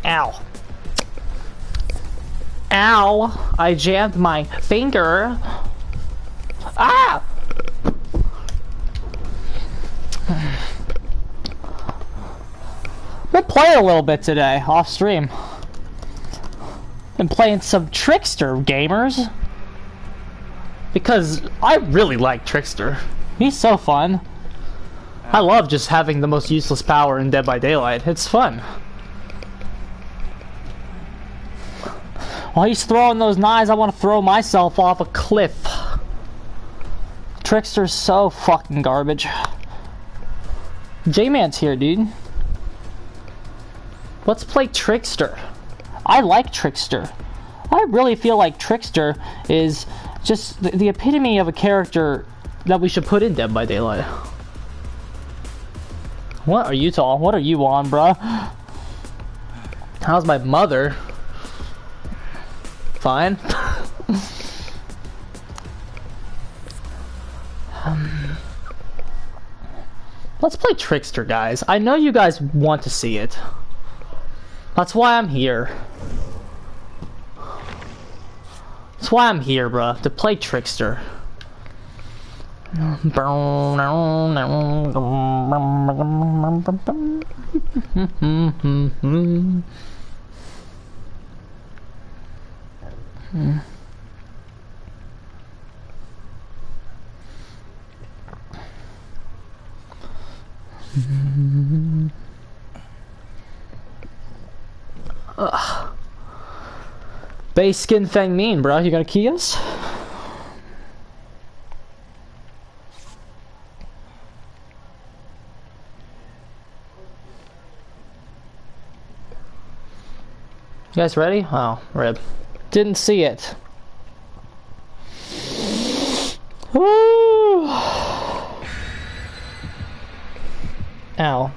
Ow. Ow! I jammed my finger. Ah! We'll play a little bit today, off stream. Been playing some Trickster, gamers. Because I really like Trickster. He's so fun. I love just having the most useless power in Dead by Daylight. It's fun. While he's throwing those knives, I want to throw myself off a cliff. Trickster's so fucking garbage. J-Man's here, dude. Let's play Trickster. I like Trickster. I really feel like Trickster is just the epitome of a character that we should put in Dead by Daylight. What are you on? What are you on, bruh? How's my mother? Fine. Let's play Trickster, guys. I know you guys want to see it. That's why I'm here. That's why I'm here, bruh. To play Trickster. Base skin Feng Min, bro. You gonna key us? You guys ready? Oh, rib. Didn't see it. Woo! Ow.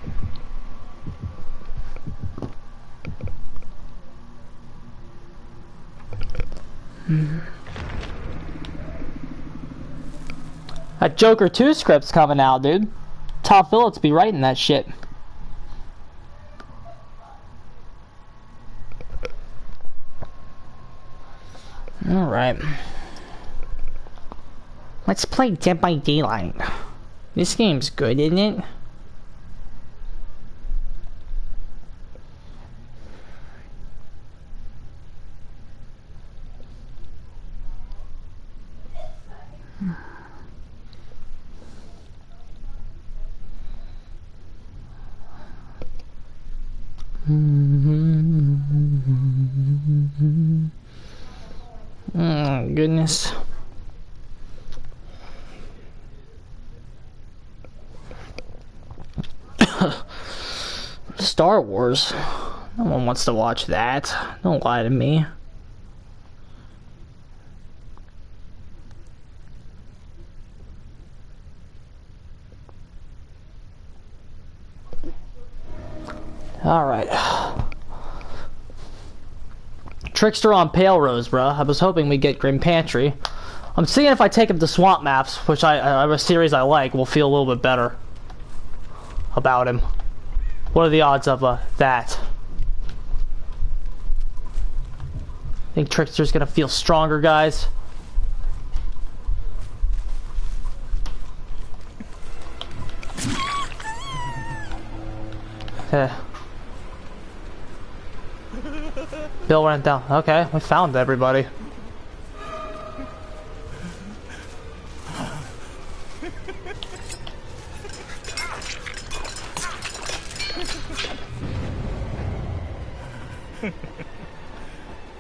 That Joker 2 script's coming out, dude. Todd Phillips be writing that shit. Alright. Let's play Dead by Daylight. This game's good, isn't it? Oh, goodness. Star Wars. No one wants to watch that. Don't lie to me. Alright. Trickster on Pale Rose, bruh. I was hoping we'd get Grim Pantry. I'm seeing if I take him to Swamp Maps, which a series I like, will feel a little bit better about him. What are the odds of that? I think Trickster's gonna feel stronger, guys. Bill went down. Okay, we found everybody.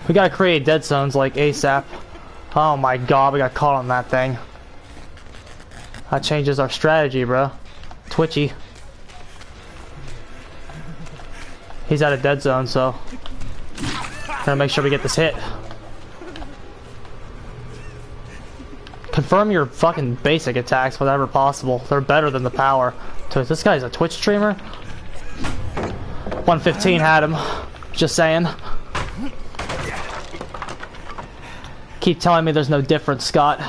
We gotta create dead zones like ASAP. Oh my god, we got caught on that thing. That changes our strategy, bro. Twitchy. He's out of dead zone, so gotta make sure we get this hit. Confirm your fucking basic attacks whenever possible. They're better than the power. So this guy's a Twitch streamer. 115 had him. Just saying. Keep telling me there's no difference, Scott.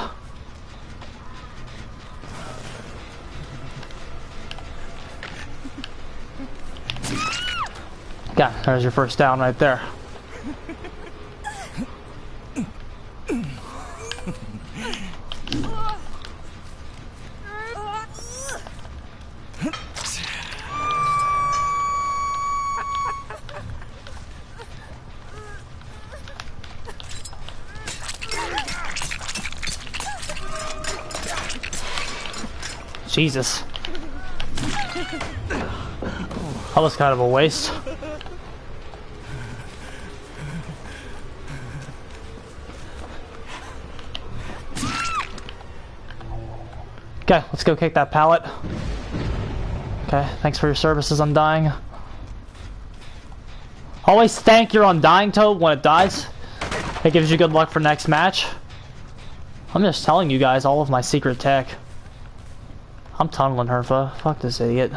Yeah, there's your first down right there. Jesus. That was kind of a waste. Okay, let's go kick that pallet. Okay, thanks for your services, Undying. Always thank your Undying Toad when it dies. It gives you good luck for next match. I'm just telling you guys all of my secret tech. I'm tunneling her, fuck this idiot.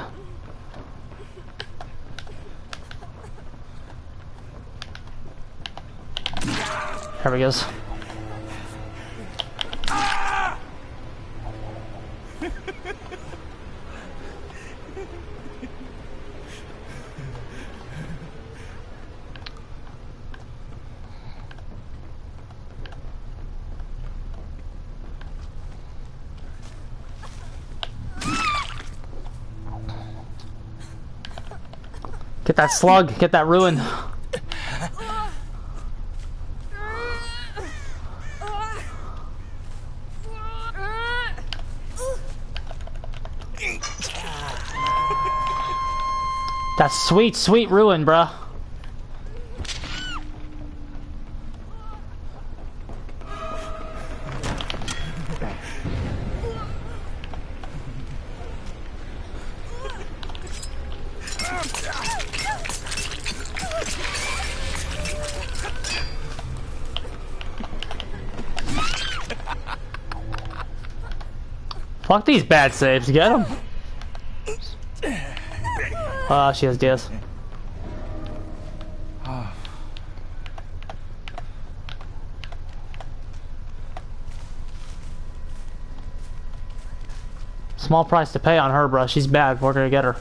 There we goes. Get that slug, get that ruin. That's sweet, sweet ruin, bruh. Fuck these bad saves, get them. She has DS. Small price to pay on her, bro. She's bad. We're gonna get her.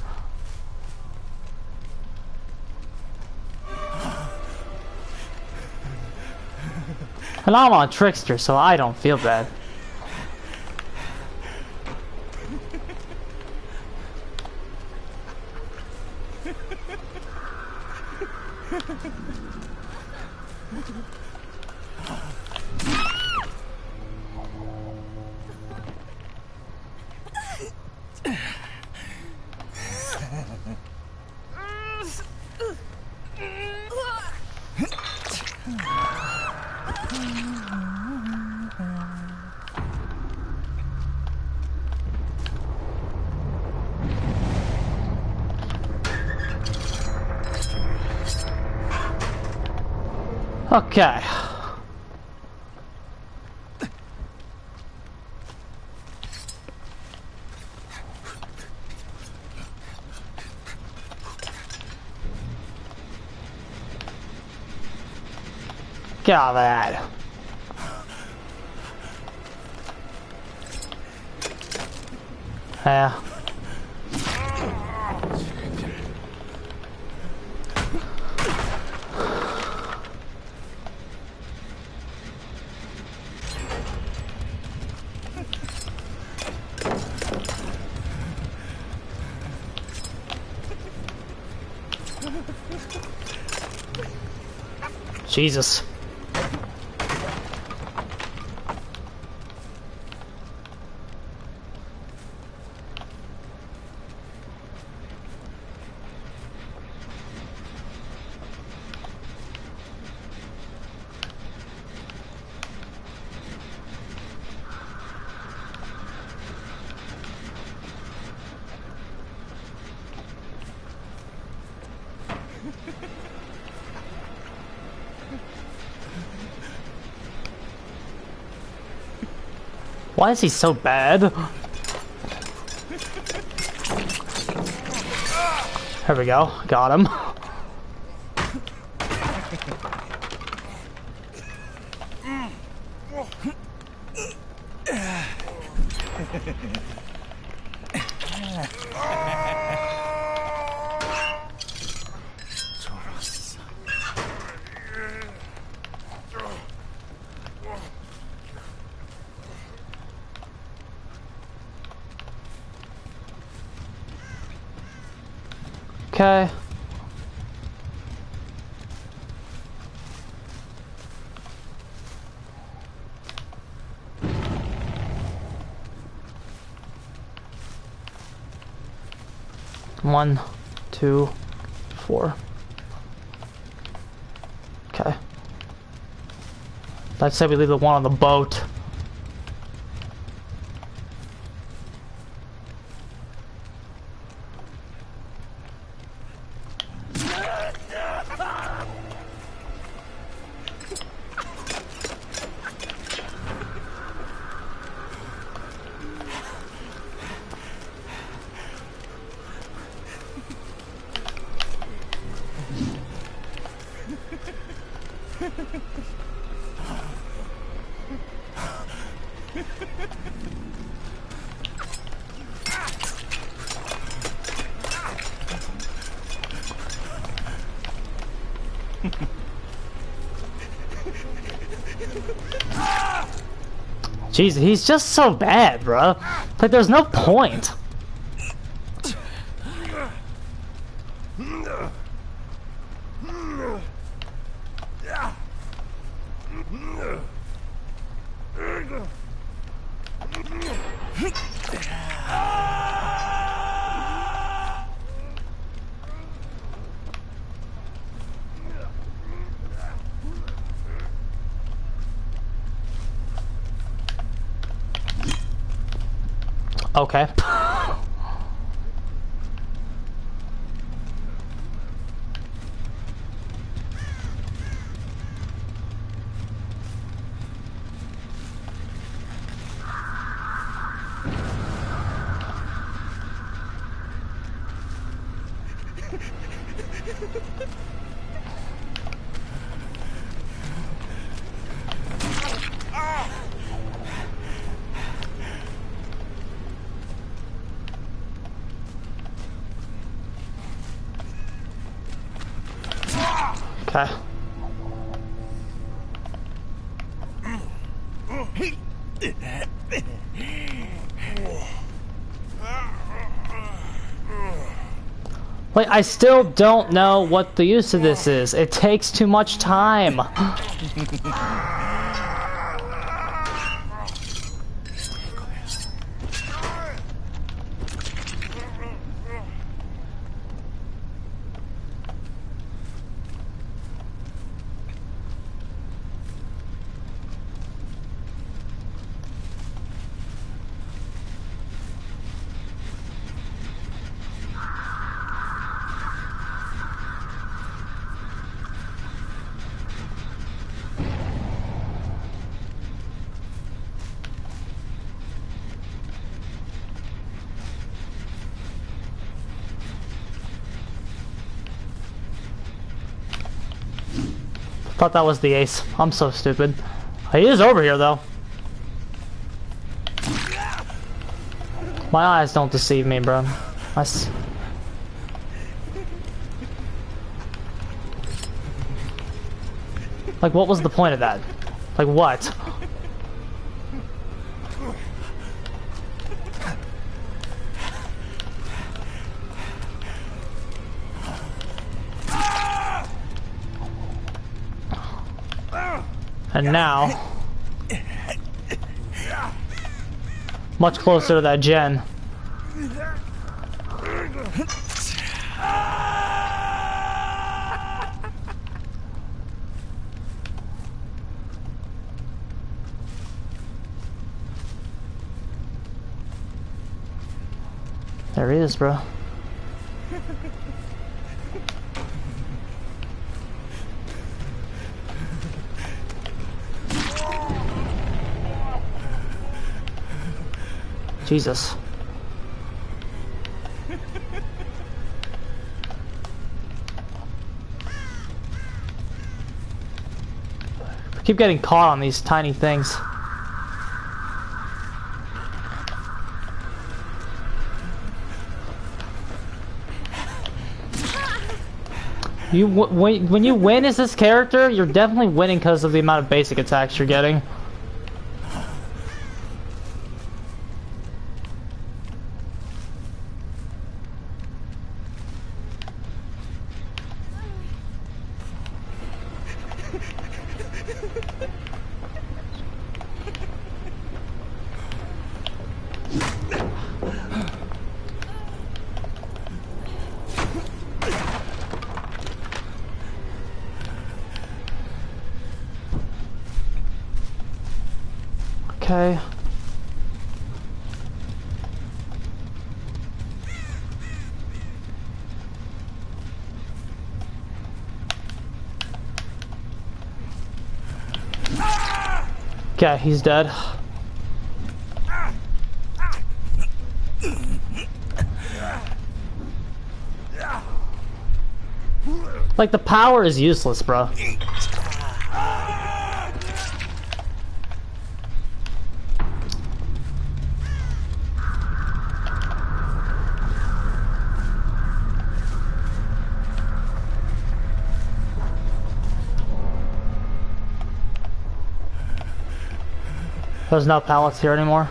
And I'm on Trickster, so I don't feel bad. Okay. Get out of that. Yeah. Jesus. Why is he so bad? There we go. Got him. Okay. One, 2, 4. Okay. Let's say we leave the one on the boat. Jeez, he's just so bad, bro. Like, there's no point. Okay. Okay. Wait, I still don't know what the use of this is. It takes too much time. Thought that was the ace. I'm so stupid. He is over here though. My eyes don't deceive me, bro. Like, what was the point of that? Like, what? And now, much closer to that gen. There he is, bro. Jesus. I keep getting caught on these tiny things. When you win as this character, you're definitely winning because of the amount of basic attacks you're getting. Okay. Okay, he's dead. Like, the power is useless, bro. There's no pallets here anymore.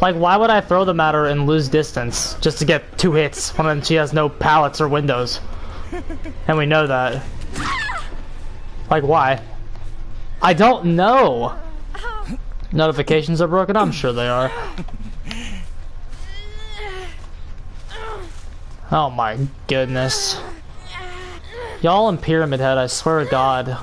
Like, why would I throw them at her and lose distance just to get 2 hits when she has no pallets or windows? And we know that. Like, why? I don't know. Notifications are broken? I'm sure they are. Oh my goodness. Y'all in Pyramid Head, I swear to God.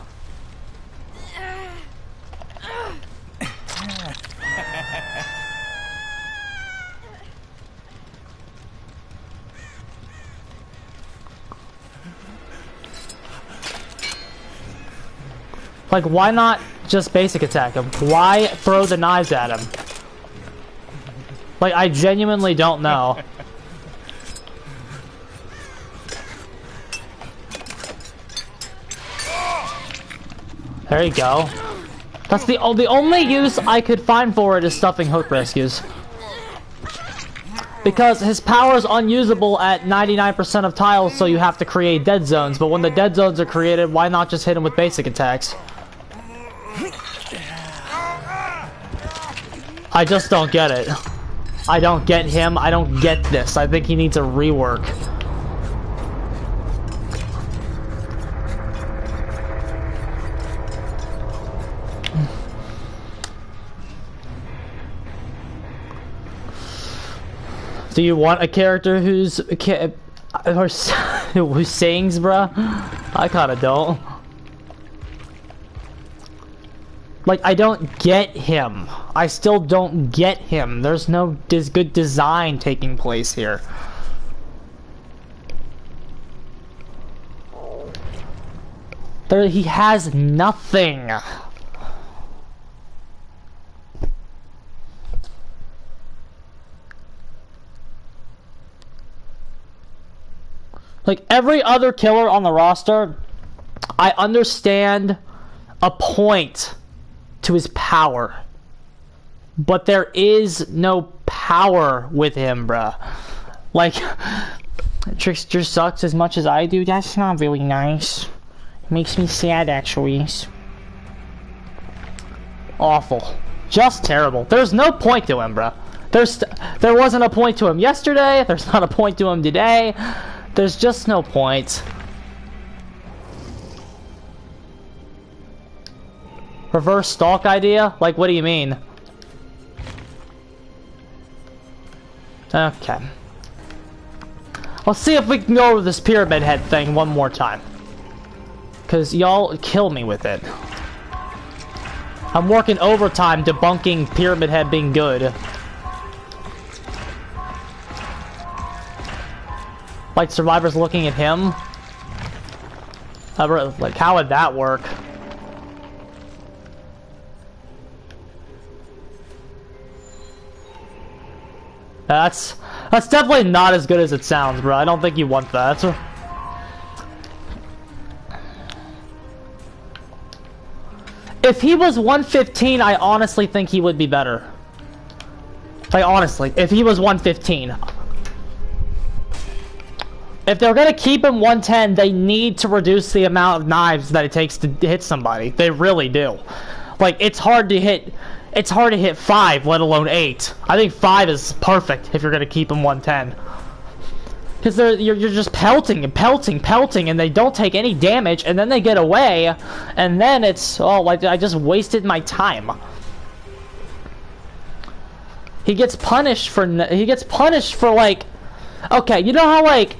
Like, why not just basic attack him? Why throw the knives at him? Like, I genuinely don't know. There you go. That's the only use I could find for it is stuffing hook rescues. Because his power is unusable at 99% of tiles, so you have to create dead zones. But when the dead zones are created, why not just hit him with basic attacks? I just don't get it. I don't get him. I don't get this. I think he needs a rework. Do you want a character who sings, bruh? I kinda don't. Like, I don't get him. I still don't get him. There's no good design taking place here. He has nothing. Like, every other killer on the roster, I understand a point to his power. But there is no power with him, bruh. Like, Trickster sucks as much as I do. That's not really nice. It makes me sad, actually. Awful. Just terrible. There's no point to him, bruh. There wasn't a point to him yesterday. There's not a point to him today. There's just no point. Reverse stalk idea? Like, what do you mean? Okay. Let's see if we can go over this Pyramid Head thing one more time. Because y'all kill me with it. I'm working overtime debunking Pyramid Head being good. Like, survivors looking at him? Like, how would that work? That's definitely not as good as it sounds, bro. I don't think you want that. If he was 115, I honestly think he would be better. Like, honestly, if he was 115. If they're gonna keep him 110, they need to reduce the amount of knives that it takes to hit somebody. They really do. Like, it's hard to hit 5, let alone 8. I think 5 is perfect if you're gonna keep him 110. Because you're just pelting and pelting, pelting, and they don't take any damage, and then they get away, and then it's, oh, like, I just wasted my time. He gets punished for like Okay, you know how, like,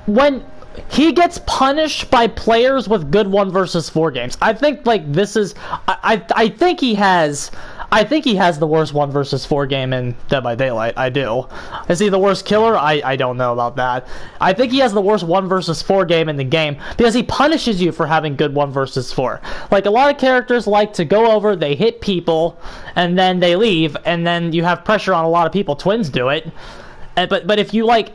when he gets punished by players with good 1 versus 4 games, I think, like, this is, I think he has the worst 1 versus 4 game in Dead by Daylight. I do. Is he the worst killer? I don't know about that. I think he has the worst 1 versus 4 game in the game because he punishes you for having good 1 versus 4. Like, a lot of characters like to go over, they hit people, and then they leave, and then you have pressure on a lot of people. Twins do it. But if you, like,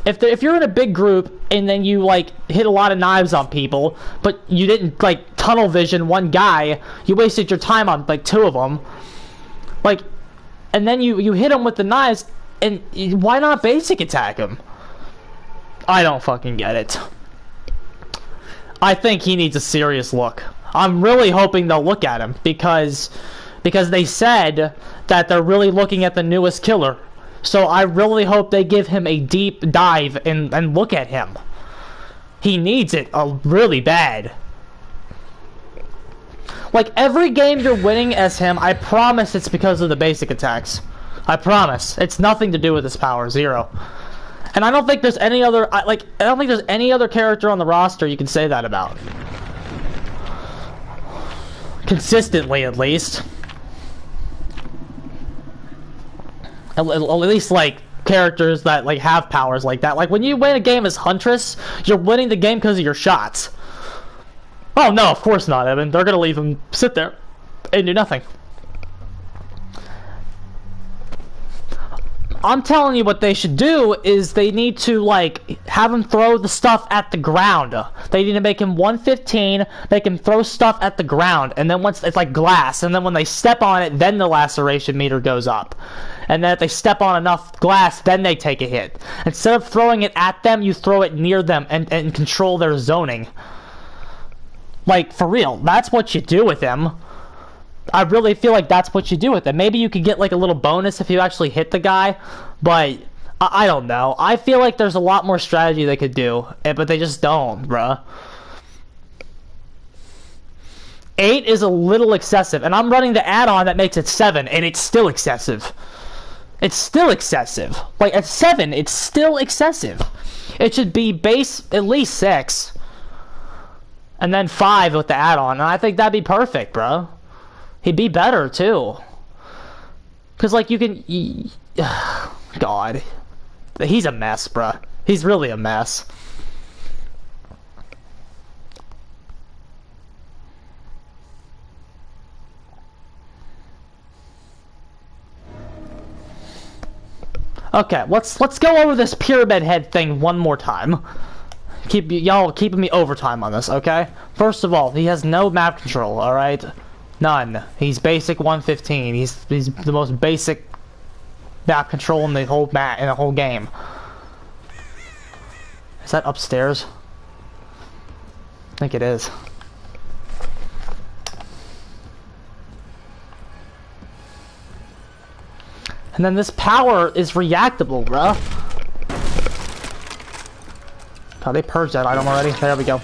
if you're in a big group and then you, like, hit a lot of knives on people, but you didn't, like, tunnel vision one guy, you wasted your time on, like, 2 of them. Like, and then you hit him with the knives, and why not basic attack him? I don't fucking get it. I think he needs a serious look. I'm really hoping they'll look at him, because they said that they're really looking at the newest killer. So I really hope they give him a deep dive and look at him. He needs it really bad. Like, every game you're winning as him, I promise it's because of the basic attacks. I promise. It's nothing to do with his power. 0. And I don't think there's any other, I don't think there's any other character on the roster you can say that about. Consistently, at least. At least, like, characters that, like, have powers like that. Like, when you win a game as Huntress, you're winning the game because of your shots. Oh, no, of course not, Evan. They're gonna leave him sit there and do nothing. I'm telling you what they should do is they need to, like, have him throw the stuff at the ground. They need to make him 115, make him throw stuff at the ground, and then once it's like glass, and then when they step on it, then the laceration meter goes up. And then if they step on enough glass, then they take a hit. Instead of throwing it at them, you throw it near them and control their zoning. Like, for real, that's what you do with him. I really feel like that's what you do with it. Maybe you could get, like, a little bonus if you actually hit the guy, but I don't know. I feel like there's a lot more strategy they could do, but they just don't, bruh. 8 is a little excessive, and I'm running the add-on that makes it 7, and it's still excessive. It's still excessive. Like, at 7, it's still excessive. It should be base at least 6. And then 5 with the add-on, and I think that'd be perfect, bro. He'd be better, too. Because, like, you can... God. He's a mess, bruh. He's really a mess. Okay, let's go over this pyramid head thing one more time. Y'all keeping me overtime on this, okay? First of all, he has no map control, alright? None. He's basic 115. He's the most basic map control in the whole game. Is that upstairs? I think it is. And then this power is reactable, bruh. Oh, they purged that item already. There we go.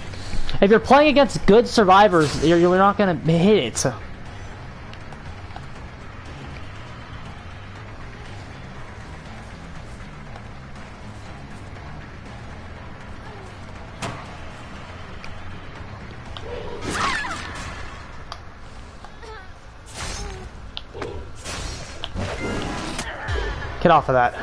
If you're playing against good survivors, you're not gonna hit it. Get off of that.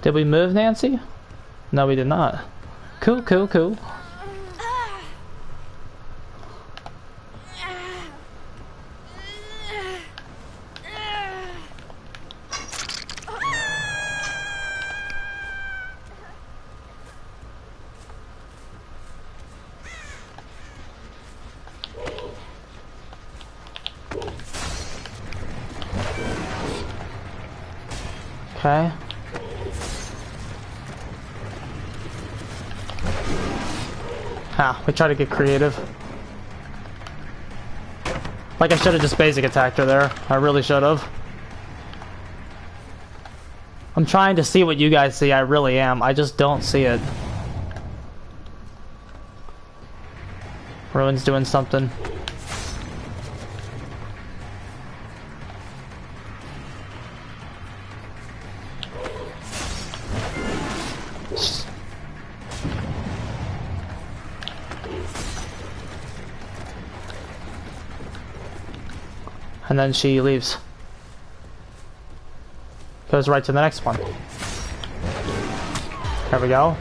Did we move, Nancy? No, we did not. Cool, cool, cool. Okay. Ah, we try to get creative. Like I should have just basic attacked her there. I really should have. I'm trying to see what you guys see. I really am. I just don't see it. Ruin's doing something. And then she leaves. Goes right to the next one. There we go.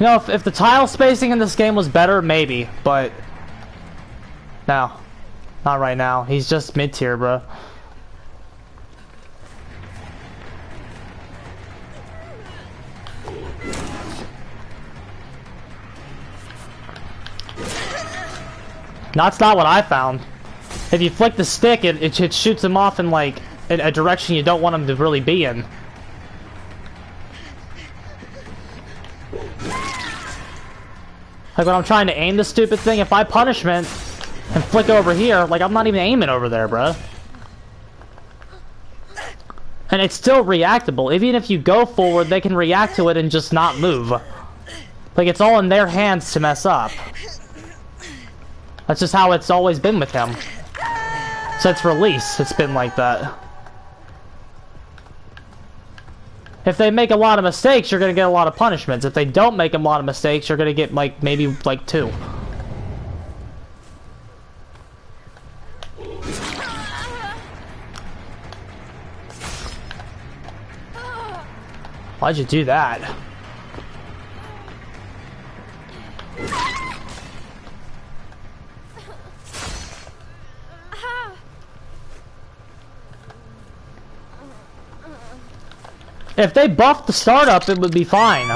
You know, if the tile spacing in this game was better, maybe, but no, not right now. He's just mid-tier, bro. That's not what I found. If you flick the stick, it shoots him off in like a direction you don't want him to really be in. Like when I'm trying to aim this stupid thing, if I punishment and flick over here, like I'm not even aiming over there, bruh. And it's still reactable. Even if you go forward, they can react to it and just not move. Like it's all in their hands to mess up. That's just how it's always been with him. Since release, it's been like that. If they make a lot of mistakes, you're gonna get a lot of punishments. If they don't make a lot of mistakes, you're gonna get like maybe like 2. Why'd you do that? If they buffed the startup, it would be fine.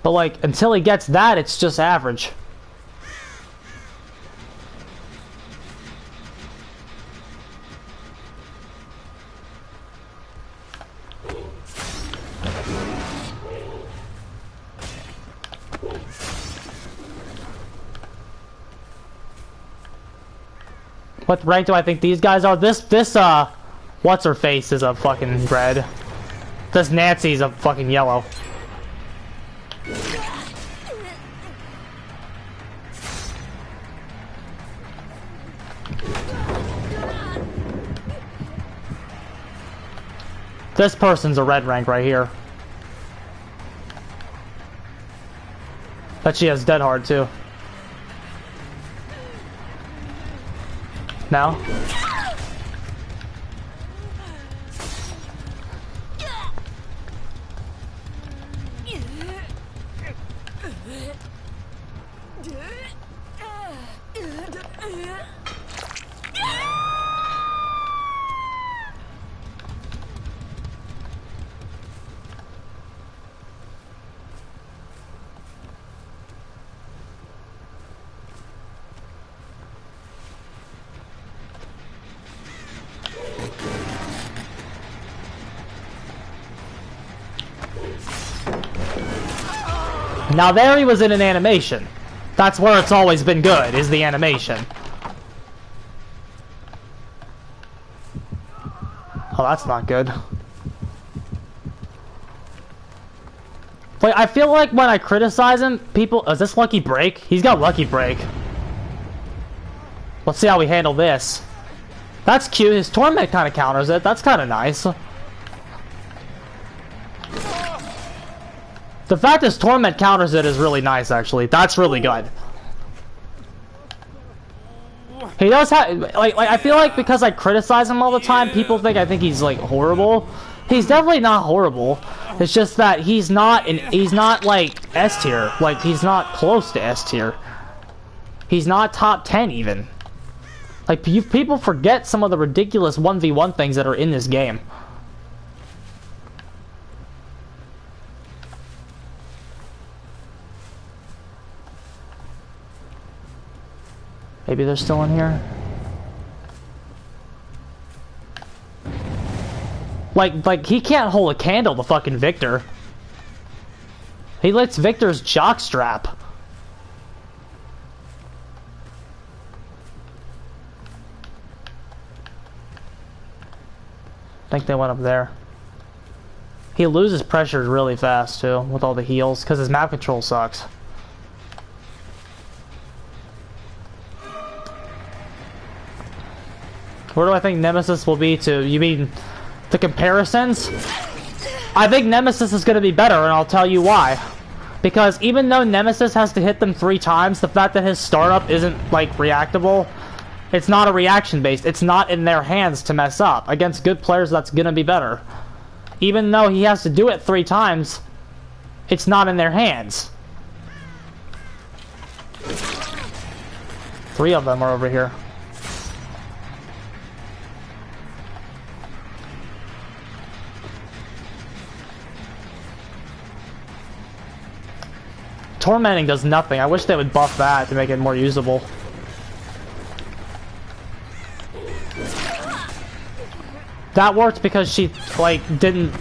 But like, until he gets that, it's just average. What rank do I think these guys are? What's her face is a fucking red. This Nancy's a fucking yellow. This person's a red rank right here. But she has dead hard too. Now? Now there he was in an animation. That's where it's always been good, is the animation. Oh, that's not good. Wait, I feel like when I criticize him, people... Is this Lucky Break? He's got Lucky Break. Let's see how we handle this. That's cute. His Torment kind of counters it. That's kind of nice. The fact his Torment counters it is really nice, actually. That's really good. He does have... Like, I feel like because I criticize him all the time, people think I think he's, like, horrible. He's definitely not horrible. It's just that he's not, like, S tier. Like, he's not close to S tier. He's not top 10, even. Like, people forget some of the ridiculous 1v1 things that are in this game. Maybe they're still in here. Like he can't hold a candle to fucking Victor. He lets Victor's jockstrap. I think they went up there. He loses pressure really fast too with all the heals because his map control sucks. Where do I think Nemesis will be to? You mean the comparisons? I think Nemesis is going to be better, and I'll tell you why. Because even though Nemesis has to hit them 3 times, the fact that his startup isn't, like, reactable, it's not a reaction-based. It's not in their hands to mess up. Against good players, that's going to be better. Even though he has to do it 3 times, it's not in their hands. 3 of them are over here. Tormenting does nothing. I wish they would buff that to make it more usable. That worked because she, like, didn't...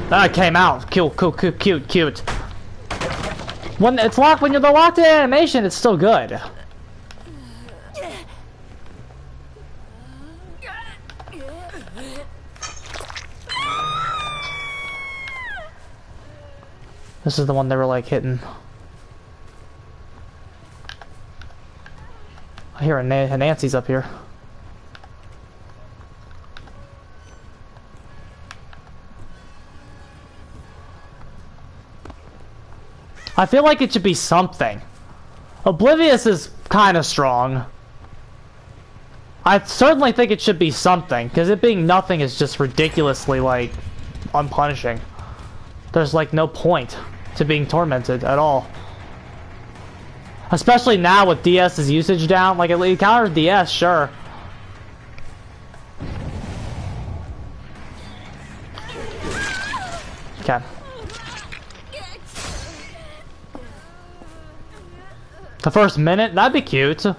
That came out. Cute. When it's locked, when you're the locked in animation, it's still good. This is the one they were like hitting. I hear a Nancy's up here. I feel like it should be something. Oblivious is kind of strong. I certainly think it should be something, because it being nothing is just ridiculously, like, unpunishing. There's, like, no point to being tormented at all. Especially now with DS's usage down. Like, it counters DS, sure. Okay. The first minute? That'd be cute. Okay.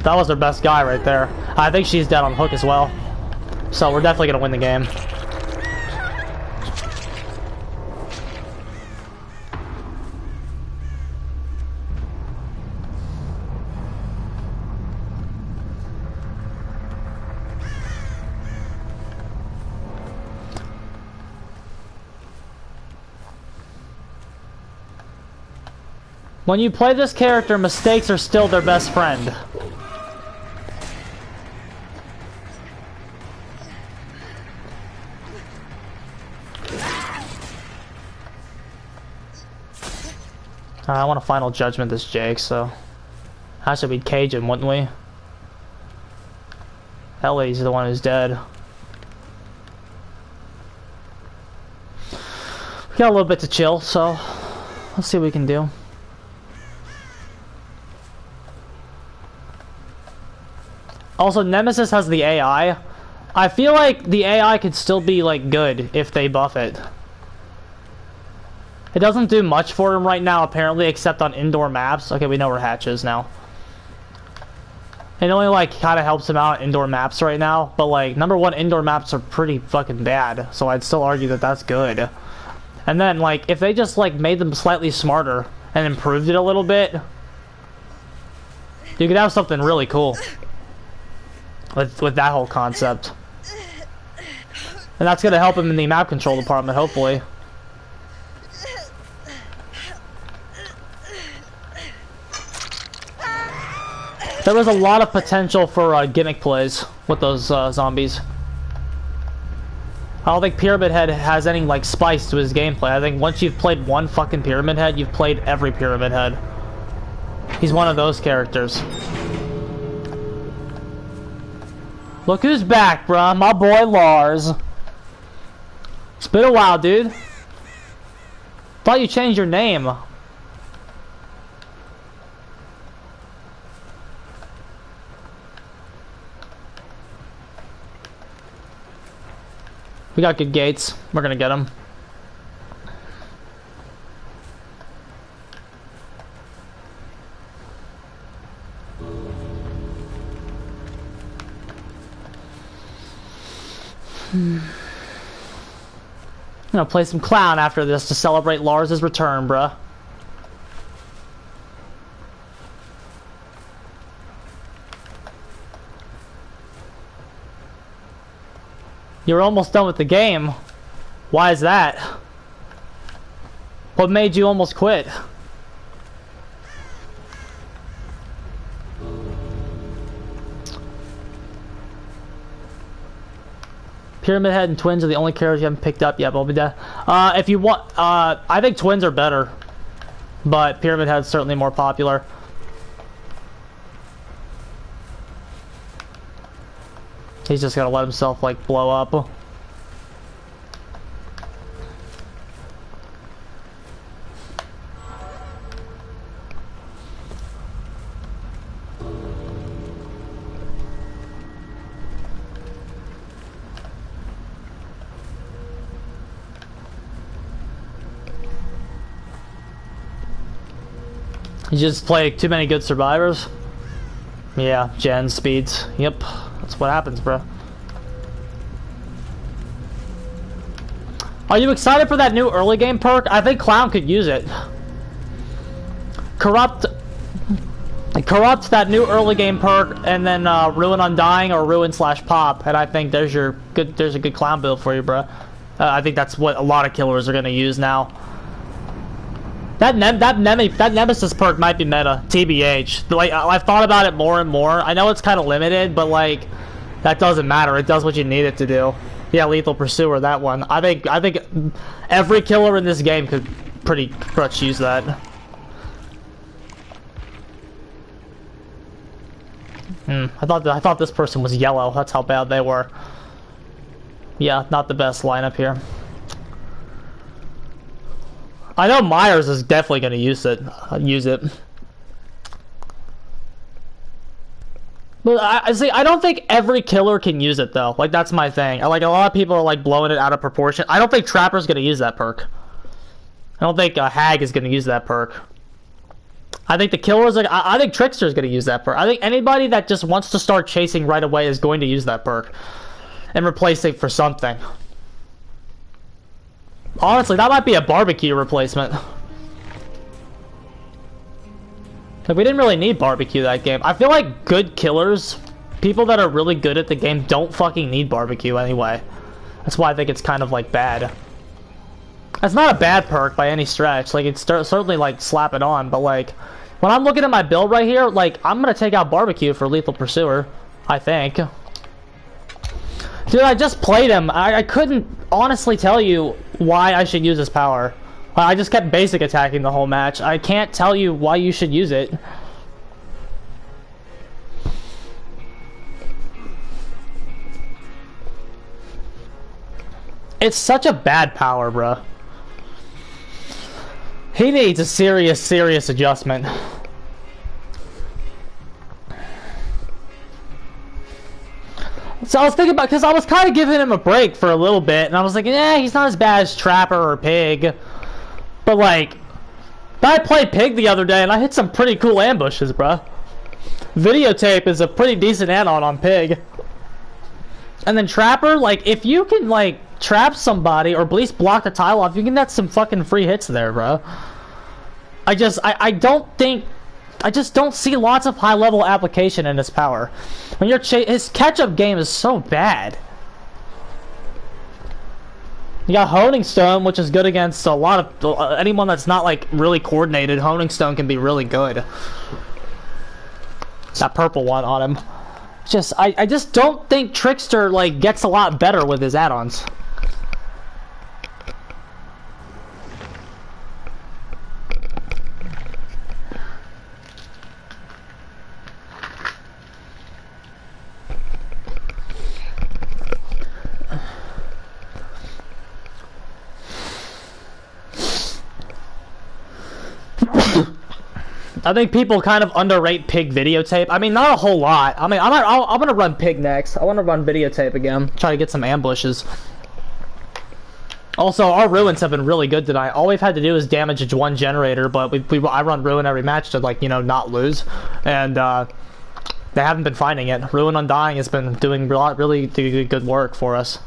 That was their best guy right there. I think she's dead on hook as well. So we're definitely gonna win the game. When you play this character, mistakes are still their best friend. I want to final judgment this Jake, so actually we'd cage him, wouldn't we? Ellie's the one who's dead. We got a little bit to chill, so let's see what we can do. Also, Nemesis has the AI. I feel like the AI could still be, like, good if they buff it. It doesn't do much for him right now, apparently, except on indoor maps. Okay, we know where Hatch is now. It only, like, kind of helps him out on indoor maps right now. But, like, #1, indoor maps are pretty fucking bad. So I'd still argue that that's good. And then, like, if they just, like, made them slightly smarter and improved it a little bit, you could have something really cool. With that whole concept. And that's going to help him in the map control department, hopefully. There was a lot of potential for gimmick plays with those zombies. I don't think Pyramid Head has any, like, spice to his gameplay. I think once you've played one fucking Pyramid Head, you've played every Pyramid Head. He's one of those characters. Look who's back, bruh. My boy Lars. It's been a while, dude. Thought you changed your name. We got good gates. We're gonna get them. I'm gonna play some clown after this to celebrate Lars's return, bruh. You're almost done with the game. Why is that? What made you almost quit? Pyramid Head and Twins are the only characters you haven't picked up yet, but if you want, I think Twins are better, but Pyramid Head's certainly more popular. He's just gonna let himself like blow up. You just play too many good survivors? Yeah, gen speeds. Yep, that's what happens, bro. Are you excited for that new early game perk? I think Clown could use it. Corrupt that new early game perk, and then Ruin Undying or Ruin / Pop, and I think there's a good Clown build for you, bro. I think that's what a lot of killers are gonna use now. That Nemesis perk might be meta, TBH. Like, I've thought about it more and more. I know it's kind of limited, but like, that doesn't matter. It does what you need it to do. Yeah, Lethal Pursuer, that one. I think every killer in this game could pretty much use that. I thought this person was yellow. That's how bad they were. Yeah, not the best lineup here. I know Myers is definitely going to use it. But I don't think every killer can use it though. Like, that's my thing. Like, a lot of people are like blowing it out of proportion. I don't think Trapper's going to use that perk. I don't think Hag is going to use that perk. I think the killers are, I think Trickster's going to use that perk. I think anybody that just wants to start chasing right away is going to use that perk and replace it for something. Honestly, that might be a barbecue replacement. Like, we didn't really need barbecue that game. I feel like good killers, people that are really good at the game, don't fucking need barbecue anyway. That's why I think it's kind of like bad. It's not a bad perk by any stretch. Like, it's certainly like slap it on, but like, when I'm looking at my build right here, like, I'm gonna take out barbecue for Lethal Pursuer, I think. Dude, I just played him. I couldn't honestly tell you why I should use his power. I just kept basic attacking the whole match. I can't tell you why you should use it. It's such a bad power, bruh. He needs a serious adjustment. So I was thinking about, because I was kind of giving him a break for a little bit, and I was like, he's not as bad as Trapper or Pig. But like, I played Pig the other day, and I hit some pretty cool ambushes, bruh. Videotape is a pretty decent add-on on Pig. And then Trapper, like, if you can, like, trap somebody, or at least block the tile off, you can get some fucking free hits there, bro. I just don't see lots of high-level application in his power. When you're his catch-up game is so bad. You got Honing Stone, which is good against a lot of anyone that's not like really coordinated. Honing Stone can be really good. That purple one on him. I just don't think Trickster like gets a lot better with his add-ons. I think people kind of underrate Pig videotape. I mean, not a whole lot. I mean, I'm gonna run Pig next. I want to run videotape again. Try to get some ambushes. Also, our ruins have been really good tonight. All we've had to do is damage one generator, but I run ruin every match to, like, you know, not lose. And they haven't been finding it. Ruin Undying has been doing really good work for us.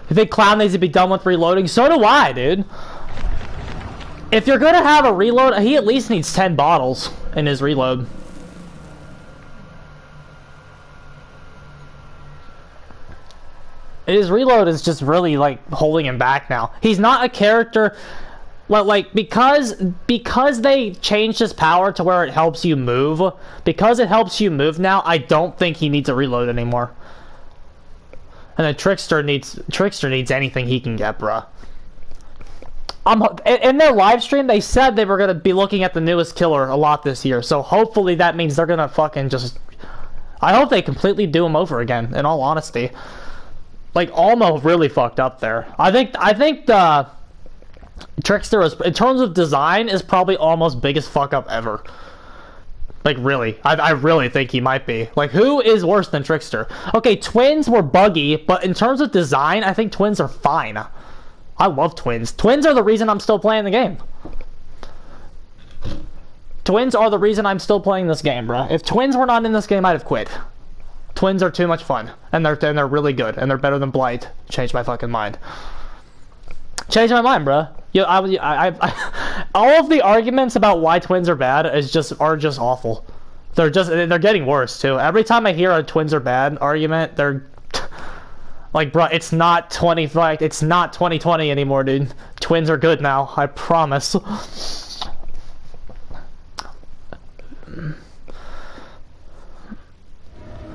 You think Clown needs to be done with reloading? So do I, dude. If you're gonna have a reload, he at least needs 10 bottles in his reload. His reload is just really, like, holding him back now. He's not a character... Like, because they changed his power to where it helps you move, because it helps you move now, I don't think he needs a reload anymore. And then Trickster needs anything he can get, bruh. In their live stream, they said they were going to be looking at the newest killer a lot this year, so hopefully that means they're going to fucking just... I hope they completely do him over again, in all honesty. Like, Almo really fucked up there. I think the... Trickster, in terms of design, is probably almost biggest fuck up ever. Like, really. I really think he might be. Like, who is worse than Trickster? Okay, Twins were buggy, but in terms of design, I think Twins are fine. I love Twins. Twins are the reason I'm still playing the game. Twins are the reason I'm still playing this game, bro. If Twins were not in this game, I'd have quit. Twins are too much fun. And they're really good. And they're better than Blight. Changed my fucking mind. Changed my mind, bro. Yo, all of the arguments about why Twins are bad are just awful. They're getting worse too. Every time I hear a Twins are bad argument, they're like, bro, it's not 2020 anymore, dude. Twins are good now, I promise.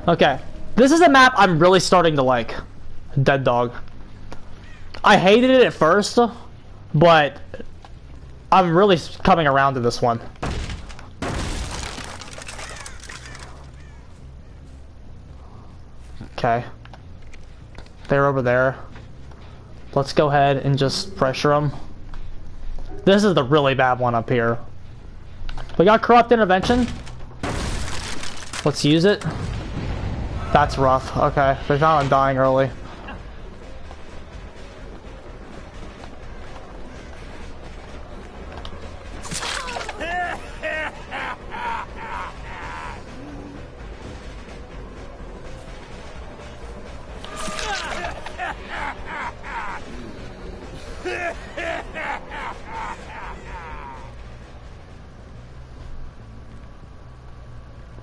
Okay, this is a map I'm really starting to like. Dead Dog. I hated it at first, but I'm really coming around to this one. Okay. They're over there. Let's go ahead and just pressure them. This is the really bad one up here. We got corrupt intervention. Let's use it. That's rough. Okay, they found I'm dying early.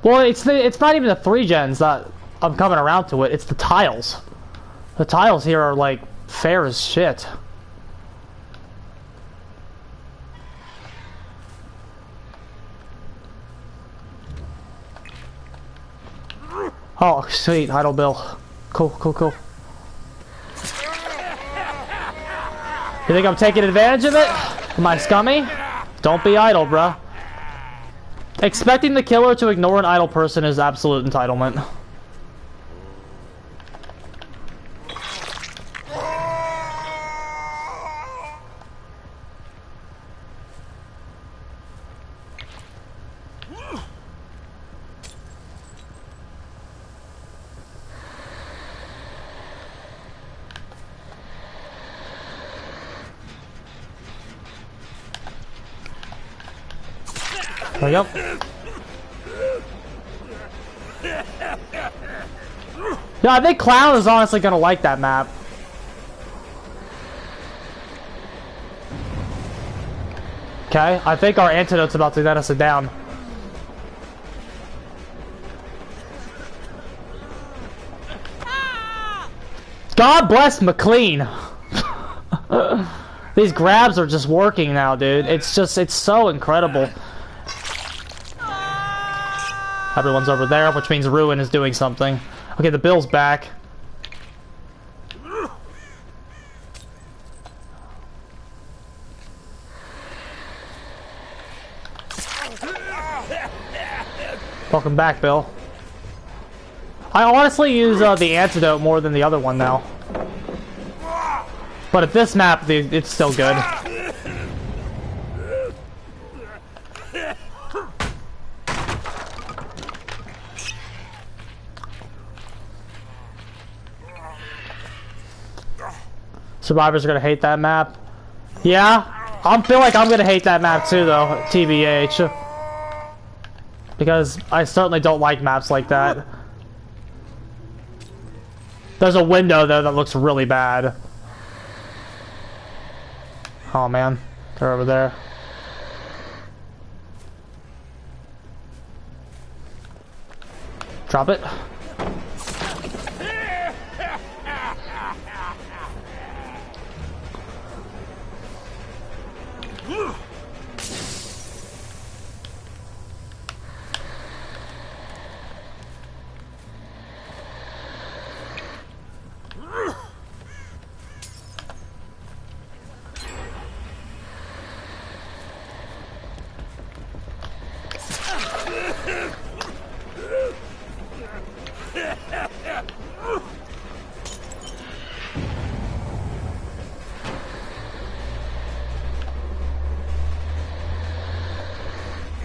Well, it's not even the 3 gens that I'm coming around to it. It's the tiles. The tiles here are like fair as shit. Oh, sweet, idle bill. Cool, cool, cool. You think I'm taking advantage of it? Am I scummy? Don't be idle, bruh. Expecting the killer to ignore an idle person is absolute entitlement. There we go. Yeah, I think Clown is honestly gonna like that map. Okay, I think our antidote's about to let us down. God bless McLean. These grabs are just working now, dude. It's so incredible. Everyone's over there, which means Ruin is doing something. Okay, the Bill's back. Welcome back, Bill. I honestly use the antidote more than the other one now. But at this map, it's still good. Survivors are gonna hate that map. Yeah, I feel like I'm gonna hate that map too, though. TBH, because I certainly don't like maps like that. There's a window there that looks really bad. Oh man, they're over there. Drop it.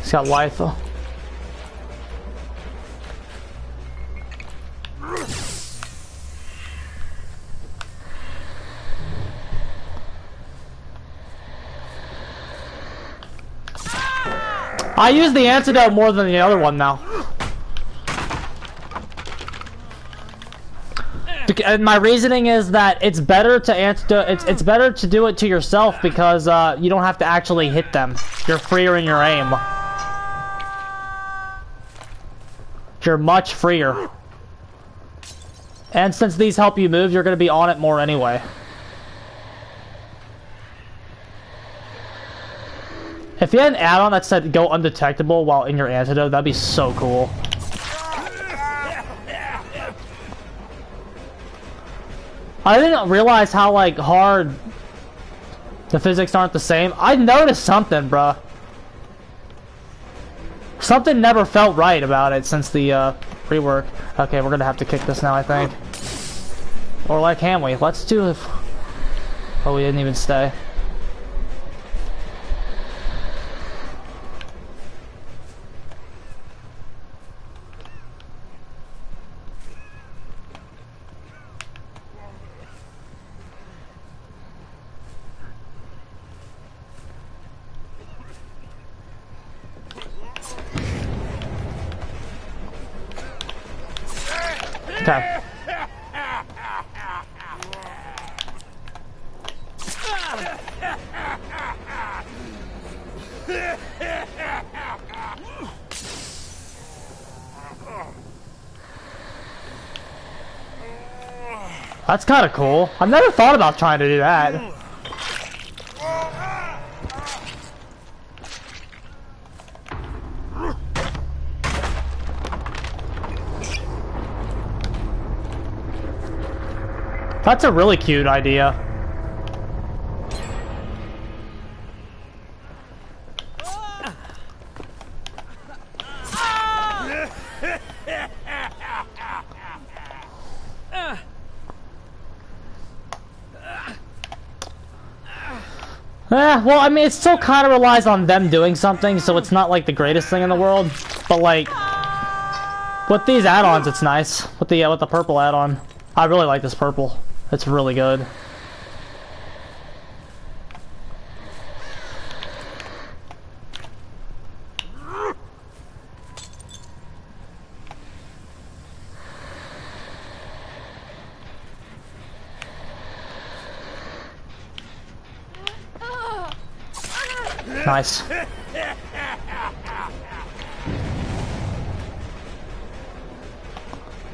He's got life though. I use the antidote more than the other one now. And my reasoning is that it's better to antidote. It's better to do it to yourself because you don't have to actually hit them. You're freer in your aim. You're much freer. And since these help you move, you're going to be on it more anyway. If you had an add-on that said go undetectable while in your antidote, that'd be so cool. I didn't realize how like hard the physics aren't the same. I noticed something, bruh. Something never felt right about it since the rework. Okay, we're gonna have to kick this now, I think. Or like, can we? Let's do it. Oh, we didn't even stay. Okay. That's kind of cool. I've never thought about trying to do that. That's a really cute idea. Well, I mean, it still kind of relies on them doing something, so it's not like the greatest thing in the world. But like, with these add-ons, it's nice. With the purple add-on, I really like this purple. It's really good. Nice.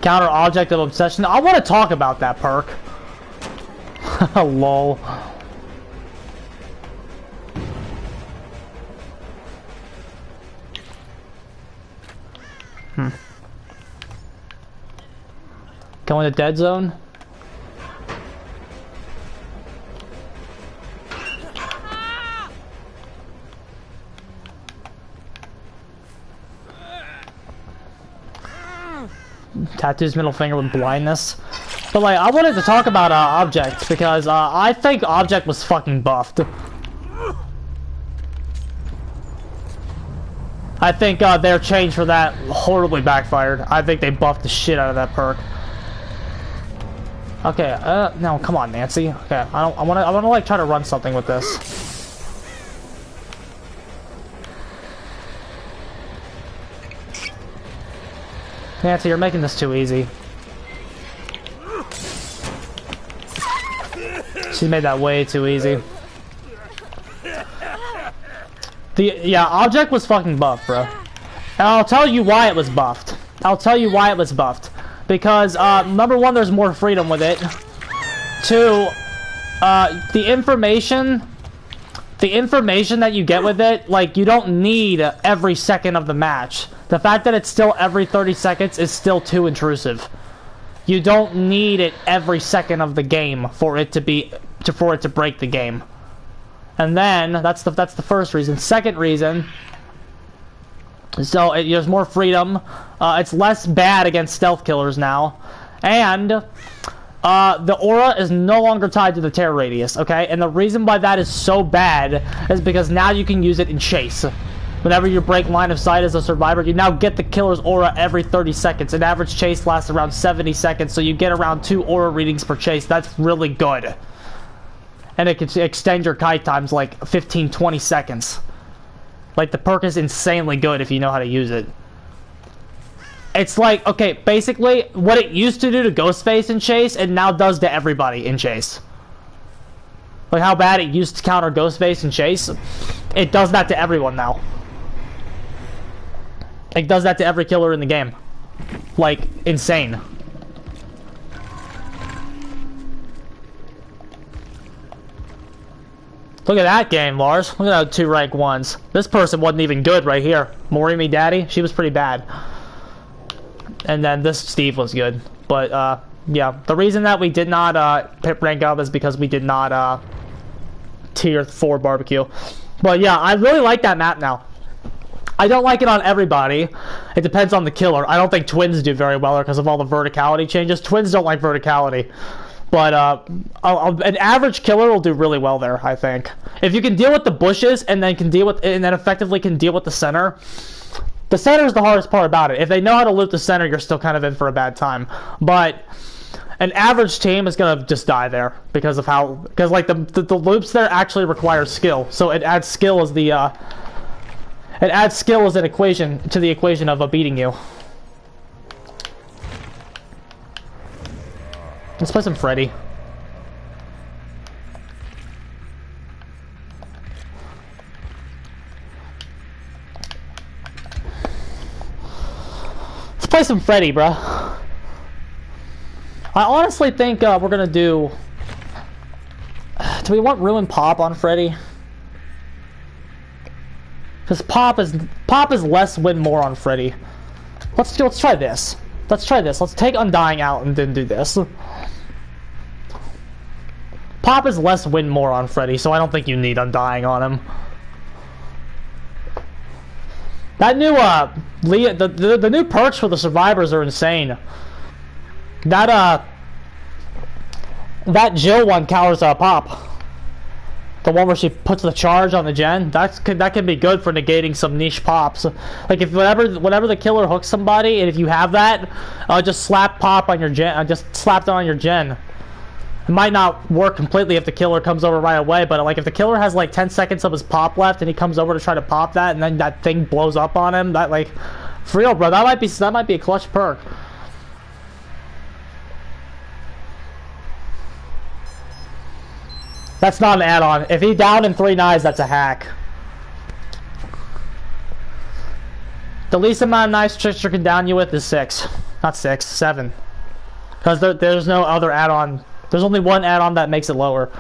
Counter object of obsession. I want to talk about that perk. Lol. Going to dead zone. Tattoos middle finger with blindness. But like, I wanted to talk about Object because I think Object was fucking buffed. I think their change for that horribly backfired. I think they buffed the shit out of that perk. Okay, no, come on, Nancy. Okay, I wanna like try to run something with this. Nancy, you're making this too easy. She made that way too easy. Yeah, Object was fucking buffed, bro. And I'll tell you why it was buffed. I'll tell you why it was buffed. Because, number one, there's more freedom with it. Two, the information that you get with it, like, you don't need every second of the match. The fact that it's still every 30 seconds is still too intrusive. You don't need it every second of the game for it to break the game. And then that's the first reason. Second reason, so there's more freedom. It's less bad against stealth killers now, and the aura is no longer tied to the terror radius. Okay, and the reason why that is so bad is because now you can use it in chase. Whenever you break line of sight as a survivor, you now get the killer's aura every 30 seconds. An average chase lasts around 70 seconds, so you get around 2 aura readings per chase. That's really good. And it can extend your kite times like 15-20 seconds. Like, the perk is insanely good if you know how to use it. It's like, okay, basically, what it used to do to Ghostface in Chase, it now does to everybody in Chase. Like how bad it used to counter Ghostface in Chase, it does that to everyone now. It does that to every killer in the game. Like, insane. Look at that game, Lars. Look at those 2 rank 1s. This person wasn't even good right here. Morimi Daddy, she was pretty bad. And then this Steve was good. But, yeah. The reason that we did not rank up is because we did not tier 4 barbecue. But yeah, I really like that map now. I don't like it on everybody. It depends on the killer. I don't think twins do very well because of all the verticality changes. Twins don't like verticality. But an average killer will do really well there, I think. If you can deal with the bushes and then effectively can deal with the center. The center is the hardest part about it. If they know how to loot the center, you're still kind of in for a bad time. But an average team is gonna just die there because like the loops there actually require skill. So it adds skill as an equation to the equation of beating you. Let's play some Freddy. Let's play some Freddy, bro. I honestly think we're gonna do... Do we want Ruin Pop on Freddy? Because Pop is less win more on Freddy. Let's try this. Let's try this. Let's take Undying out and then do this. Pop is less win more on Freddy, so I don't think you need Undying on him. That new the new perks for the survivors are insane. That Jill one counters Pop. The one where she puts the charge on the gen, that can be good for negating some niche pops. Like if whenever the killer hooks somebody, and if you have that, just slap Pop on your gen. Just slap it on your gen. It might not work completely if the killer comes over right away, but like if the killer has like 10 seconds of his pop left and he comes over to try to pop that, and then that thing blows up on him, that like, for real, bro, that might be a clutch perk. That's not an add-on. If he downed in 3 knives, that's a hack. The least amount of knives Trickster can down you with is 6. Not 6, 7. Because there's no other add-on. There's only one add-on that makes it lower.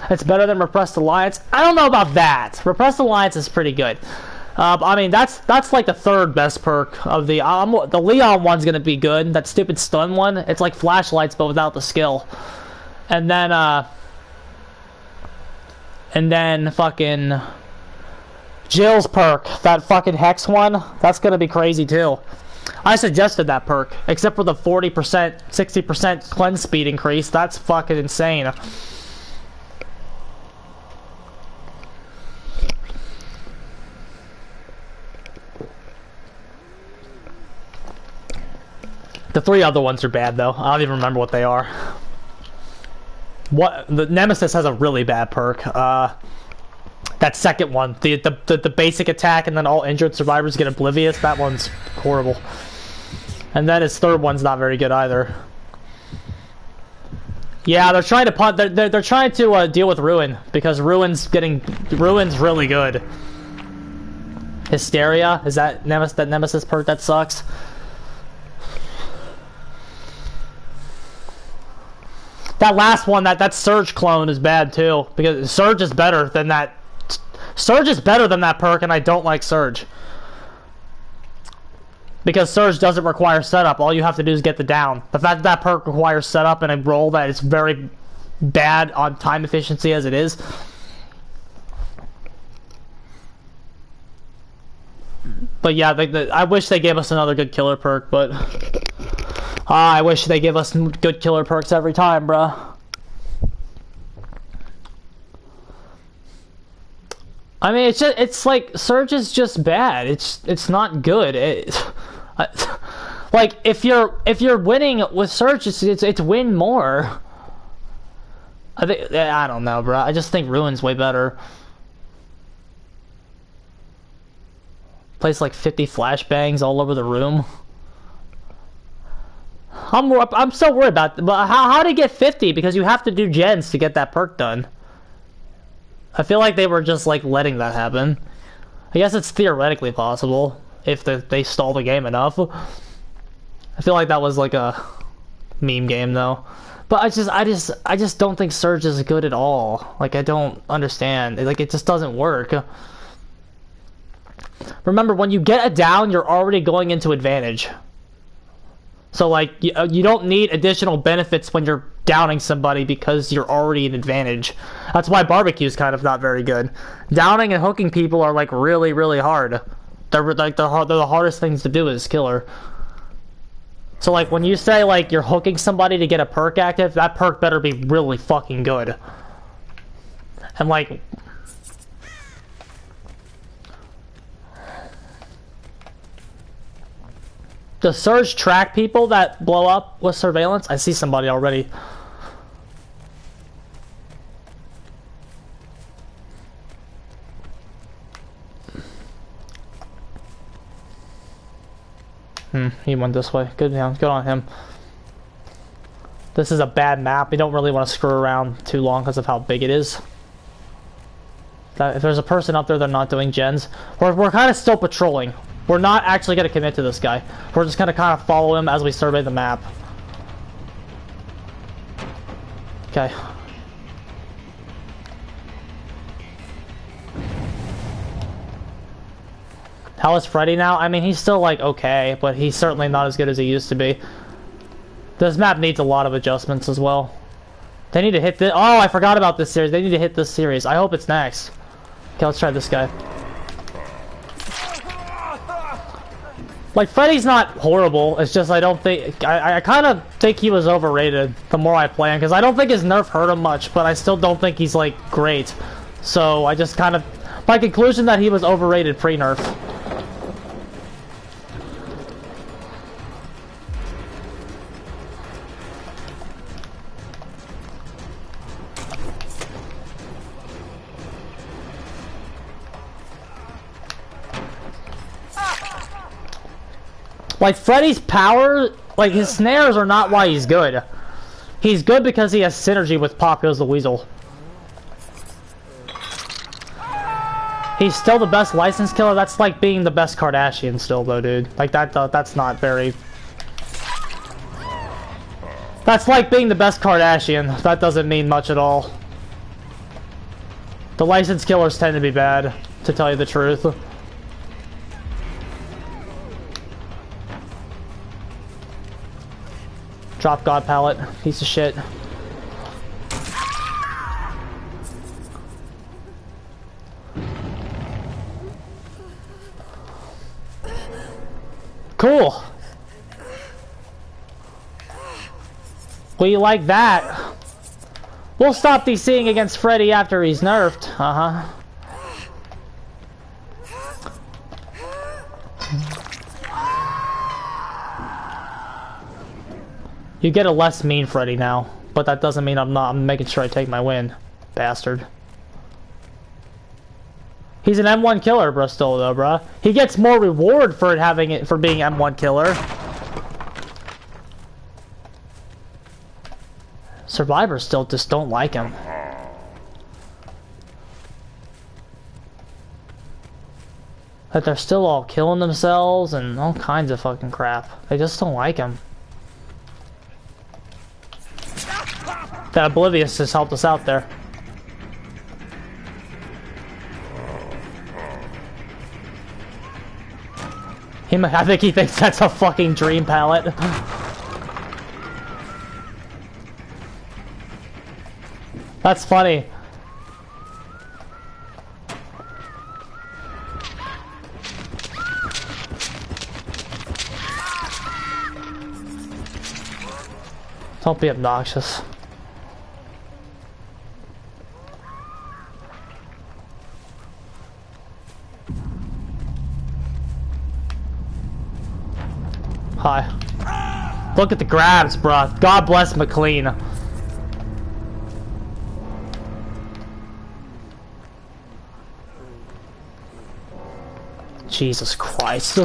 It's better than Repressed Alliance. I don't know about that. Repressed Alliance is pretty good. I mean, that's like the 3rd best perk of the Leon one's gonna be good. That stupid stun one. It's like flashlights but without the skill. And then fucking Jill's perk, that fucking Hex one, that's gonna be crazy too. I suggested that perk, except for the 40%, 60% cleanse speed increase. That's fucking insane. The 3 other ones are bad though. I don't even remember what they are. What the Nemesis has a really bad perk. That second one, the basic attack, and then all injured survivors get oblivious. That one's horrible. And then his third one's not very good either. Yeah, they're trying to punt. They're trying to deal with Ruin because Ruin's really good. Hysteria, is that Nemesis perk that sucks? That last one, that Surge clone is bad too, because Surge is better than that. Surge is better than that perk, and I don't like Surge. Because Surge doesn't require setup, all you have to do is get the down. The fact that perk requires setup and a roll that is very bad on time efficiency as it is. But yeah, I wish they gave us another good killer perk, but... I wish they give us good killer perks every time, bruh. I mean, it's like Surge is just bad. It's not good. Like if you're winning with Surge, it's win more. I don't know, bruh. I just think Ruin's way better. Place like 50 flashbangs all over the room. I'm so worried about but how to get 50 because you have to do gens to get that perk done. I feel like they were just like letting that happen. I guess it's theoretically possible if they stall the game enough. I feel like that was like a meme game though. But I just don't think Surge is good at all. Like I don't understand. Like it just doesn't work. Remember, when you get a down, you're already going into advantage. So like you don't need additional benefits when you're downing somebody because you're already in advantage. That's why barbecue's kind of not very good. Downing and hooking people are like really, really hard. They're like they're the hardest things to do as killer. So like when you say like you're hooking somebody to get a perk active, that perk better be really fucking good. And like does Surge track people that blow up with surveillance? I see somebody already. He went this way. Good on him. This is a bad map. We don't really want to screw around too long because of how big it is. If there's a person up there that's not doing gens, we're kind of still patrolling. We're not actually going to commit to this guy. We're just going to kind of follow him as we survey the map. Okay. How is Freddy now? I mean, he's still like okay, but he's certainly not as good as he used to be. This map needs a lot of adjustments as well. They need to hit this. Oh, I forgot about this series. They need to hit this series. I hope it's next. Okay, let's try this guy. Like, Freddy's not horrible, it's just I don't think... I kind of think he was overrated the more I play him, because I don't think his nerf hurt him much, but I still don't think he's, like, great. So, I just kind of... My conclusion that he was overrated pre-nerf. Like, Freddy's power, like, his snares are not why he's good. He's good because he has synergy with Pop Goes the Weasel. He's still the best licensed killer. That's like being the best Kardashian still, though, dude. Like, that's not very... That's like being the best Kardashian. That doesn't mean much at all. The licensed killers tend to be bad, to tell you the truth. Drop God pallet, piece of shit. Cool. Well, you like that? We'll stop DCing against Freddy after he's nerfed. Uh-huh. You get a less mean Freddy now, but that doesn't mean I'm making sure I take my win, bastard. He's an M1 killer, bro, still though, bro. He gets more reward for being M1 killer. Survivors still just don't like him. That they're still all killing themselves and all kinds of fucking crap. They just don't like him. That Oblivious has helped us out there. I think he thinks that's a fucking dream palette. That's funny. Don't be obnoxious. Hi. Look at the grabs, bruh. God bless McLean. Jesus Christ.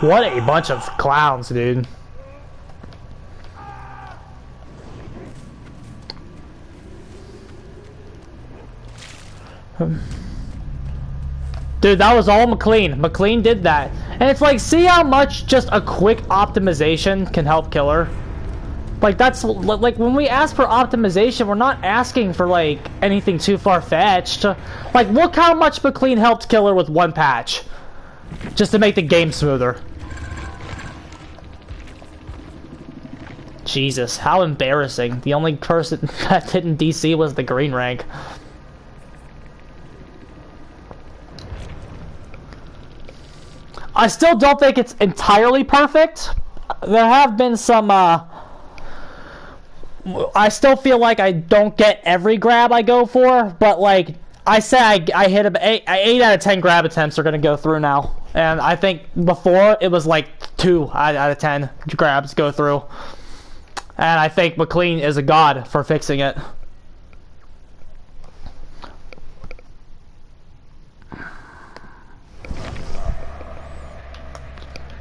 What a bunch of clowns, dude. Dude, that was all McLean. McLean did that. And it's like, see how much just a quick optimization can help Killer? Like, that's, like, when we ask for optimization, we're not asking for, like, anything too far-fetched. Like, look how much McLean helped Killer with one patch. Just to make the game smoother. Jesus, how embarrassing. The only person that didn't DC was the green rank. I still don't think it's entirely perfect. There have been some, I still feel like I don't get every grab I go for, but like, I say I hit him, 8 out of 10 grab attempts are going to go through now. And I think before, it was like 2 out of 10 grabs go through. And I think McLean is a god for fixing it.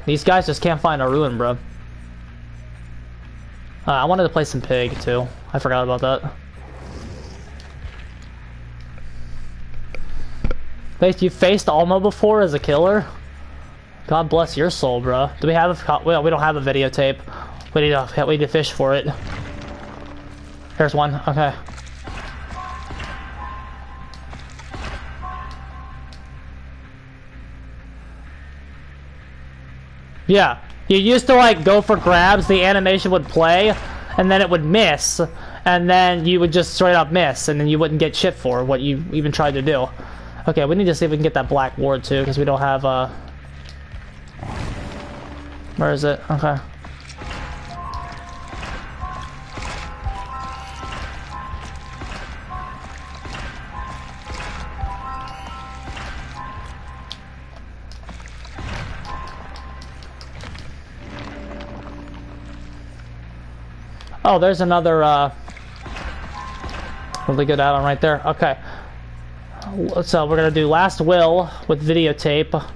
These guys just can't find a ruin, bro. I wanted to play some Pig, too. I forgot about that. You faced Almo before as a killer? God bless your soul, bro. Do we have a... Well, we don't have a videotape. We need to fish for it. Here's one. Okay. Yeah, you used to like go for grabs, the animation would play, and then it would miss, and then you would just straight up miss, and then you wouldn't get shit for what you even tried to do. Okay, we need to see if we can get that black ward too, because we don't have, where is it? Okay. Oh, there's another, really good add-on right there. Okay. So we're gonna do Last Will with videotape.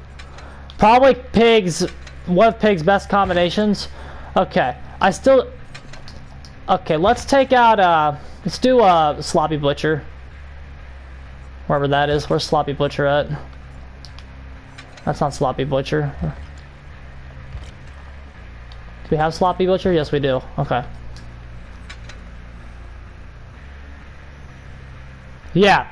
Probably one of Pig's best combinations. Okay. Okay, let's take out, let's do, Sloppy Butcher. Wherever that is. Where's Sloppy Butcher at? That's not Sloppy Butcher. Do we have Sloppy Butcher? Yes, we do. Okay. Yeah.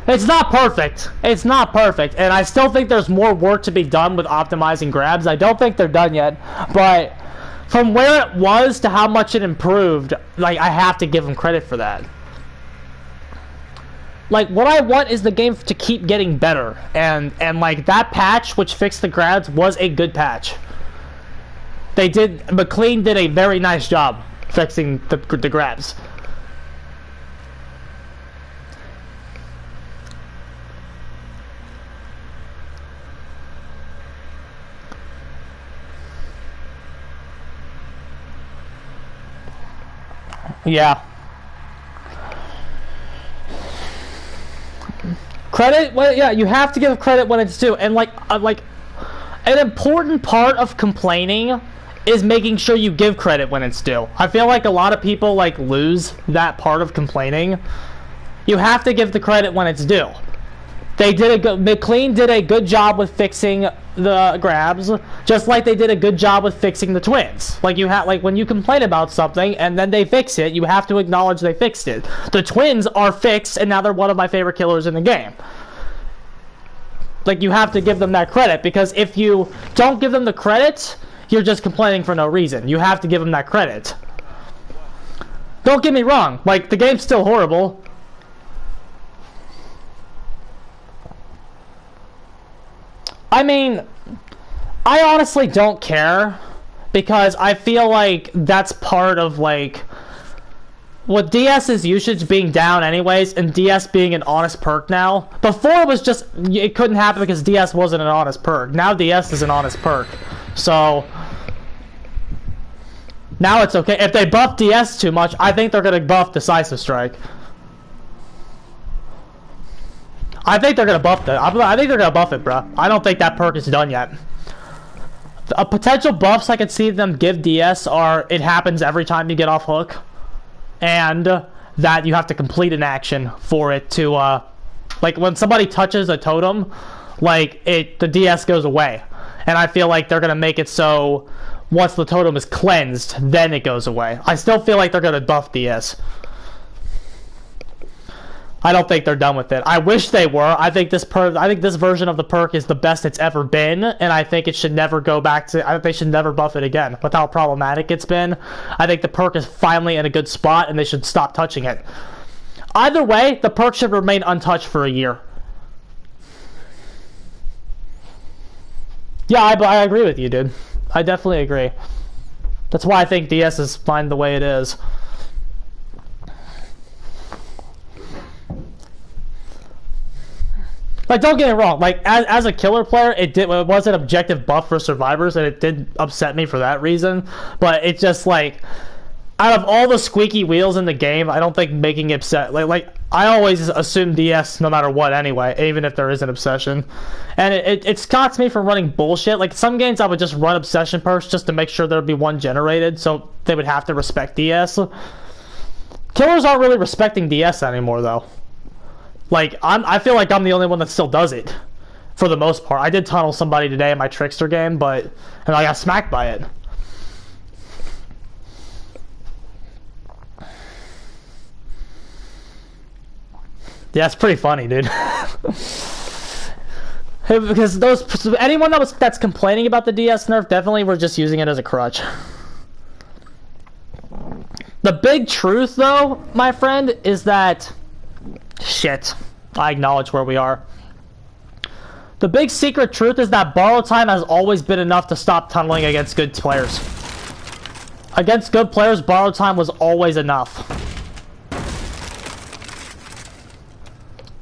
It's not perfect. It's not perfect. And I still think there's more work to be done with optimizing grabs. I don't think they're done yet. But from where it was to how much it improved, like, I have to give them credit for that. Like, what I want is the game to keep getting better. And like, that patch, which fixed the grabs, was a good patch. McLean did a very nice job fixing the grabs. Yeah. Credit, well, yeah, you have to give credit when it's due, and like an important part of complaining is making sure you give credit when it's due. I feel like a lot of people like lose that part of complaining. You have to give the credit when it's due. McLean did a good job with fixing the grabs, just like they did a good job with fixing the twins. Like when you complain about something and then they fix it, you have to acknowledge they fixed it. The twins are fixed, and now they're one of my favorite killers in the game. Like, you have to give them that credit, because if you don't give them the credit, you're just complaining for no reason. You have to give them that credit. Don't get me wrong, like, the game's still horrible. I mean, I honestly don't care, because I feel like that's part of, like, with DS's usage being down anyways, and DS being an honest perk now. Before it was just, it couldn't happen because DS wasn't an honest perk. Now DS is an honest perk. So, now it's okay. If they buff DS too much, I think they're going to buff Decisive Strike. I think they're going to buff that. I think they're going to buff it, bro. I don't think that perk is done yet. Potential buffs I could see them give DS are, it happens every time you get off hook, and that you have to complete an action for it to, like, when somebody touches a totem, like, the DS goes away. And I feel like they're going to make it so once the totem is cleansed, then it goes away. I still feel like they're going to buff DS. I don't think they're done with it. I wish they were. I think this version of the perk is the best it's ever been, and I think it should never go back to. I think they should never buff it again with how problematic it's been. I think the perk is finally in a good spot, and they should stop touching it. Either way, the perk should remain untouched for a year. Yeah, I agree with you, dude. I definitely agree. That's why I think DS is fine the way it is. Like, don't get me wrong, like, as a killer player, it was an objective buff for survivors, and it did upset me for that reason, but it's just, like, out of all the squeaky wheels in the game, I don't think making it upset, like, I always assume DS no matter what anyway, even if there is an obsession, and it stops me from running bullshit. Like, some games I would just run obsession perks just to make sure there'd be one generated, so they would have to respect DS. Killers aren't really respecting DS anymore, though. Like, I feel like I'm the only one that still does it, for the most part. I did tunnel somebody today in my Trickster game, and I got smacked by it. Yeah, it's pretty funny, dude. Because anyone that's complaining about the DS nerf definitely were just using it as a crutch. The big truth, though, my friend, is that... Shit. I acknowledge where we are. The big secret truth is that borrow time has always been enough to stop tunneling against good players. Against good players, borrow time was always enough.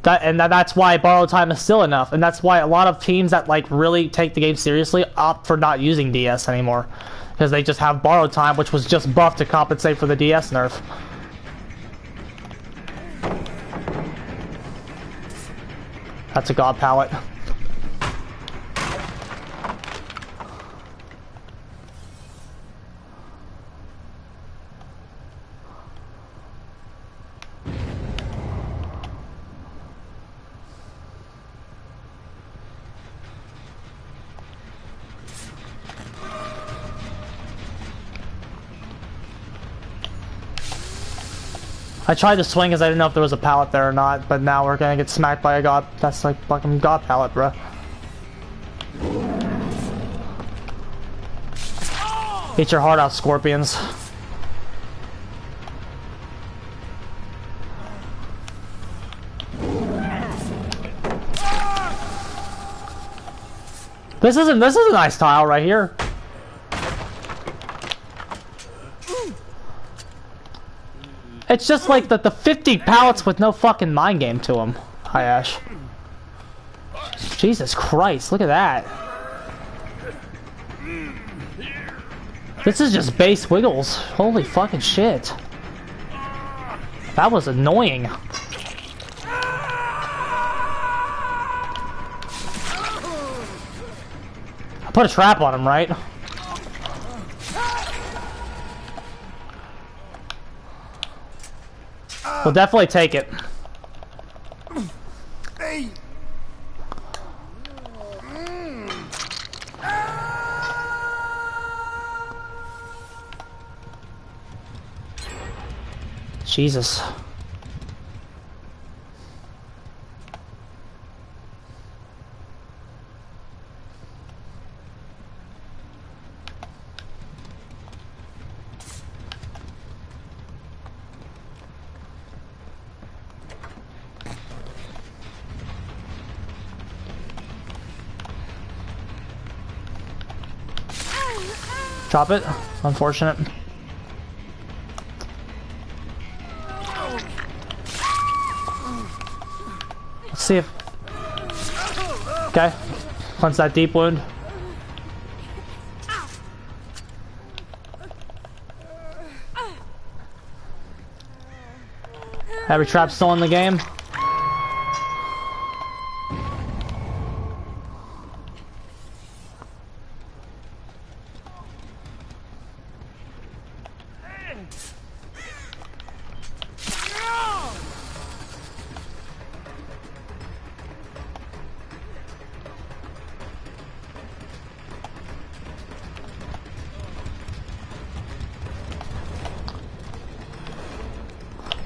That's why borrow time is still enough, and that's why a lot of teams that like really take the game seriously opt for not using DS anymore, because they just have borrow time, which was just buffed to compensate for the DS nerf. That's a god pallet. I tried to swing because I didn't know if there was a pallet there or not, but now we're gonna get smacked by a god. That's like fucking god pallet, bro. Eat your heart out, scorpions. This is a nice tile right here. It's just like the 50 pallets with no fucking mind game to them. Hi, Ash. Jesus Christ, look at that. This is just base wiggles. Holy fucking shit. That was annoying. I put a trap on him, right? We'll definitely take it. Jesus. Drop it. Unfortunate. Let's see if... Okay. Cleanse that deep wound. Every trap still in the game.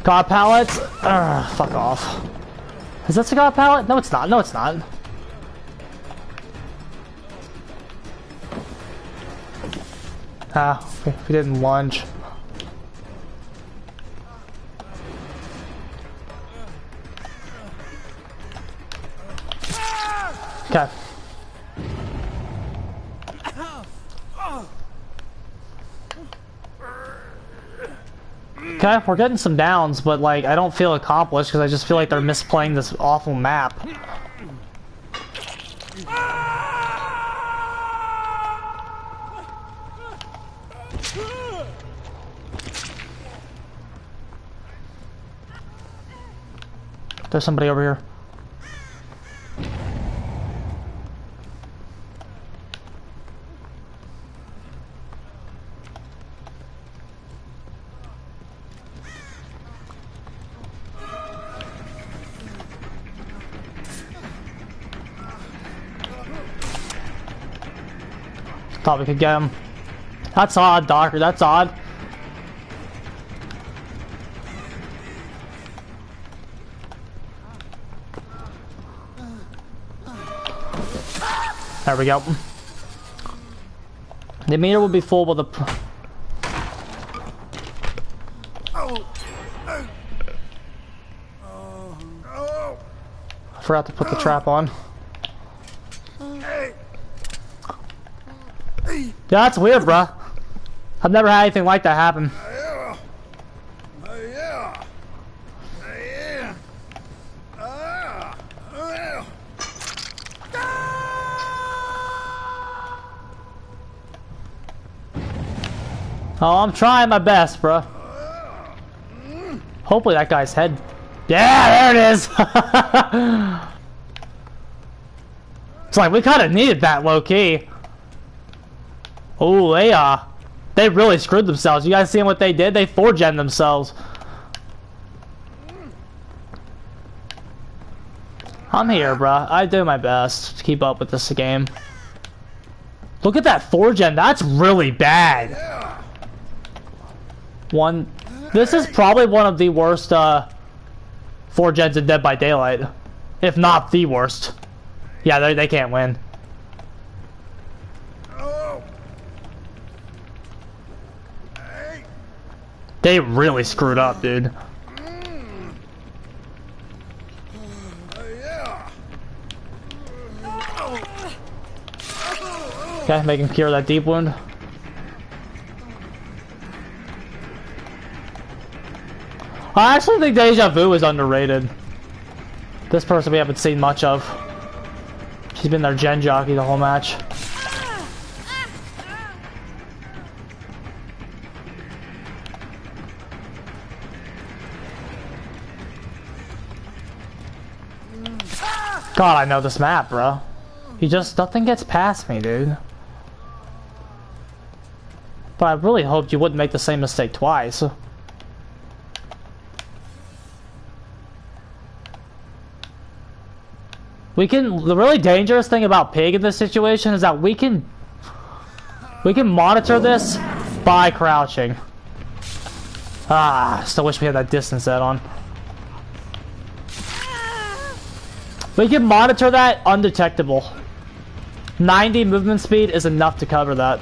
God pallets? Fuck off. Is that cigar pallet? No, it's not. No, it's not. Ah, we didn't lunge. Okay. Okay, we're getting some downs, but like I don't feel accomplished because I just feel like they're misplaying this awful map. There's somebody over here. Thought we could get him. That's odd, Doctor. That's odd. There we go. The meter will be full with a... I forgot to put the trap on. Yeah, that's weird, bruh. I've never had anything like that happen. Oh, I'm trying my best, bruh. Hopefully that guy's head... Yeah, there it is! It's like, we kinda needed that low-key. Oh, they really screwed themselves. You guys seen what they did? They 4-gen themselves. I'm here, bruh. I do my best to keep up with this game. Look at that 4-gen. That's really bad. This is probably one of the worst 4-gens in Dead by Daylight. If not the worst. Yeah, they can't win. They really screwed up, dude. Okay, make him cure that deep wound. I actually think Deja Vu is underrated. This person we haven't seen much of. She's been their gen jockey the whole match. God, I know this map, bro. Nothing gets past me, dude. But I really hoped you wouldn't make the same mistake twice. The really dangerous thing about Pig in this situation is that we can monitor this by crouching. Ah, still wish we had that distance set on. We can monitor that undetectable. 90 movement speed is enough to cover that.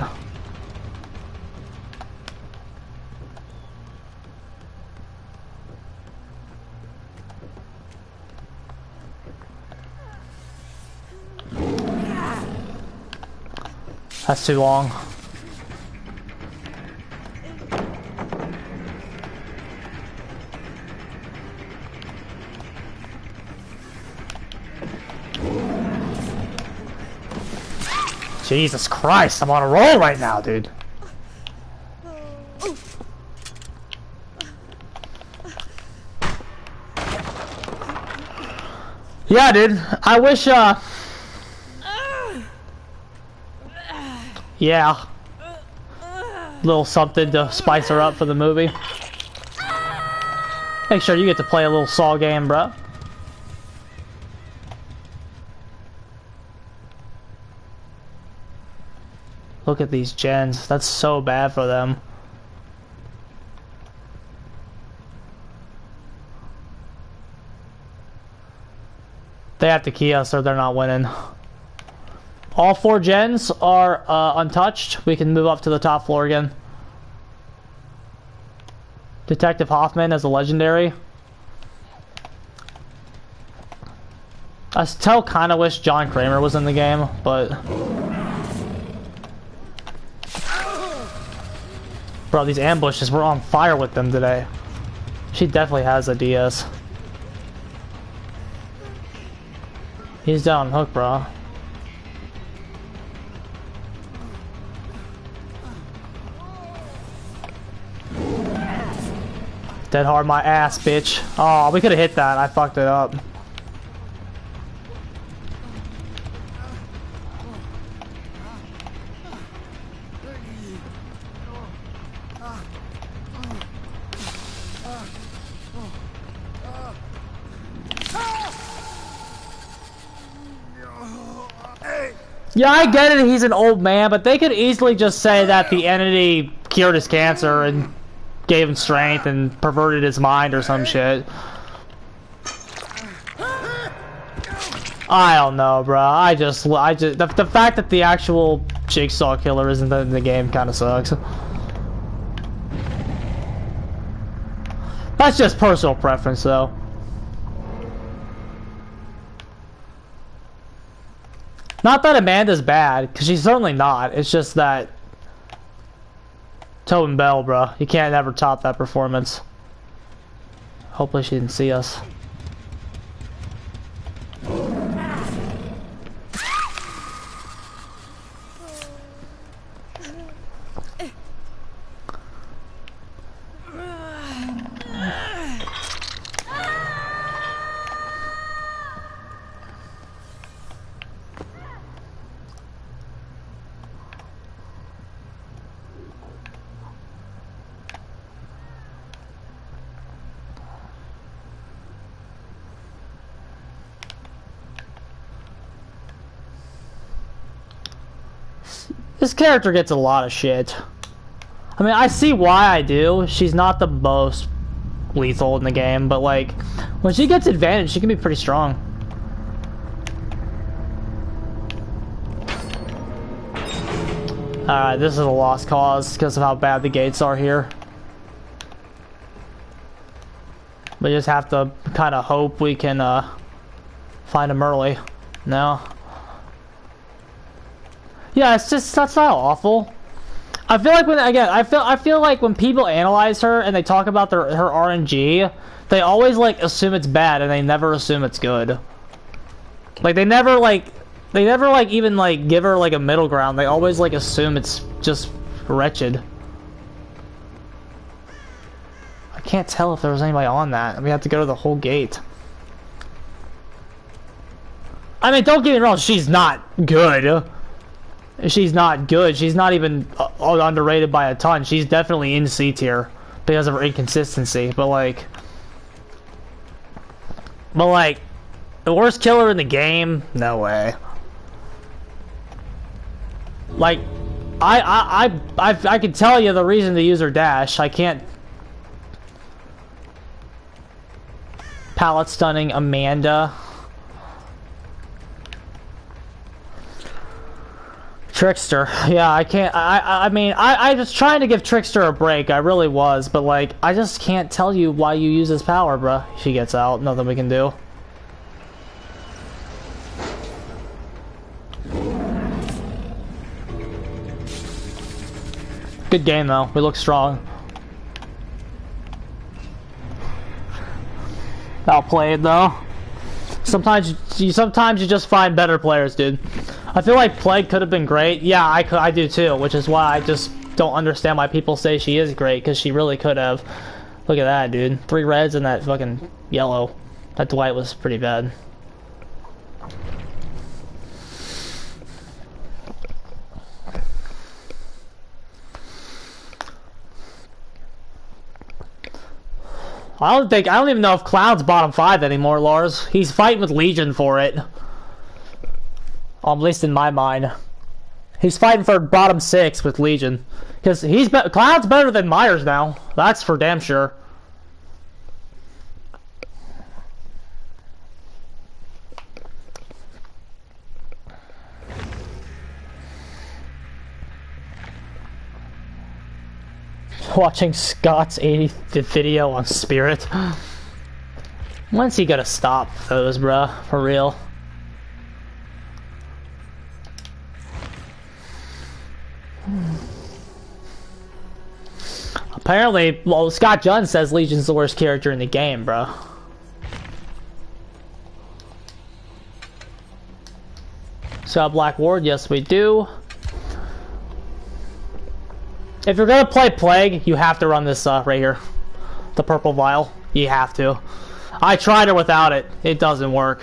That's too long. Jesus Christ, I'm on a roll right now, dude. Yeah, dude. I wish, yeah. Little something to spice her up for the movie. Make sure you get to play a little Saw game, bro. Look at these gens. That's so bad for them. They have to key us or they're not winning. All 4 gens are untouched. We can move up to the top floor again. Detective Hoffman as a legendary. I still kind of wish John Kramer was in the game, but... Bro, these ambushes, we're on fire with them today. She definitely has a DS. He's down hook, bro. Dead hard my ass, bitch. Oh, we could have hit that. I fucked it up. Yeah, I get it, he's an old man, but they could easily just say that the entity cured his cancer and gave him strength and perverted his mind or some shit. I don't know, bro. The fact that the actual Jigsaw killer isn't in the game kind of sucks. That's just personal preference, though. Not that Amanda's bad, because she's certainly not. It's just that Tobin Bell, bro. You can't ever top that performance. Hopefully she didn't see us. This character gets a lot of shit. I mean, I see why I do. She's not the most lethal in the game, but like, when she gets advantage, she can be pretty strong. Alright, this is a lost cause because of how bad the gates are here. We just have to kind of hope we can find them early. No. Yeah, it's just, that's not awful. I feel like I feel like when people analyze her and they talk about her RNG, they always like assume it's bad and they never assume it's good. Like they never even like give her like a middle ground. They always like assume it's just wretched. I can't tell if there was anybody on that. We have to go to the whole gate. I mean, don't get me wrong, she's not good. She's not good. She's not even underrated by a ton. She's definitely in C tier because of her inconsistency. But like, the worst killer in the game? No way. Like, I can tell you the reason to use her dash. I can't. Palette stunning Amanda. Trickster. Yeah, I can't. I mean, I was trying to give Trickster a break. I really was, but like, I just can't tell you why you use this power, bruh. She gets out. Nothing we can do. Good game though. We look strong. Outplayed though. Sometimes you just find better players, dude. I feel like Plague could have been great. Yeah, I do too, which is why I just don't understand why people say she is great, because she really could have. Look at that, dude. 3 reds and that fucking yellow. That Dwight was pretty bad. I don't even know if Cloud's bottom 5 anymore, Lars. He's fighting with Legion for it. At least in my mind. He's fighting for bottom 6 with Legion. Because Cloud's better than Myers now. That's for damn sure. Watching Scott's 80th video on Spirit. When's he gonna stop those, bruh? For real. Apparently, well, Scott Junn says Legion's the worst character in the game, bro. So Black Ward, yes we do. If you're gonna play Plague, you have to run this right here. The Purple Vial. You have to. I tried it without it. It doesn't work.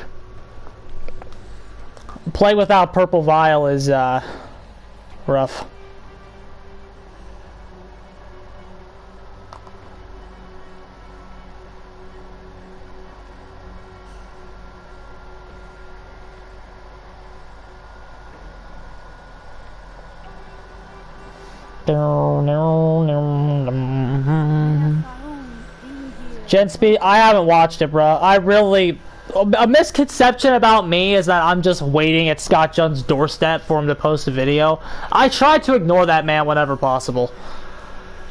Play without Purple Vial is rough. Gen Speed, I haven't watched it, bro. A misconception about me is that I'm just waiting at Scott Junn's doorstep for him to post a video. I try to ignore that man whenever possible.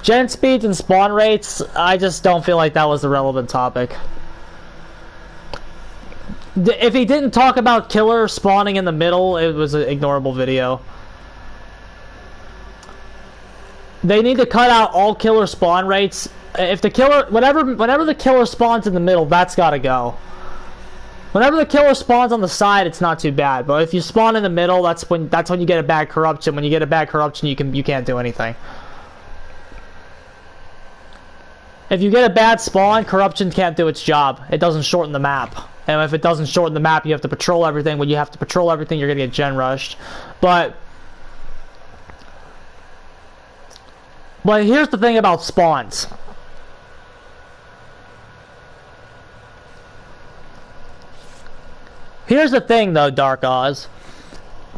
Gen speeds and spawn rates, I just don't feel like that was the relevant topic. If he didn't talk about killer spawning in the middle, it was an ignorable video. They need to cut out all killer spawn rates. If the killer, whenever the killer spawns in the middle, that's gotta go. Whenever the killer spawns on the side, it's not too bad. But if you spawn in the middle, that's when you get a bad corruption. When you get a bad corruption, you can't do anything. If you get a bad spawn, corruption can't do its job. It doesn't shorten the map. And if it doesn't shorten the map, you have to patrol everything. When you have to patrol everything, you're gonna get gen rushed. But here's the thing about spawns. Here's the thing, though, Dark Oz.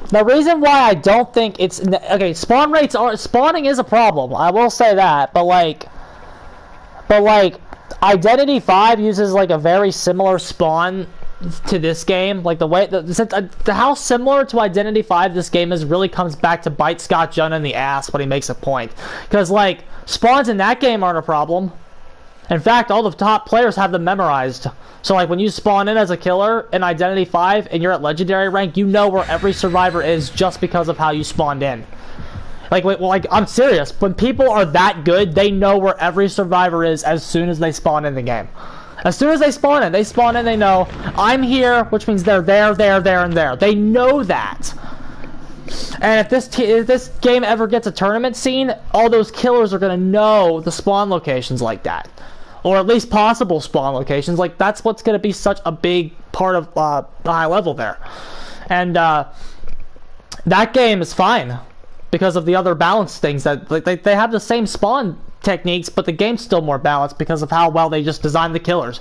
The reason why I don't think it's... Okay, spawning is a problem. I will say that. But Identity 5 uses, like, a very similar spawn to this game. Like, the way... how similar to Identity 5 this game is really comes back to bite Scott Junn in the ass when he makes a point. Because, like, spawns in that game aren't a problem. In fact, all the top players have them memorized. So, like, when you spawn in as a killer in Identity 5 and you're at Legendary rank, you know where every survivor is just because of how you spawned in. Like I'm serious. When people are that good, they know where every survivor is as soon as they spawn in the game. As soon as they spawn in, they know, I'm here, which means they're there, and there. They know that. And if this game ever gets a tournament scene, all those killers are going to know the spawn locations like that. Or at least possible spawn locations. Like, that's what's going to be such a big part of the high level there. And that game is fine because of the other balance things. That like, they have the same spawn techniques, but the game's still more balanced because of how well they just designed the killers.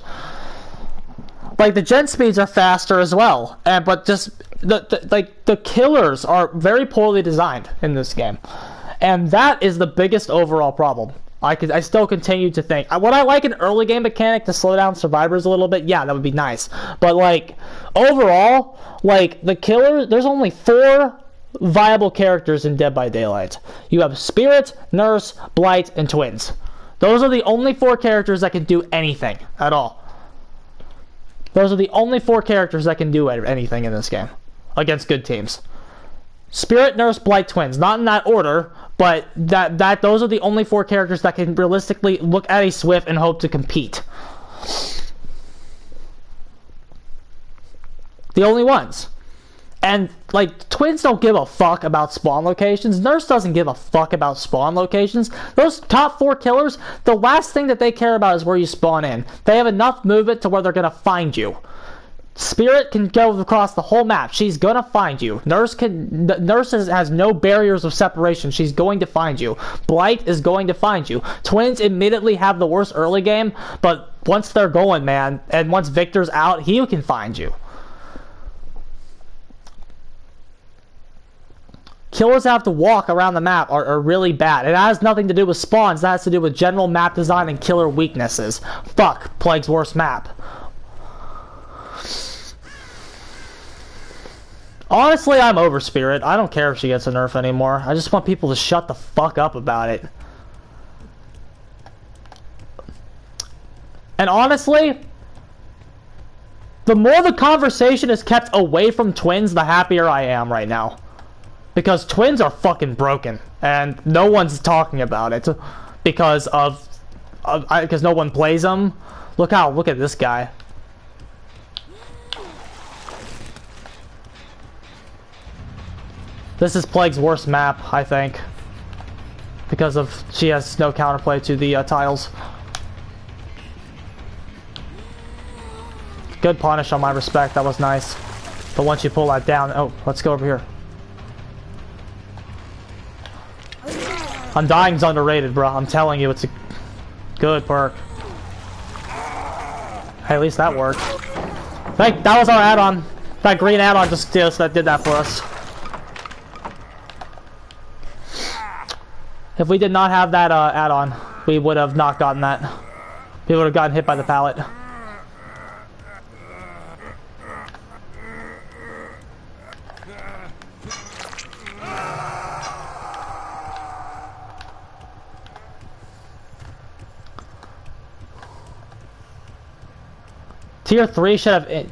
Like, the gen speeds are faster as well, but just the killers are very poorly designed in this game, and that is the biggest overall problem. I still continue to think, would I like an early game mechanic to slow down survivors a little bit? Yeah, that would be nice. But like overall, like the killer, there's only 4 viable characters in Dead by Daylight. You have Spirit, Nurse, Blight, and Twins. Those are the only 4 characters that can do anything at all. Those are the only 4 characters that can do anything in this game against good teams. Spirit, Nurse, Blight, Twins. Not in that order, but those are the only 4 characters that can realistically look at a Swift and hope to compete. The only ones. And, like, Twins don't give a fuck about spawn locations. Nurse doesn't give a fuck about spawn locations. Those top 4 killers, the last thing that they care about is where you spawn in. They have enough movement to where they're gonna find you. Spirit can go across the whole map. She's gonna find you. Nurse has no barriers of separation. She's going to find you. Blight is going to find you. Twins admittedly have the worst early game, but once they're going, man, and once Victor's out, he can find you. Killers that have to walk around the map are really bad. It has nothing to do with spawns. That has to do with general map design and killer weaknesses. Fuck, Plague's worst map. Honestly, I'm over Spirit. I don't care if she gets a nerf anymore. I just want people to shut the fuck up about it. And honestly, the more the conversation is kept away from Twins, the happier I am right now. Because Twins are fucking broken, and no one's talking about it because because no one plays them. Look at this guy. This is Plague's worst map, I think, because she has no counterplay to the tiles. Good punish on my respect. That was nice. But once you pull that down, oh, let's go over here. Undying's underrated, bro. I'm telling you, it's a good perk. Hey, at least that worked. That was our add-on. That green add-on just did that for us. If we did not have that add-on, we would have not gotten that. We would have gotten hit by the pallet. Tier 3 should have...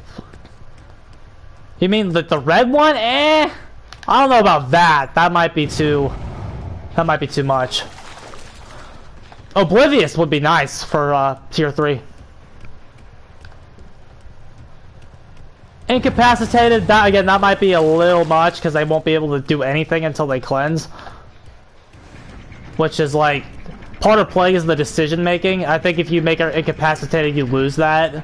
You mean the red one? I don't know about that. That might be too much. Oblivious would be nice for Tier 3. Incapacitated, that might be a little much because they won't be able to do anything until they cleanse. Which is like... Part of Plague is the decision making. I think if you make her incapacitated, you lose that.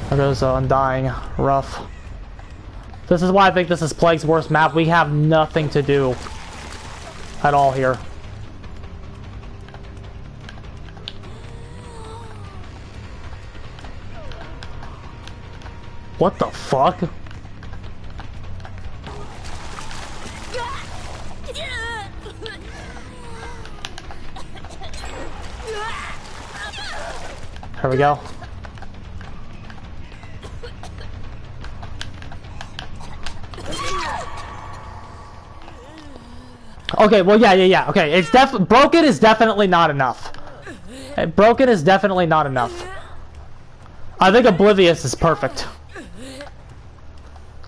There goes Undying. Rough. This is why I think this is Plague's worst map. We have nothing to do at all here. What the fuck? Here we go. Okay, well, yeah. Okay, it's broken is definitely not enough. Broken is definitely not enough. I think Oblivious is perfect.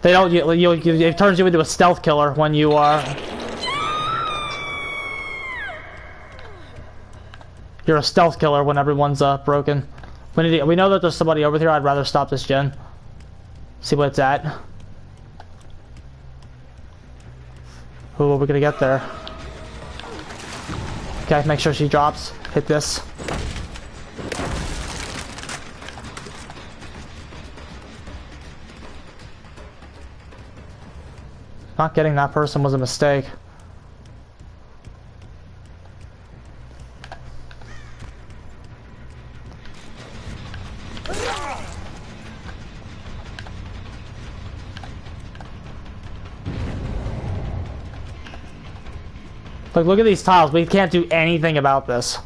They don't. It turns you into a stealth killer when you are. You're a stealth killer when everyone's broken. We know that there's somebody over here. I'd rather stop this gen. See what it's at. Who are we gonna get there? Okay, make sure she drops. Hit this. Not getting that person was a mistake. Like, look at these tiles. We can't do anything about this.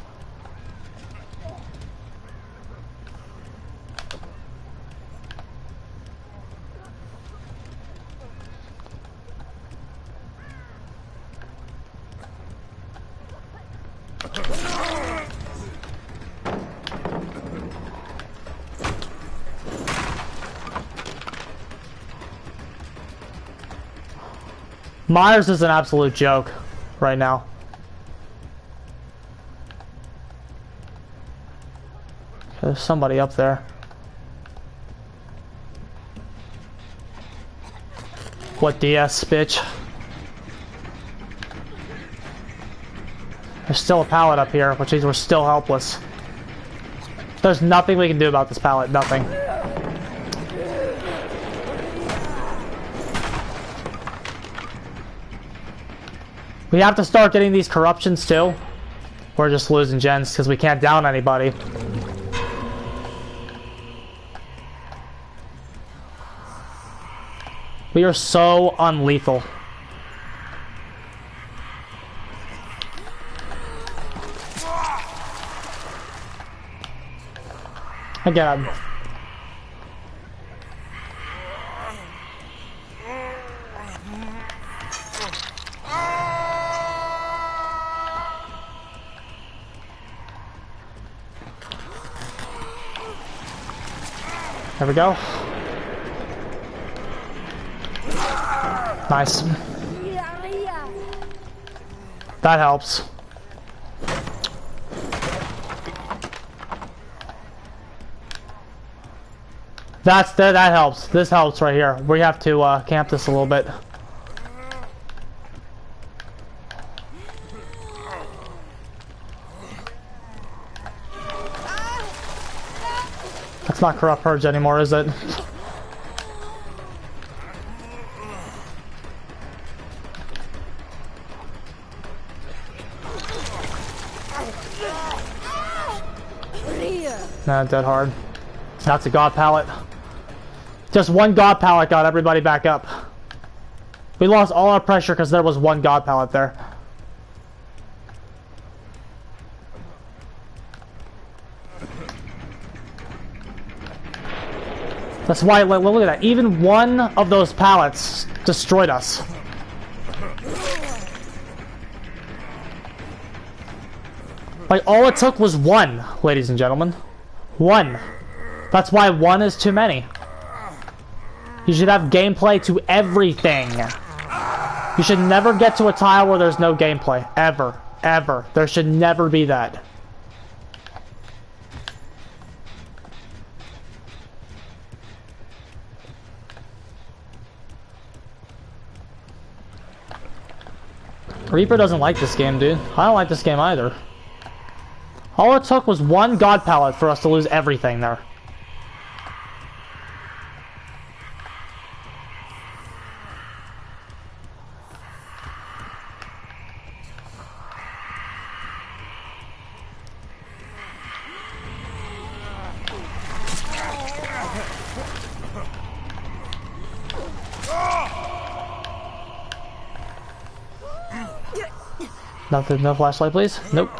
Myers is an absolute joke right now. There's somebody up there. What DS, bitch? There's still a pallet up here, which means we're still helpless. There's nothing we can do about this pallet, nothing. We have to start getting these corruptions too. We're just losing gens because we can't down anybody. We are so unlethal. Again. There we go. Nice. That helps. That helps. This helps right here. We have to camp this a little bit. That's not corrupt purge anymore, is it? Nah, dead hard. That's a god pallet. Just one god pallet got everybody back up. We lost all our pressure because there was one god pallet there. That's why, look at that. Even one of those pallets destroyed us. Like, all it took was one, ladies and gentlemen. One. That's why one is too many. You should have gameplay to everything. You should never get to a tile where there's no gameplay. Ever. Ever. There should never be that. Reaper doesn't like this game, dude. I don't like this game either. All it took was one god pallet for us to lose everything there. Nothing, no flashlight, please? Nope.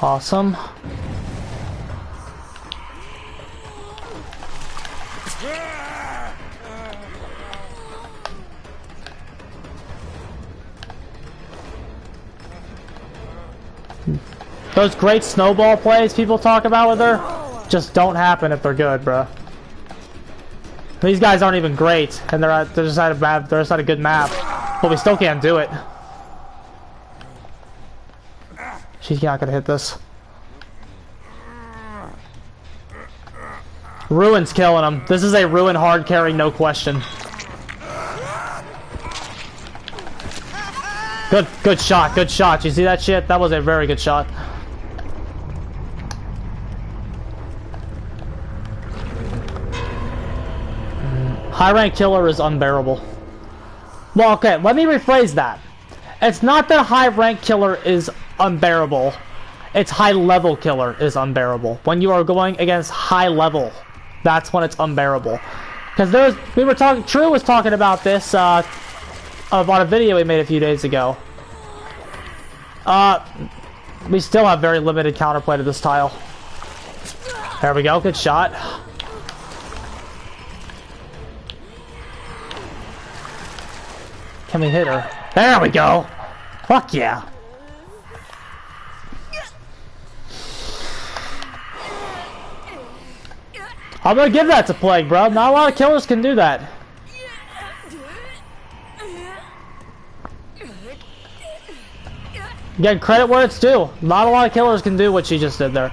Awesome. Those great snowball plays people talk about with her just don't happen if they're good, bro. These guys aren't even great, and they're just at a map. They're just at a good map, but we still can't do it. She's not gonna hit this. Ruin's killing him. This is a Ruin hard carry, no question. Good shot, good shot. You see that shit? That was a very good shot. High rank killer is unbearable. Well, okay, let me rephrase that. It's not that high rank killer is unbearable. It's high level killer is unbearable. When you are going against high level, that's when it's unbearable. Because True was talking about this on a video we made a few days ago. We still have very limited counterplay to this tile. There we go, good shot. Can we hit her? There we go! Fuck yeah! I'm gonna give that to Plague, bro. Not a lot of killers can do that. Get credit where it's due. Not a lot of killers can do what she just did there.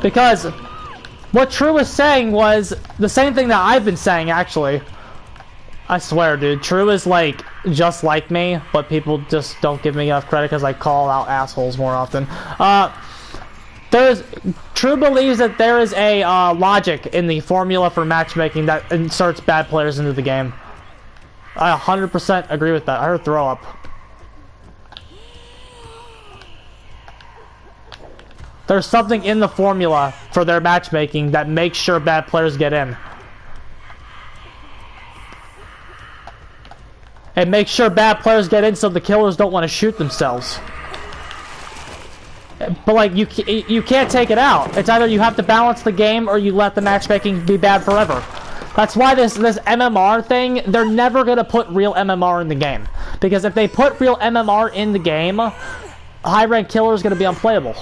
Because what True was saying was the same thing that I've been saying, actually. I swear, dude. True is like just like me, but people just don't give me enough credit because I call out assholes more often. True believes that there is a logic in the formula for matchmaking that inserts bad players into the game. I 100% agree with that. I heard throw up. There's something in the formula for their matchmaking that makes sure bad players get in. It makes sure bad players get in so the killers don't want to shoot themselves. But like, you can't take it out. It's either you have to balance the game or you let the matchmaking be bad forever. That's why this MMR thing, they're never going to put real MMR in the game. Because if they put real MMR in the game, high rank killer is going to be unplayable.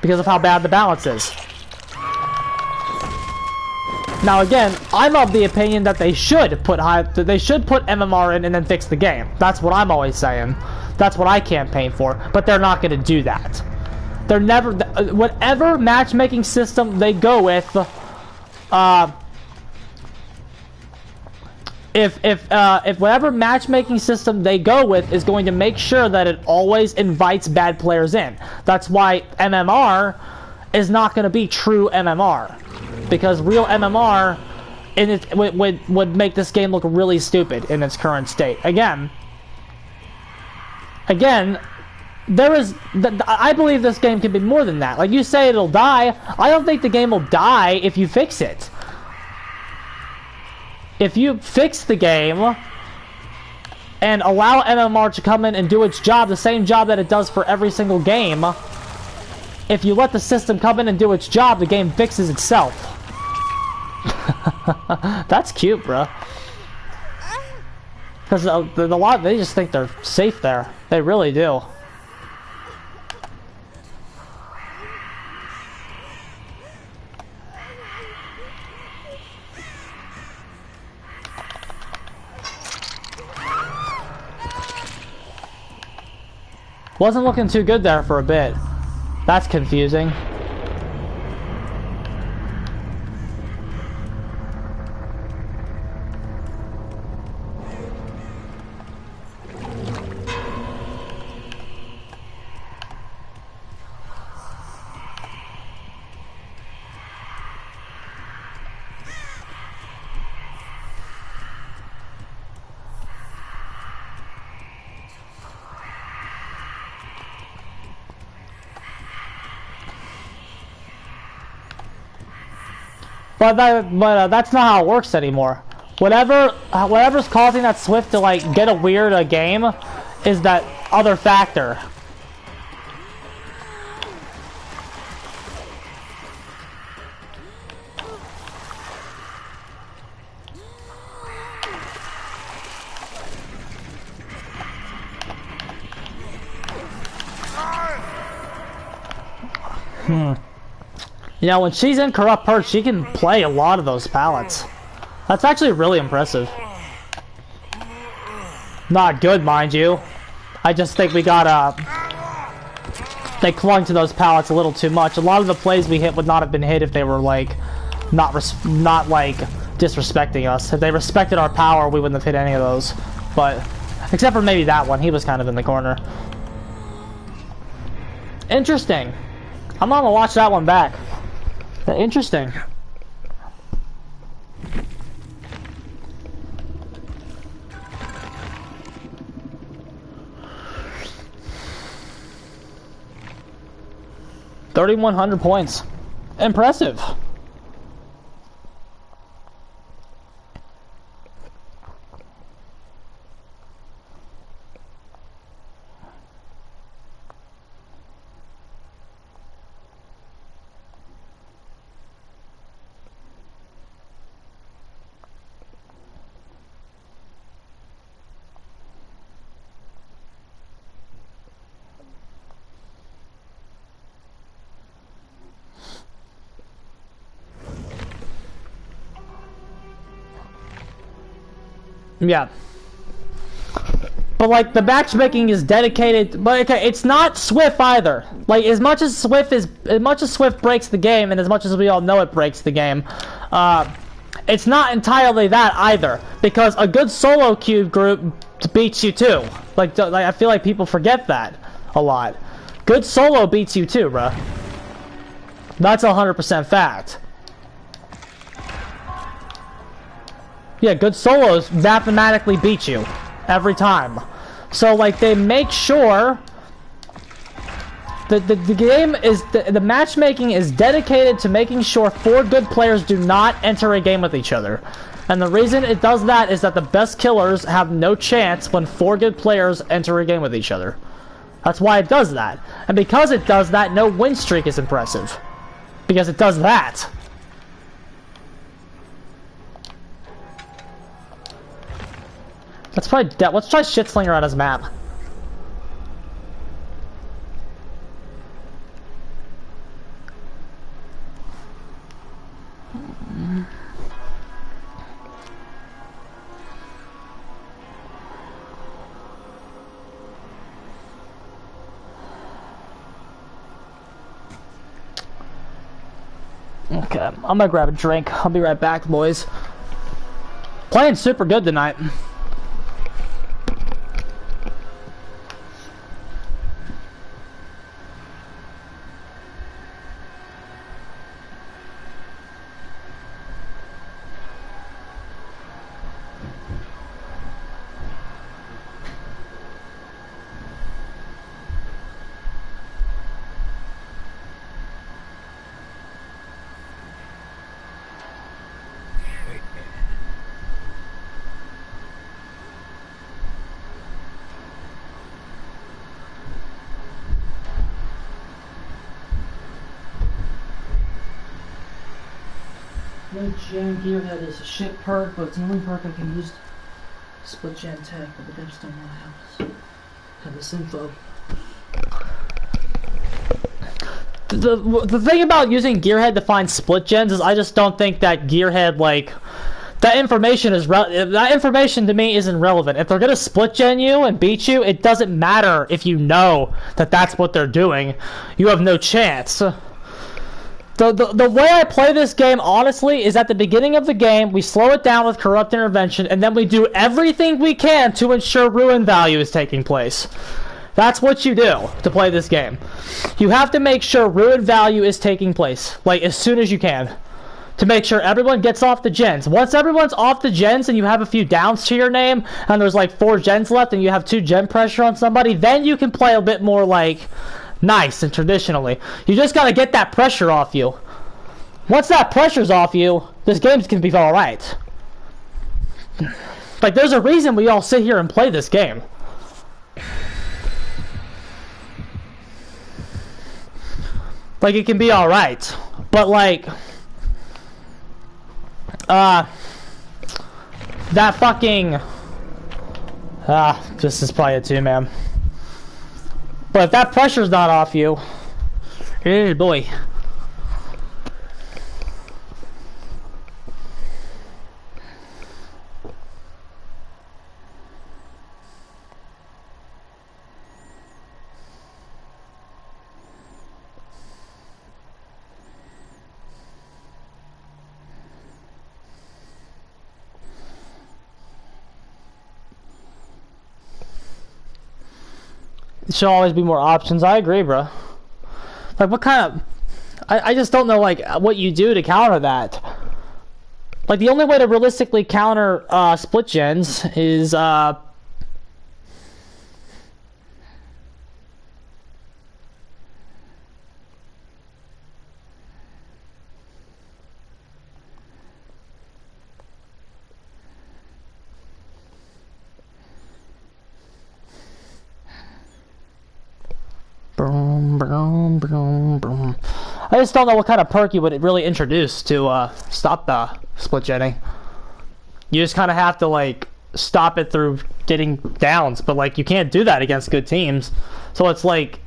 Because of how bad the balance is. Now again, I'm of the opinion that they should put MMR in and then fix the game. That's what I'm always saying. That's what I campaign for. But they're not going to do that. They're never, whatever matchmaking system they go with, if whatever matchmaking system they go with is going to make sure that it always invites bad players in. That's why MMR is not going to be true MMR. Because real MMR would make this game look really stupid in its current state. Again, I believe this game can be more than that. Like you say it'll die, I don't think the game will die if you fix it. If you fix the game and allow MMR to come in and do its job, the same job that it does for every single game, if you let the system come in and do its job, the game fixes itself. That's cute, bro. Because they just think they're safe there. They really do. Wasn't looking too good there for a bit. That's confusing. But that's not how it works anymore. Whatever's causing that Swift to like get a weird game is that other factor. You know, when she's in Corrupt Purge, she can play a lot of those palettes. That's actually really impressive. Not good, mind you. I just think we got, they clung to those palettes a little too much. A lot of the plays we hit would not have been hit if they were, like, not like, disrespecting us. If they respected our power, we wouldn't have hit any of those. But, except for maybe that one. He was kind of in the corner. Interesting. I'm gonna watch that one back. Interesting. $3,100 points. Impressive. Yeah. But like the matchmaking is dedicated, but okay, it's not Swift either. Like as much as Swift breaks the game, and as much as we all know it breaks the game, it's not entirely that either. Because a good solo queue group beats you too. Like I feel like people forget that a lot. Good solo beats you too, bruh. That's 100% fact. Yeah, good solos mathematically beat you every time. So like they make sure that the game is the matchmaking is dedicated to making sure 4 good players do not enter a game with each other. And the reason it does that is that the best killers have no chance when 4 good players enter a game with each other. That's why it does that. And because it does that, no win streak is impressive. Because it does that. Let's try Shitslinger on his map. Okay, I'm gonna grab a drink. I'll be right back, boys. Playing super good tonight. Gen Gearhead is a shit perk, but it's the only perk I can use. Split gen tech, but the devs don't want to have this info. The thing about using Gearhead to find split gens is I just don't think that Gearhead, like, that information to me isn't relevant. If they're gonna split gen you and beat you, it doesn't matter if you know that that's what they're doing. You have no chance. The way I play this game, honestly, is at the beginning of the game, we slow it down with corrupt intervention, and then we do everything we can to ensure ruin value is taking place. That's what you do to play this game. You have to make sure ruin value is taking place, like, as soon as you can, to make sure everyone gets off the gens. Once everyone's off the gens and you have a few downs to your name, and there's like 4 gens left and you have 2 gen pressure on somebody, then you can play a bit more, like, nice and traditionally. You just gotta get that pressure off you. Once that pressure's off you, this game's gonna be alright. Like, there's a reason we all sit here and play this game. Like, it can be alright. But, like... that fucking... this is probably a 2-man. But if that pressure's not off you... Oh, boy. There should always be more options. I agree, bro. Like, what kind of... I just don't know, like, what you do to counter that. Like, the only way to realistically counter split gens is... Boom, boom, boom, boom. I just don't know what kind of perk you would really introduce to stop the split jetting. You just kind of have to, like, stop it through getting downs, but, like, you can't do that against good teams. So it's like...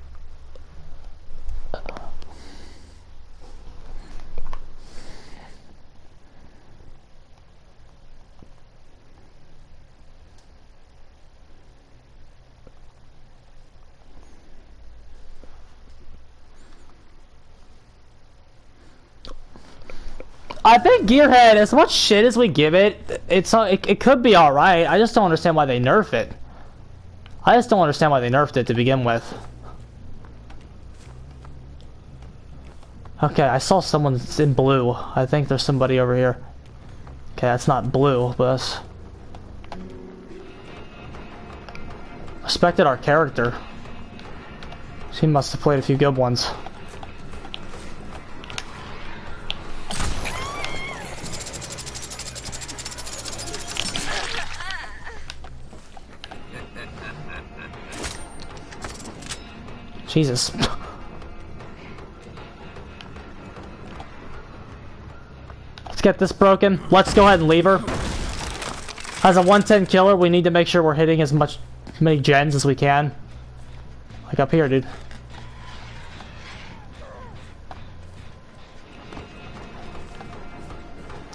I think Gearhead, as much shit as we give it, it could be alright. I just don't understand why they nerf it. I just don't understand why they nerfed it to begin with. Okay, I saw someone in blue. I think there's somebody over here. Okay, that's not blue, but that's... Respected our character. She must have played a few good ones. Jesus. Let's get this broken. Let's go ahead and leave her. As a 110 killer, we need to make sure we're hitting as many gens as we can. Like up here, dude.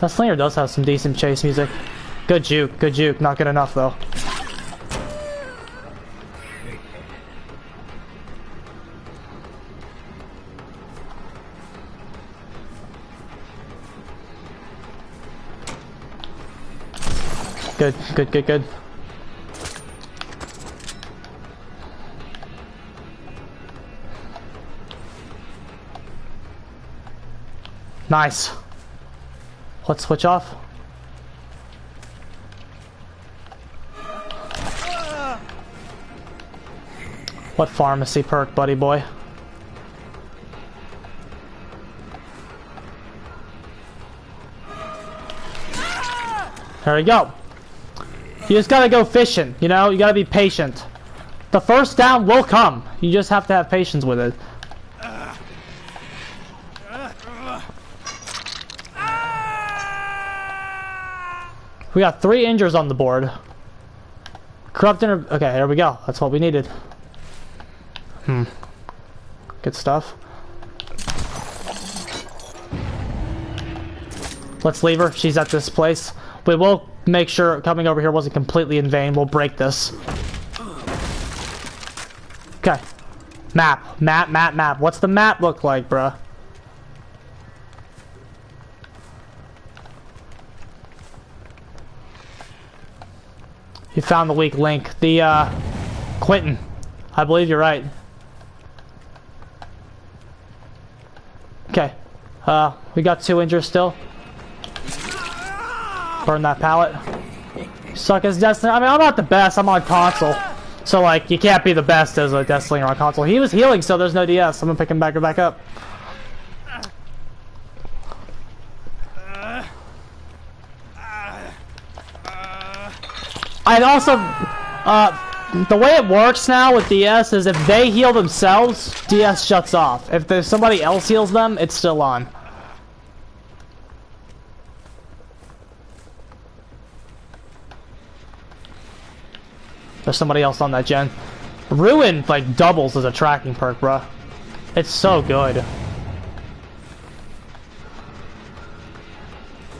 That Slinger does have some decent chase music. Good juke, not good enough though. Good. Nice. Let's switch off. What pharmacy perk, buddy boy? There we go. You just gotta go fishing, you know? You gotta be patient. The first down will come. You just have to have patience with it. We got 3 injures on the board. Okay, there we go. That's what we needed. Good stuff. Let's leave her. She's at this place. We will make sure coming over here wasn't completely in vain. We'll break this. Okay. Map. What's the map look like, bruh? You found the weak link. The, Quentin. I believe you're right. Okay. We got 2 injuries still. Burn that pallet. Suck as Death Slinger. I mean, I'm not the best. I'm on console. So, like, you can't be the best as a Death Slinger on console. He was healing, so there's no DS. I'm gonna pick him back up. I'd also, the way it works now with DS is if they heal themselves, DS shuts off. If there's somebody else heals them, it's still on. There's somebody else on that gen. Ruin, like, doubles as a tracking perk, bruh. It's so good.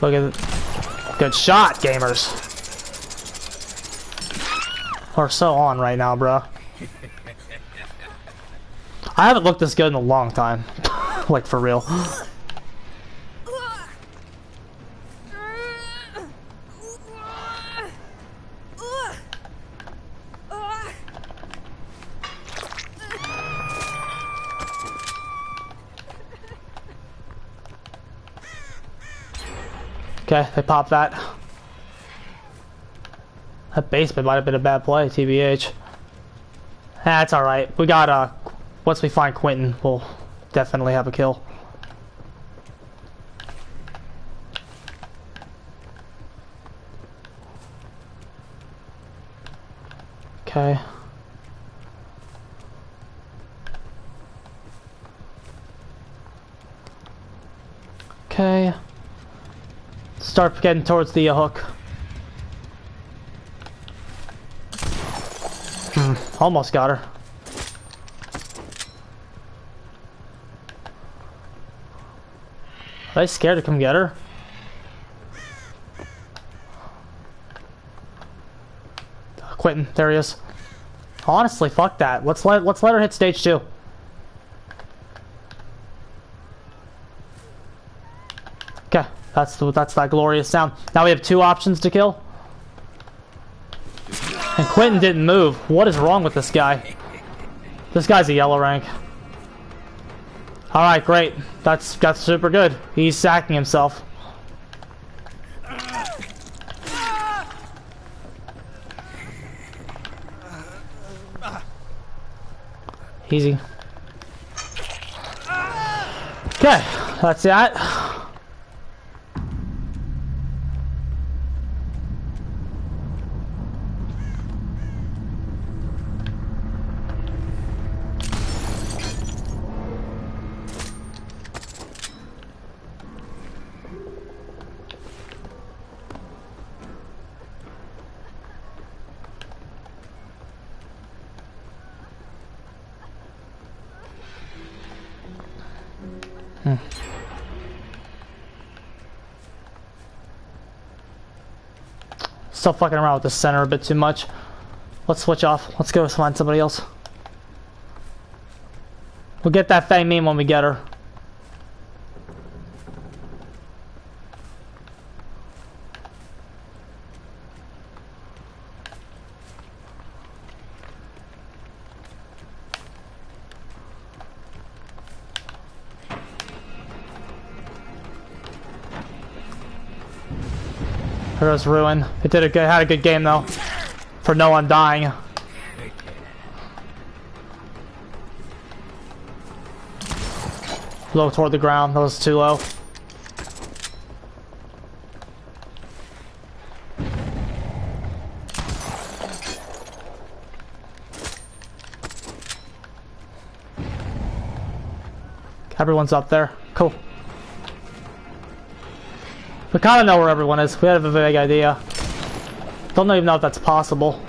Look at it. Good shot, gamers. We're so on right now, bro. I haven't looked this good in a long time. Like, for real. Okay, they popped that. That basement might have been a bad play, TBH. That's alright. We got, once we find Quentin, we'll definitely have a kill. Okay. Okay. Start getting towards the hook. Almost got her. Are they scared to come get her? Quentin, there he is. Honestly, fuck that. Let's let her hit stage 2. Okay, that's that glorious sound. Now we have 2 options to kill. And Quentin didn't move. What is wrong with this guy? This guy's a yellow rank. Alright, great. That's super good. He's sacking himself. Easy. Okay, that's that. Still fucking around with the center a bit too much. Let's switch off. Let's go find somebody else. We'll get that Fang meme when we get her. There goes Ruin. It had a good game though, for no one dying. Low toward the ground. That was too low. Everyone's up there. Cool. We kind of know where everyone is. We have a vague idea. Don't even know if that's possible.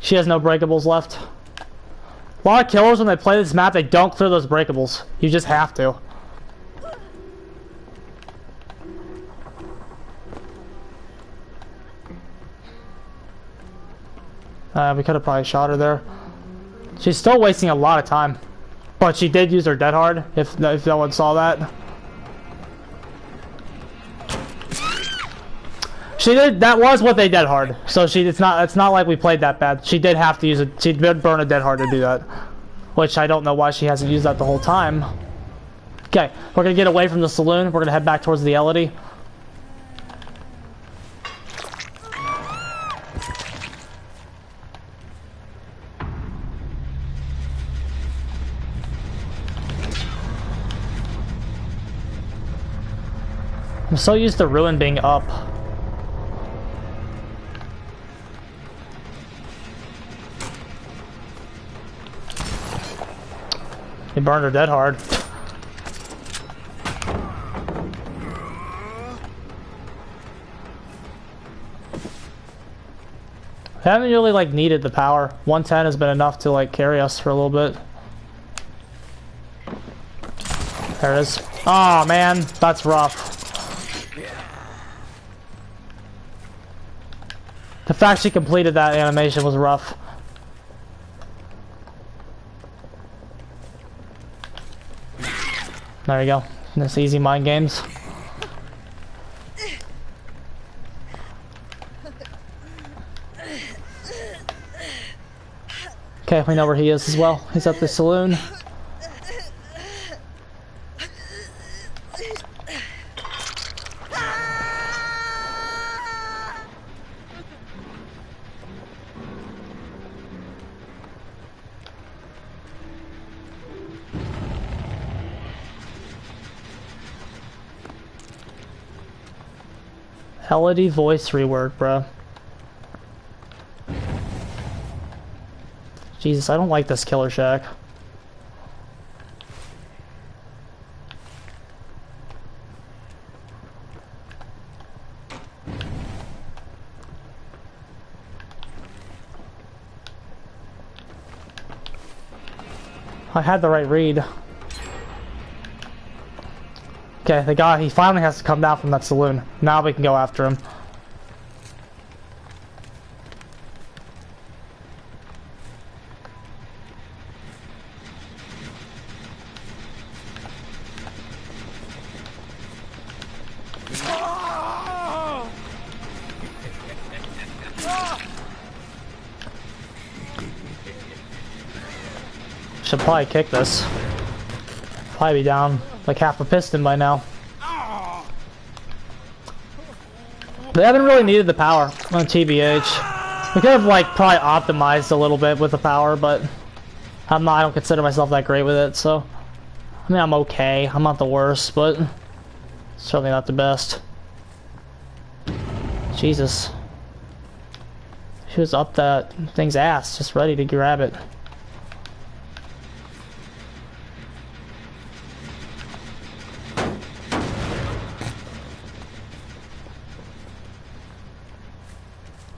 She has no breakables left. A lot of killers, when they play this map, they don't clear those breakables. You just have to. We could have probably shot her there. She's still wasting a lot of time. But she did use her dead hard, if no one saw that. She did. That was what they dead hard. So it's not like we played that bad. She did have to use it. She did burn a dead hard to do that, which I don't know why she hasn't used that the whole time. Okay, we're gonna get away from the saloon. We're gonna head back towards the Elodie. I'm so used to Ruin being up. He burned her dead hard. I haven't really like needed the power. 110 has been enough to like carry us for a little bit. There it is. Oh man, that's rough. The fact she completed that animation was rough. There you go. That's easy mind games. Okay, we know where he is as well. He's at the saloon. Elodie voice rework, bro. Jesus, I don't like this Killer Shack. I had the right read. Okay, the guy, he finally has to come down from that saloon. Now we can go after him. Should probably kick this. Probably be down like half a piston by now. They haven't really needed the power on TBH. We could have like probably optimized a little bit with the power, but I don't consider myself that great with it, so I mean I'm okay. I'm not the worst, but certainly not the best. Jesus. She was up that thing's ass, just ready to grab it.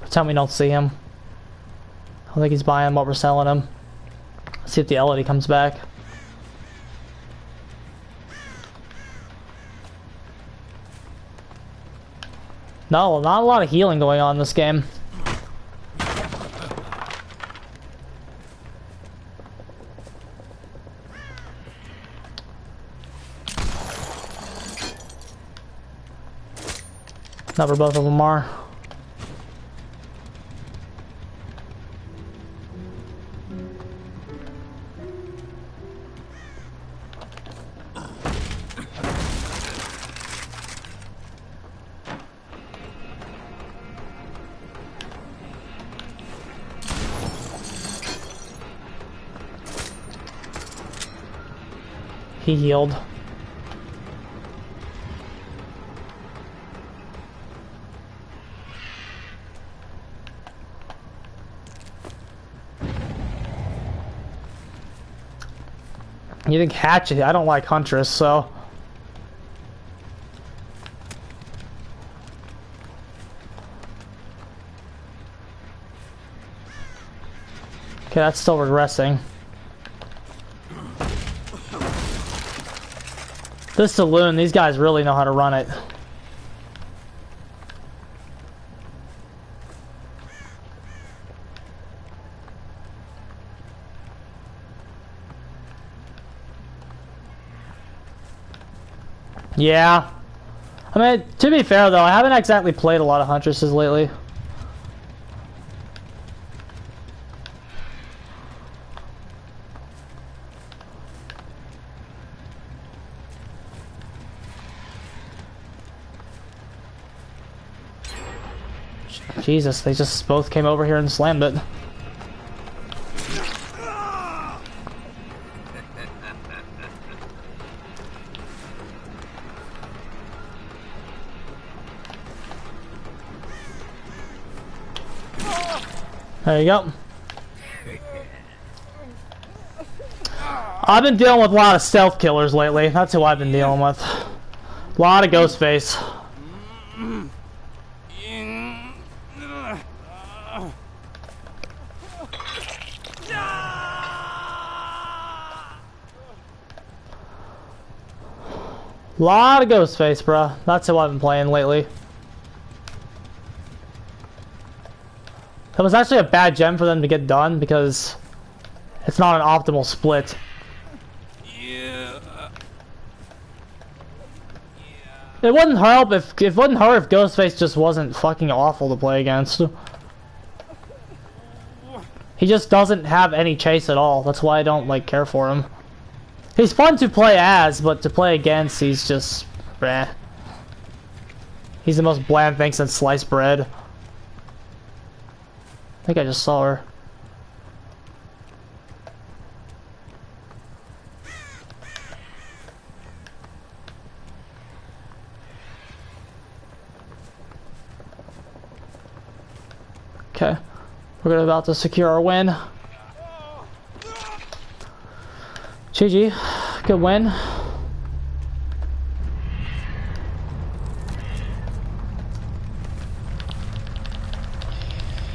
Pretend we don't see him. I don't think he's buying what we're selling him. Let's see if the Elodie comes back. No, not a lot of healing going on in this game. Not where both of them are. He healed. You think Hatchet? I don't like Huntress, so. Okay, that's still regressing. This saloon, these guys really know how to run it. Yeah. I mean, to be fair though, I haven't exactly played a lot of Huntresses lately. Jesus, they just both came over here and slammed it. There you go. I've been dealing with a lot of stealth killers lately. That's who I've been dealing with. A lot of Ghostface. Lot of Ghostface, bruh. That's who I've been playing lately. It was actually a bad gem for them to get done because it's not an optimal split. It wouldn't help if Ghostface just wasn't fucking awful to play against. He just doesn't have any chase at all. That's why I don't like care for him. He's fun to play as, but to play against, he's just bleh. He's the most bland thing since sliced bread. I think I just saw her. Okay, we're about to secure our win. GG, good win.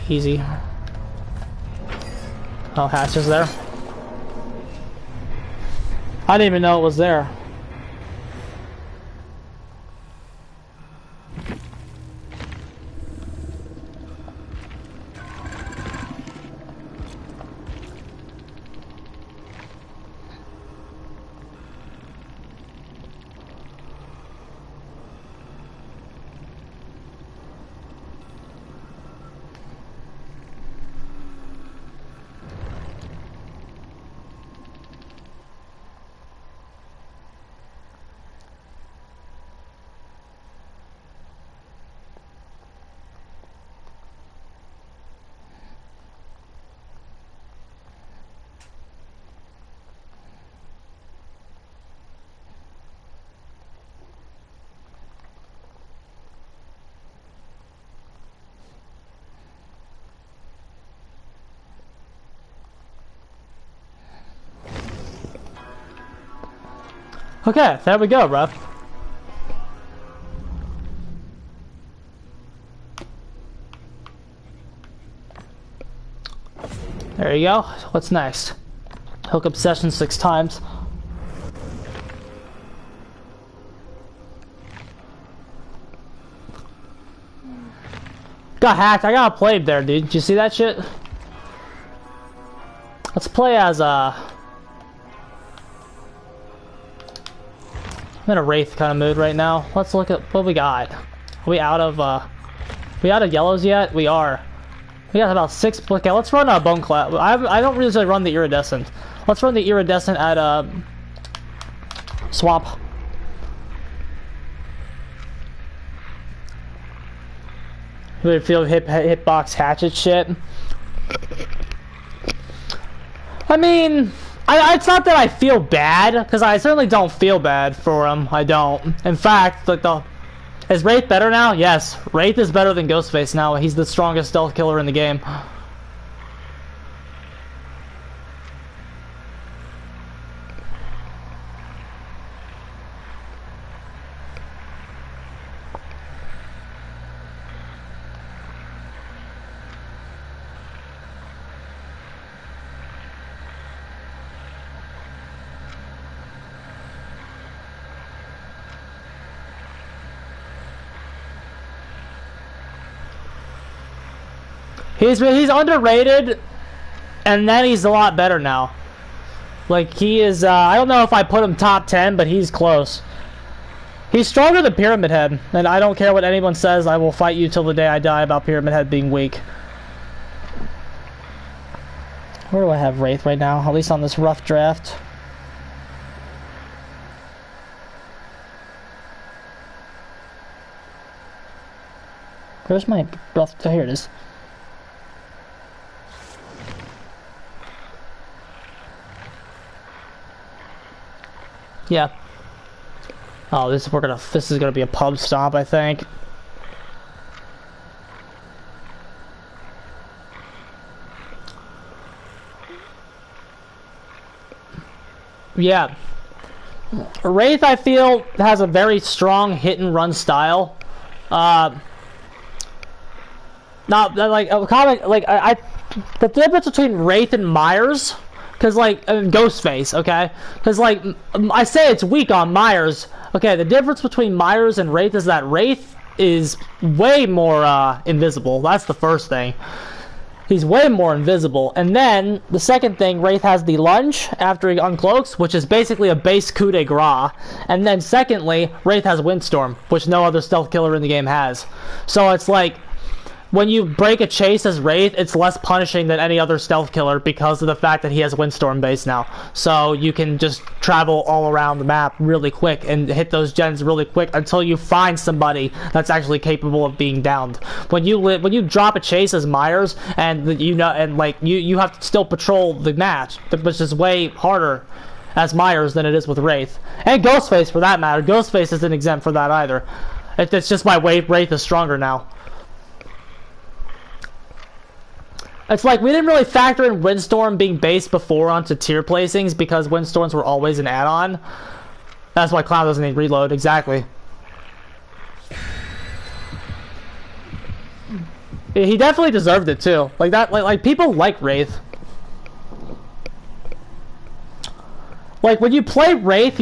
Easy. Oh, Hatch is there. I didn't even know it was there. Okay, there we go, bro. There you go. What's next? Hook obsession 6 times. Got hacked. I got played there, dude. Did you see that shit? Let's play as I'm in a Wraith kind of mood right now. Let's look at what we got. Are we out of yellows yet? We are. We got about 6. Okay, let's run a Bone Cloud. I don't usually run the Iridescent. Let's run the Iridescent at Swamp. We feel hitbox hatchet shit. I mean, it's not that I feel bad, because I certainly don't feel bad for him. I don't. In fact, like is Wraith better now? Yes, Wraith is better than Ghostface now. He's the strongest stealth killer in the game. He's underrated, and then he's a lot better now. Like, he is, I don't know if I put him top 10, but he's close. He's stronger than Pyramid Head, and I don't care what anyone says, I will fight you till the day I die about Pyramid Head being weak. Where do I have Wraith right now? At least on this rough draft. Where's my... Oh, here it is. Yeah. Oh, this is gonna be a pub stomp, I think. Yeah. Wraith, I feel, has a very strong hit and run style. Not like a comic, like the difference between Wraith and Myers, because like Ghostface, okay, because like I say it's weak on Myers. Okay, the difference between Myers and Wraith is that Wraith is way more invisible. That's the first thing. He's way more invisible. And then, the second thing, Wraith has the lunge after he uncloaks, which is basically a base coup de grace. And then secondly, Wraith has Windstorm, which no other stealth killer in the game has. So it's like, when you break a chase as Wraith, it's less punishing than any other stealth killer because of the fact that he has Windstorm base now. So you can just travel all around the map really quick and hit those gens really quick until you find somebody that's actually capable of being downed. When you drop a chase as Myers, and you have to still patrol the match, which is way harder as Myers than it is with Wraith. And Ghostface, for that matter. Ghostface isn't exempt for that either. It's just why Wraith is stronger now. It's like we didn't really factor in Windstorm being based before onto tier placings because Windstorms were always an add-on. That's why Clown doesn't need reload, exactly. He definitely deserved it too. Like that, like people like Wraith. Like when you play Wraith,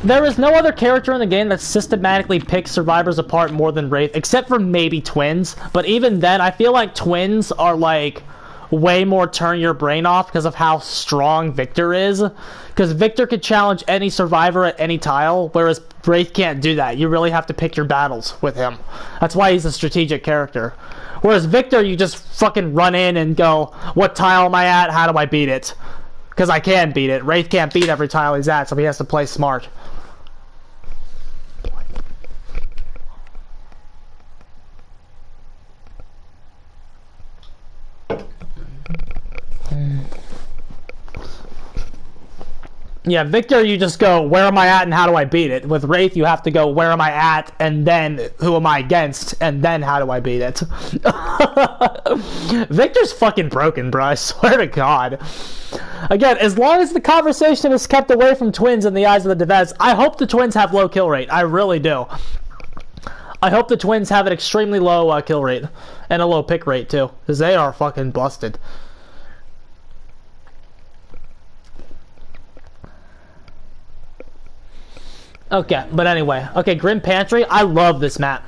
there is no other character in the game that systematically picks survivors apart more than Wraith, except for maybe Twins. But even then, I feel like Twins are like way more turn your brain off because of how strong Victor is. Because Victor could challenge any survivor at any tile, whereas Wraith can't do that. You really have to pick your battles with him. That's why he's a strategic character. Whereas Victor, you just fucking run in and go, what tile am I at? How do I beat it? Because I can beat it. Wraith can't beat every tile he's at, so he has to play smart. Yeah, Victor, you just go, where am I at and how do I beat it? With Wraith, you have to go, where am I at, and then who am I against, and then how do I beat it? Victor's fucking broken, bro, I swear to God. Again, as long as the conversation is kept away from Twins in the eyes of the devs, I hope the Twins have low kill rate. I really do. I hope the Twins have an extremely low kill rate, and a low pick rate, too, because they are fucking busted. Okay, but anyway. Okay, Grim Pantry, I love this map.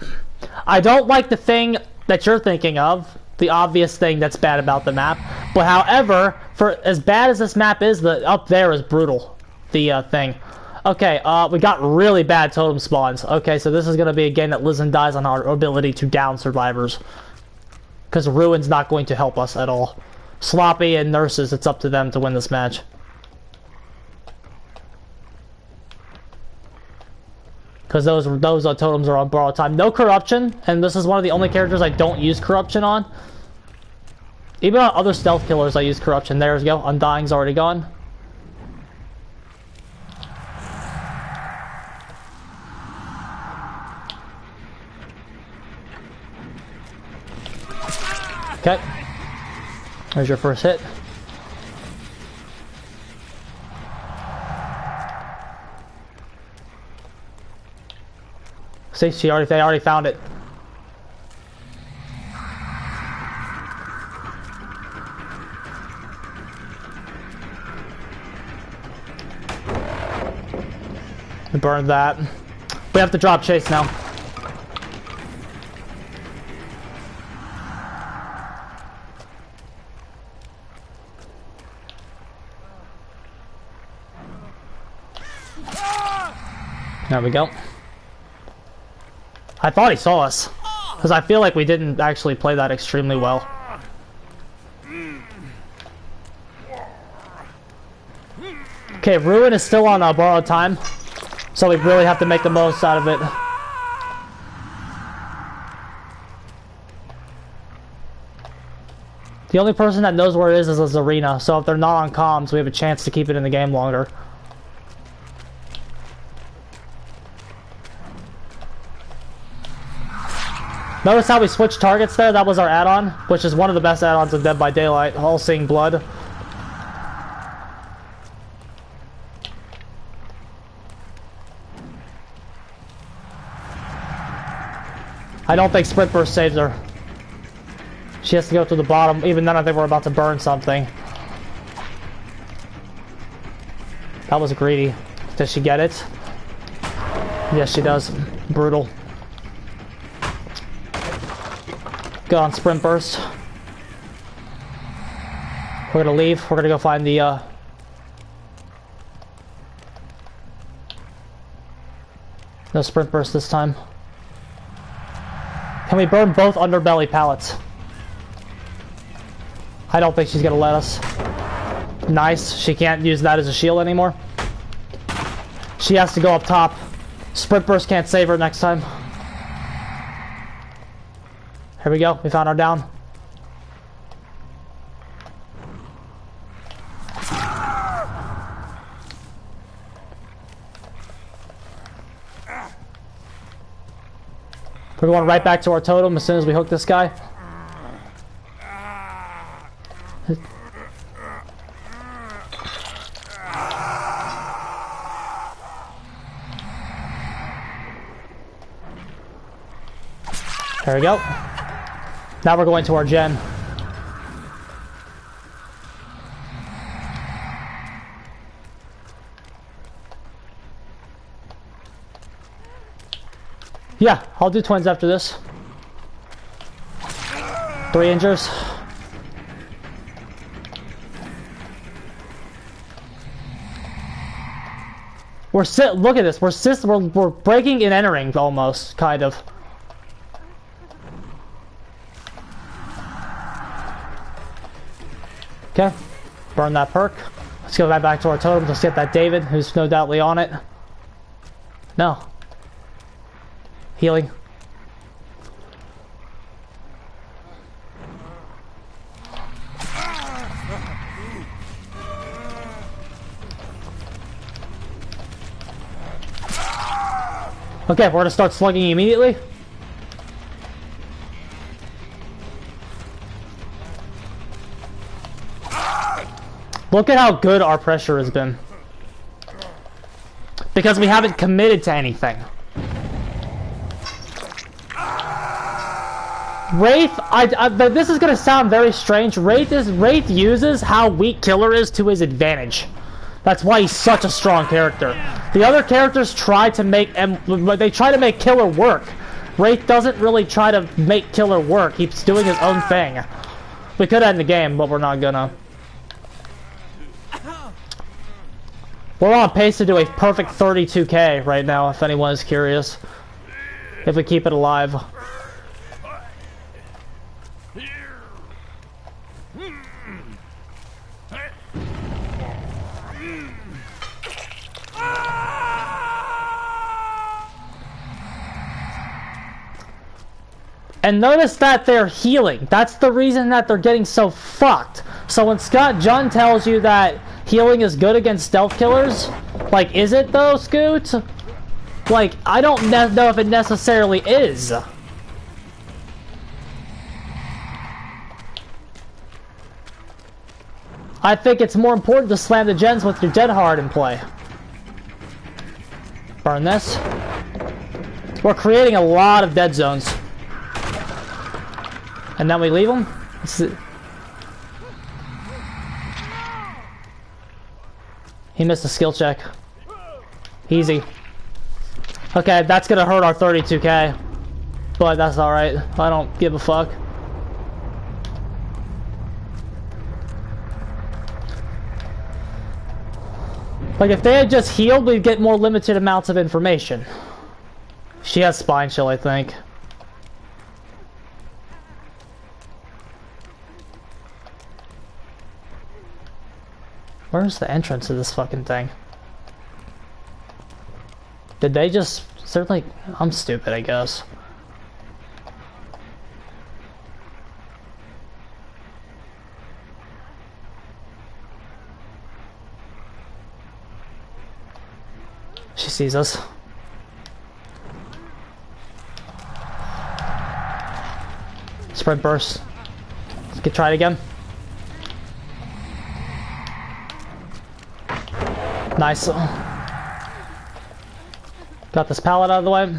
I don't like the thing that you're thinking of, the obvious thing that's bad about the map. But however, for as bad as this map is, the up there is brutal. The thing. Okay, we got really bad totem spawns. Okay, so this is going to be a game that lives and dies on our ability to down survivors. Because Ruin's not going to help us at all. Sloppy and Nurses, it's up to them to win this match. Because those totems are on borrowed time. No corruption, and this is one of the only characters I don't use corruption on. Even on other stealth killers I use corruption. There we go. Undying's already gone. Okay. There's your first hit. See, they already found it. We burned that. We have to drop chase now. There we go. I thought he saw us, because I feel like we didn't actually play that extremely well. Okay, Ruin is still on borrowed time, so we really have to make the most out of it. The only person that knows where it is Arena, so if they're not on comms, we have a chance to keep it in the game longer. Notice how we switched targets there? That was our add-on, which is one of the best add-ons of Dead by Daylight, All-Seeing Blood. I don't think Sprint Burst saves her. She has to go to the bottom. Even then, I think we're about to burn something. That was greedy. Does she get it? Yes, she does. Brutal. Go on, Sprint Burst. We're gonna leave. We're gonna go find the, no Sprint Burst this time. Can we burn both underbelly pallets? I don't think she's gonna let us. Nice. She can't use that as a shield anymore. She has to go up top. Sprint Burst can't save her next time. Here we go. We found our down. We're going right back to our totem as soon as we hook this guy. There we go. Now we're going to our gen. Yeah, I'll do twins after this. 3 injures. Look at this. We're breaking and entering almost, kind of. Okay, burn that perk. Let's go right back to our totem. Let's get that David, who's no doubtly on it. No. Healing. Okay, we're gonna start slugging immediately. Look at how good our pressure has been. Because we haven't committed to anything. Wraith, this is gonna sound very strange. Wraith uses how weak Killer is to his advantage. That's why he's such a strong character. The other characters try to make Killer work. Wraith doesn't really try to make Killer work. He's doing his own thing. We could end the game, but we're not gonna. We're on pace to do a perfect 32k right now, if anyone is curious. If we keep it alive. And notice that they're healing. That's the reason that they're getting so fucked. So when Scott Junn tells you that healing is good against stealth killers, like, is it though, Scoot? Like, I don't know if it necessarily is. I think it's more important to slam the gens with your Gen Hard in play. Burn this. We're creating a lot of dead zones. And then we leave them. He missed a skill check. Easy. Okay, that's gonna hurt our 32k. But that's alright. I don't give a fuck. Like, if they had just healed, we'd get more limited amounts of information. She has Spine Chill, I think. Where's the entrance to this fucking thing? Did they just... Certainly... I'm stupid, I guess. She sees us. Sprint burst. Let's try it again. Nice. Got this pallet out of the way.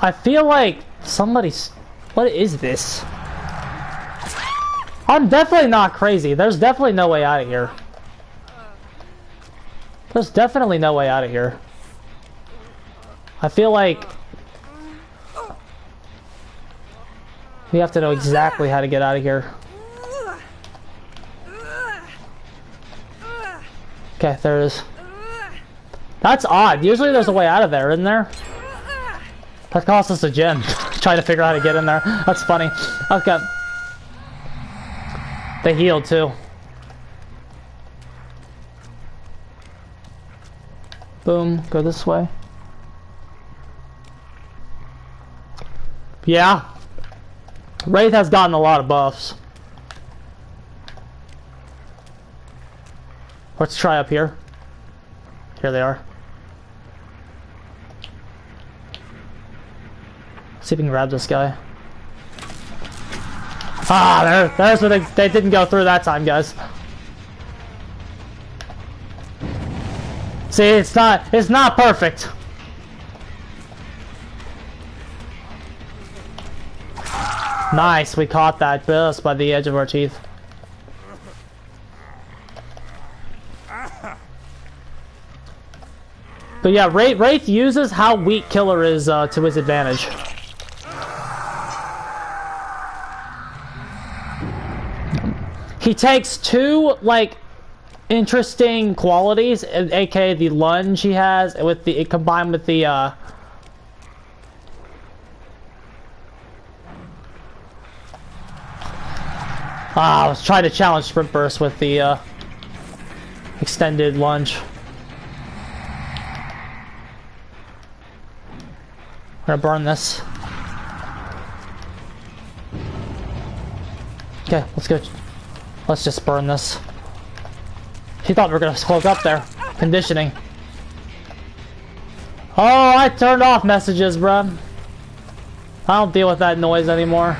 I feel like somebody's... What is this? I'm definitely not crazy. There's definitely no way out of here. There's definitely no way out of here. I feel like... we have to know exactly how to get out of here. Okay, there it is. That's odd. Usually there's a way out of there, isn't there? That cost us a gem. Trying to figure out how to get in there. That's funny. Okay. They healed too. Boom. Go this way. Yeah. Wraith has gotten a lot of buffs. Let's try up here. Here they are. See if we can grab this guy. Ah, there's where they didn't go through that time, guys. See, it's not perfect. Nice, we caught that just by the edge of our teeth. But yeah, Wraith uses how weak Killer is to his advantage. He takes two, like, interesting qualities, aka the lunge he has, with the combined with the I was trying to challenge Sprint Burst with the extended lunge. I'm gonna burn this. Okay, let's go. Let's just burn this. She thought we were gonna close up there. Conditioning. Oh, I turned off messages, bruh. I don't deal with that noise anymore.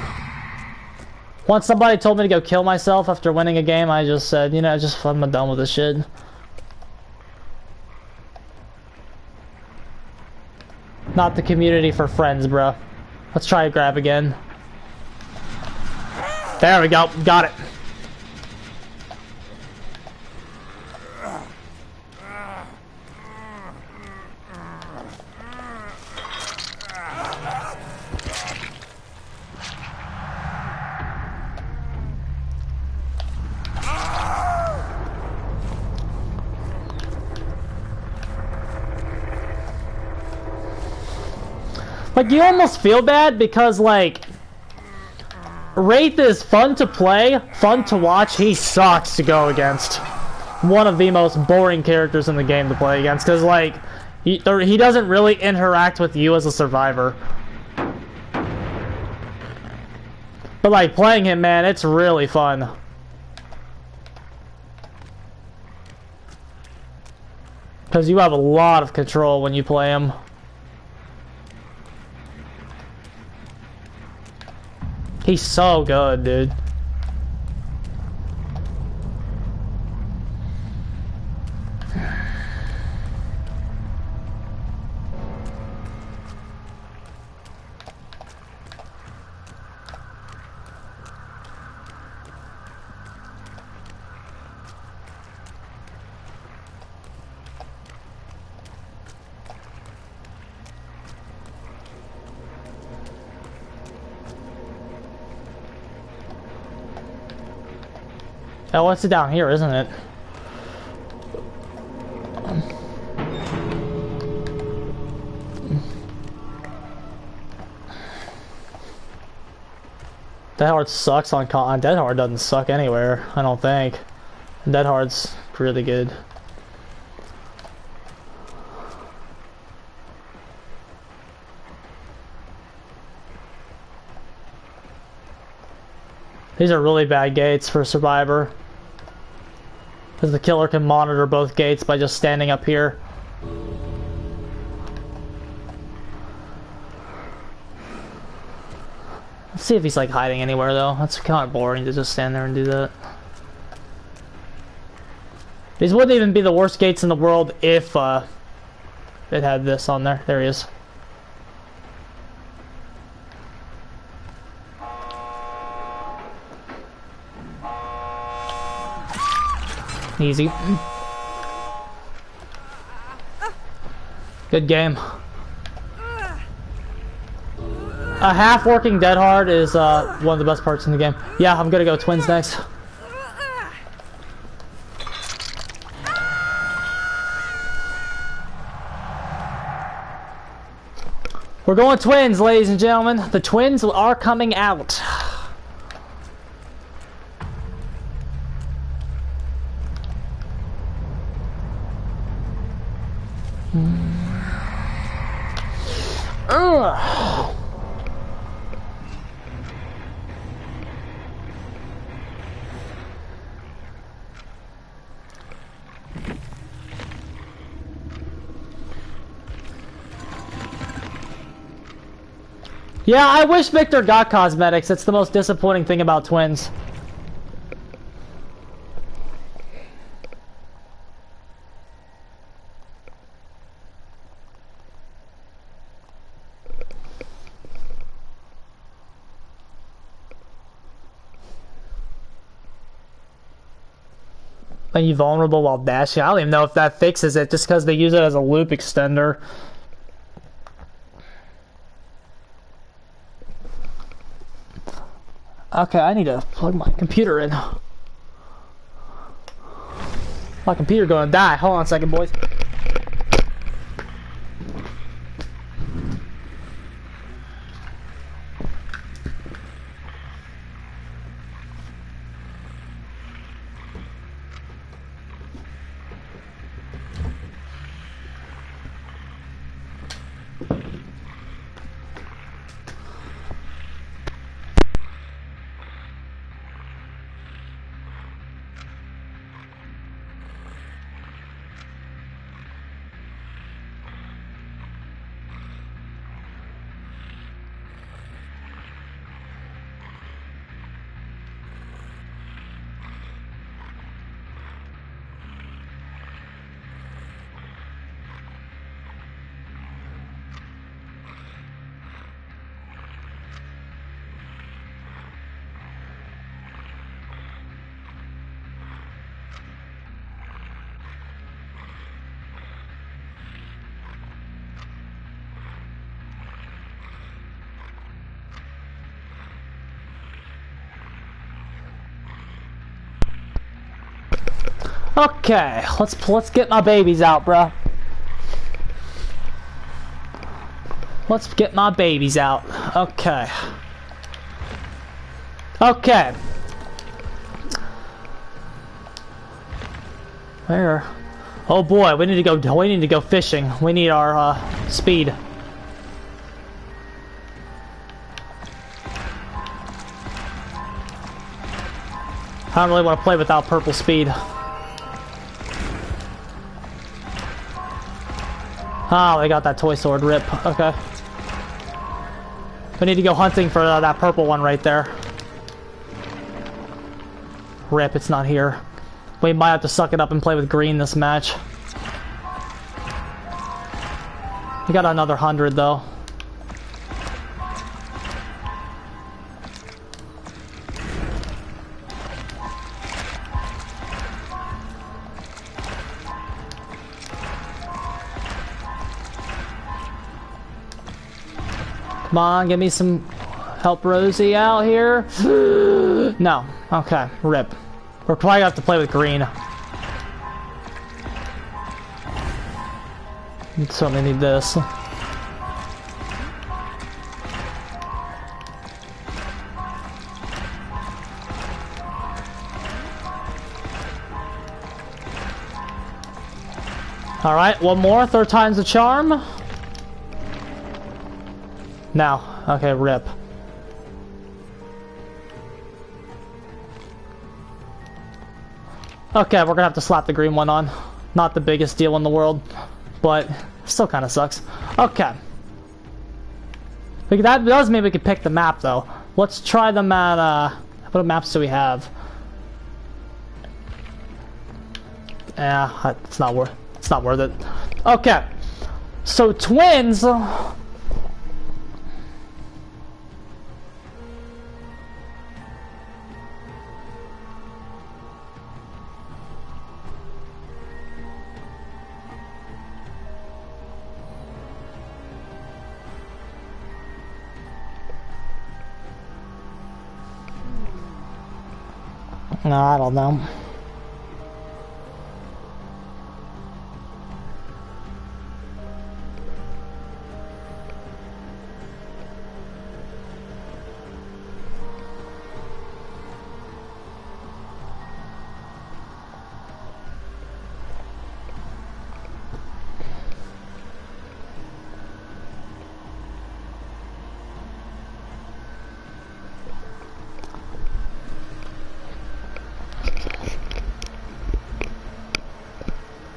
Once somebody told me to go kill myself after winning a game, I just said, you know, I'm done with this shit. Not the community for friends, bro. Let's try to grab again. There we go. Got it. Like, you almost feel bad because, like, Wraith is fun to play, fun to watch. He sucks to go against. One of the most boring characters in the game to play against, because, like, he doesn't really interact with you as a survivor. But, like, playing him, man, it's really fun. Because you have a lot of control when you play him. He's so good, dude. Oh, it's down here, isn't it? Dead Hard sucks on con. Dead Hard doesn't suck anywhere, I don't think. Dead Hard's really good. These are really bad gates for Survivor. Because the killer can monitor both gates by just standing up here. Let's see if he's like hiding anywhere though. That's kind of boring to just stand there and do that. These wouldn't even be the worst gates in the world if it had this on there. There he is. Easy. Good game. A half-working Dead Hard is one of the best parts in the game. Yeah, I'm gonna go twins next. We're going twins, ladies and gentlemen. The twins are coming out. Ugh. Yeah, I wish Victor got cosmetics. It's the most disappointing thing about twins. Are you vulnerable while dashing? I don't even know if that fixes it, just because they use it as a loop extender. Okay, I need to plug my computer in. My computer gonna die. Hold on a second, boys. Okay, let's get my babies out, bruh. Let's get my babies out. Okay. Okay. Where? Oh boy, we need to go fishing. We need our speed. I don't really want to play without purple speed. Oh, they got that toy sword. Rip. Okay. We need to go hunting for that purple one right there. Rip, it's not here. We might have to suck it up and play with green this match. We got another 100 though. Come on, give me some help Rosie out here. No. Okay, rip. We're probably gonna have to play with green. Certainly need this. Alright, one more. Third time's the charm. Now, okay, rip. Okay, we're gonna have to slap the green one on. Not the biggest deal in the world, but still kind of sucks. Okay. That does mean we could pick the map, though. Let's try them at, what maps do we have? Yeah, it's not worth it. Okay. So, twins... No, I don't know.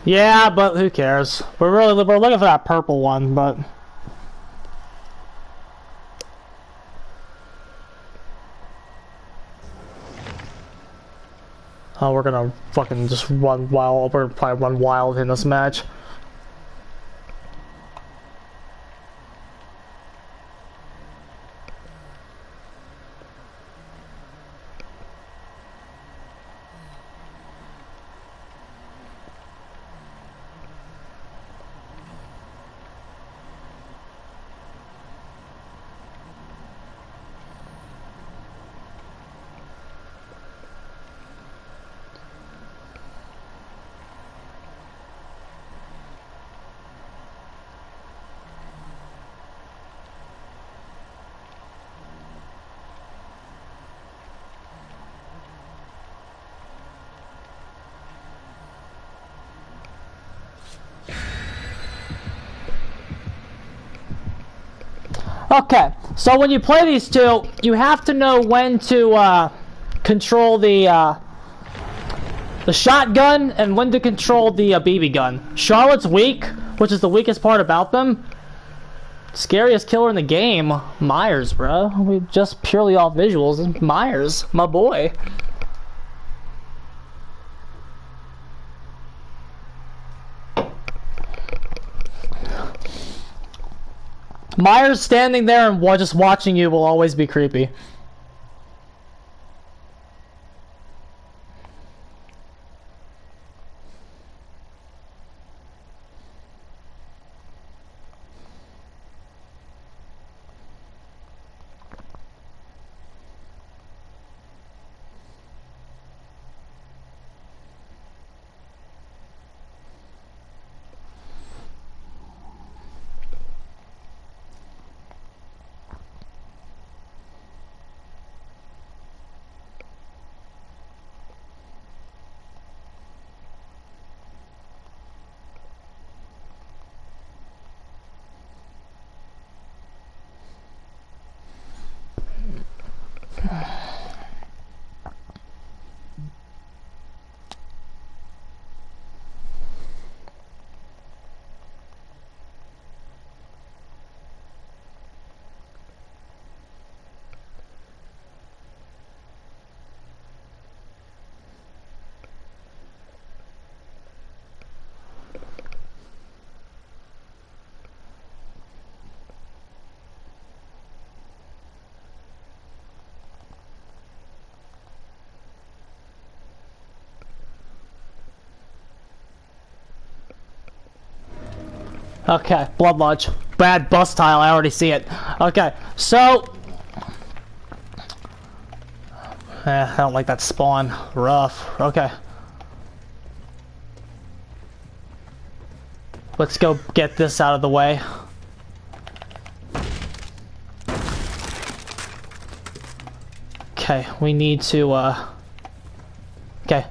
Yeah, but who cares? We're looking for that purple one, but oh, we're gonna fucking just run wild. We're gonna probably run wild in this match. Okay, so when you play these two, you have to know when to control the shotgun and when to control the BB gun. Charlotte's weak, which is the weakest part about them. Scariest killer in the game, Myers, bro. We just purely off visuals. Myers, my boy. Myers standing there and just watching you will always be creepy. Okay, blood launch. Bad bus tile, I already see it. Okay, so... I don't like that spawn. Rough. Okay. Let's go get this out of the way. Okay, we need to, okay.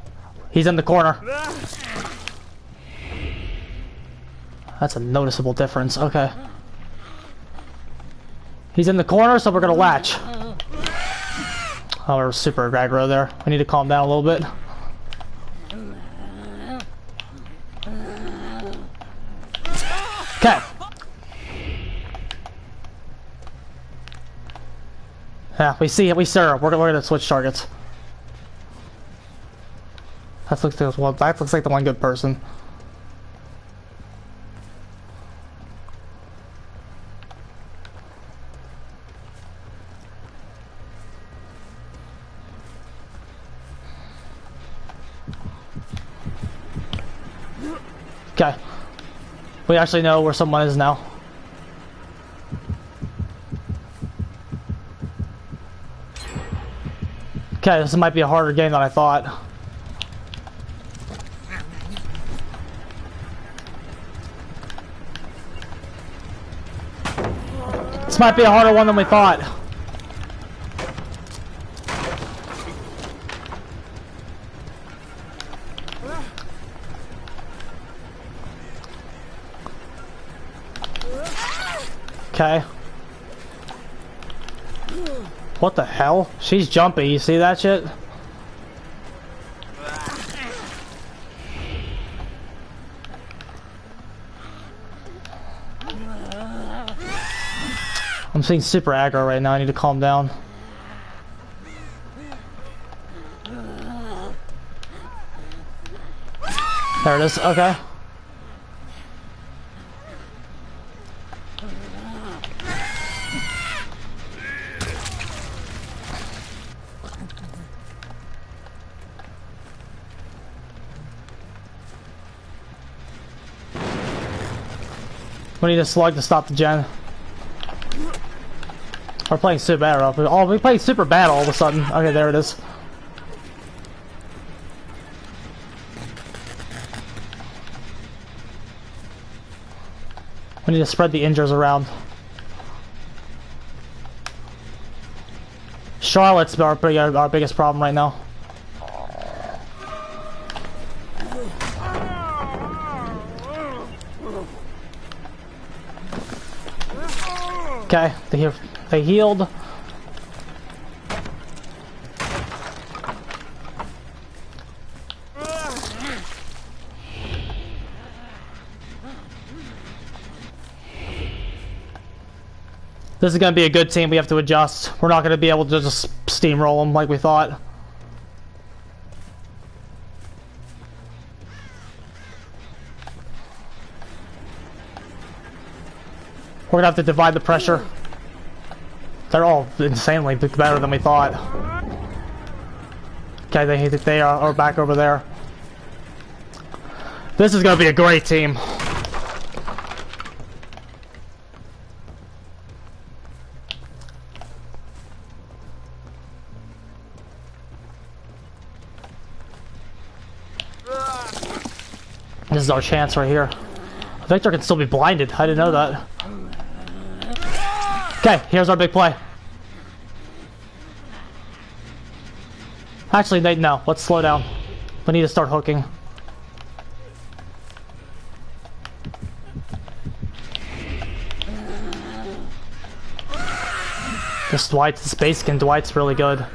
He's in the corner. That's a noticeable difference. Okay. He's in the corner, so we're gonna latch. Oh, we're super aggro there. We need to calm down a little bit. Okay. Yeah, we see it. We sir. We're gonna switch targets. That looks like well. That looks like the one good person. Okay. We actually know where someone is now. Okay, this might be a harder game than I thought. This might be a harder one than we thought. Okay. What the hell? She's jumpy, you see that shit? I'm seeing super aggro right now, I need to calm down. There it is, okay. We need a slug to stop the gen. We're playing super bad. Oh, we played super bad all of a sudden. Okay, there it is. We need to spread the injures around. Charlotte's our biggest problem right now. Okay, they healed. This is going to be a good team. We have to adjust. We're not going to be able to just steamroll them like we thought. We're gonna have to divide the pressure. They're all insanely better than we thought. Okay, they are back over there. This is gonna be a great team. This is our chance right here. Victor can still be blinded. I didn't know that. Okay, here's our big play. Actually, no. Let's slow down. We need to start hooking. This base skin Dwight's really good.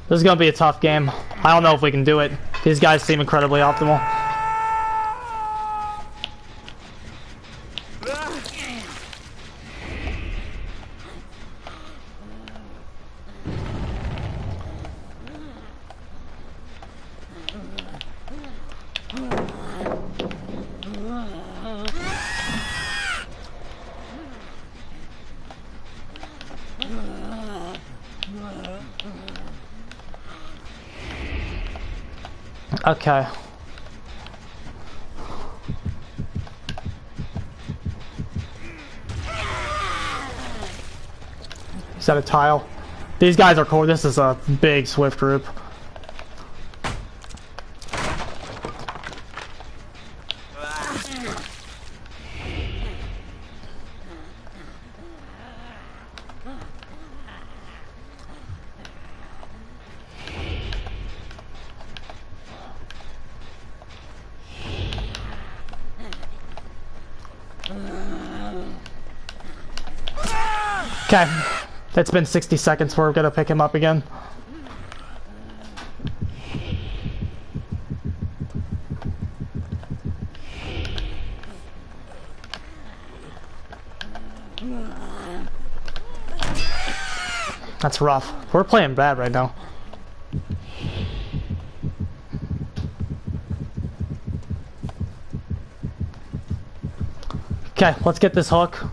This is gonna be a tough game. I don't know if we can do it. These guys seem incredibly optimal. Okay. Is that a tile? These guys are cool. This is a big Swift group. Okay. It's been 60 seconds. We're gonna pick him up again. That's rough. We're playing bad right now. Okay, let's get this hook.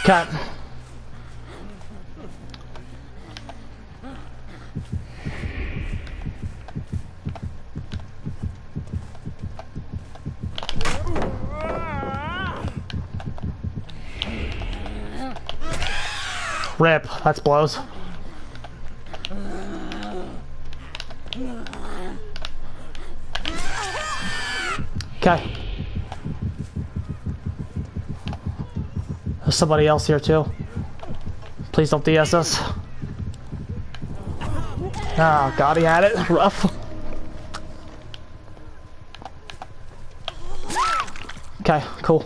Okay. Rip, that's blows. Okay. There's somebody else here too. Please don't DS us. Oh god, he had it. Rough. Okay, cool.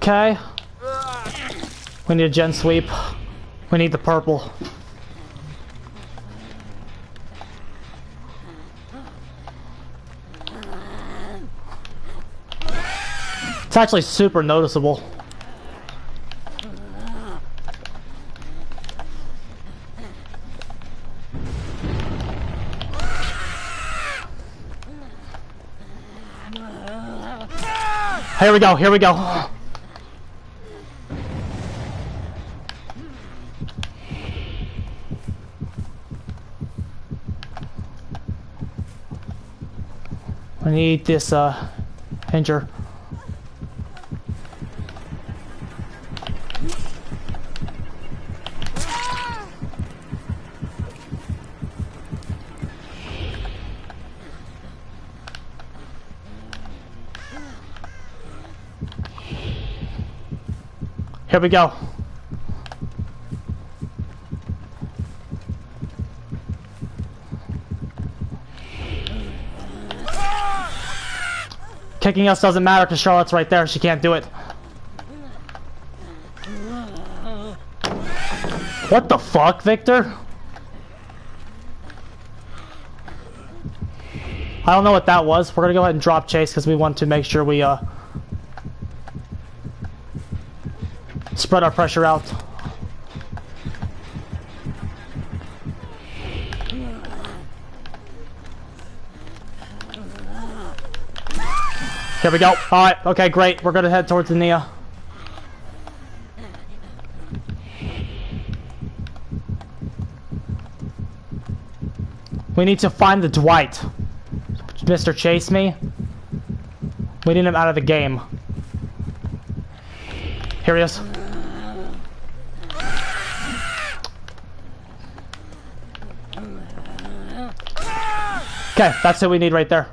Okay. We need a gen sweep. We need the purple. It's actually super noticeable. Here we go, here we go. I need this injure. Here we go. Kicking us doesn't matter because Charlotte's right there. She can't do it. What the fuck, Victor? I don't know what that was. We're gonna go ahead and drop chase because we want to make sure we spread our pressure out. Here we go. Alright, okay, great. We're gonna head towards the Nia. We need to find the Dwight. Mr. Chase Me. We need him out of the game. Here he is. Okay, that's what we need right there.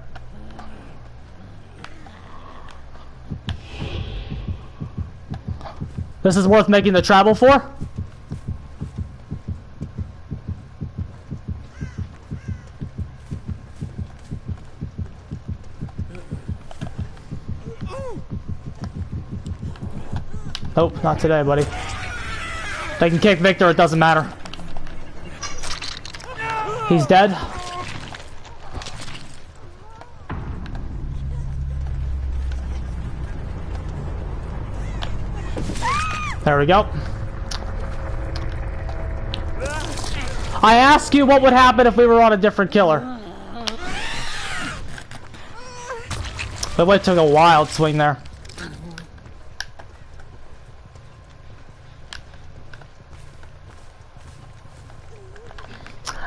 This is worth making the travel for? Nope, not today, buddy. They can kick Victor, it doesn't matter. He's dead. There we go. I ask you what would happen if we were on a different killer. That way took a wild swing there.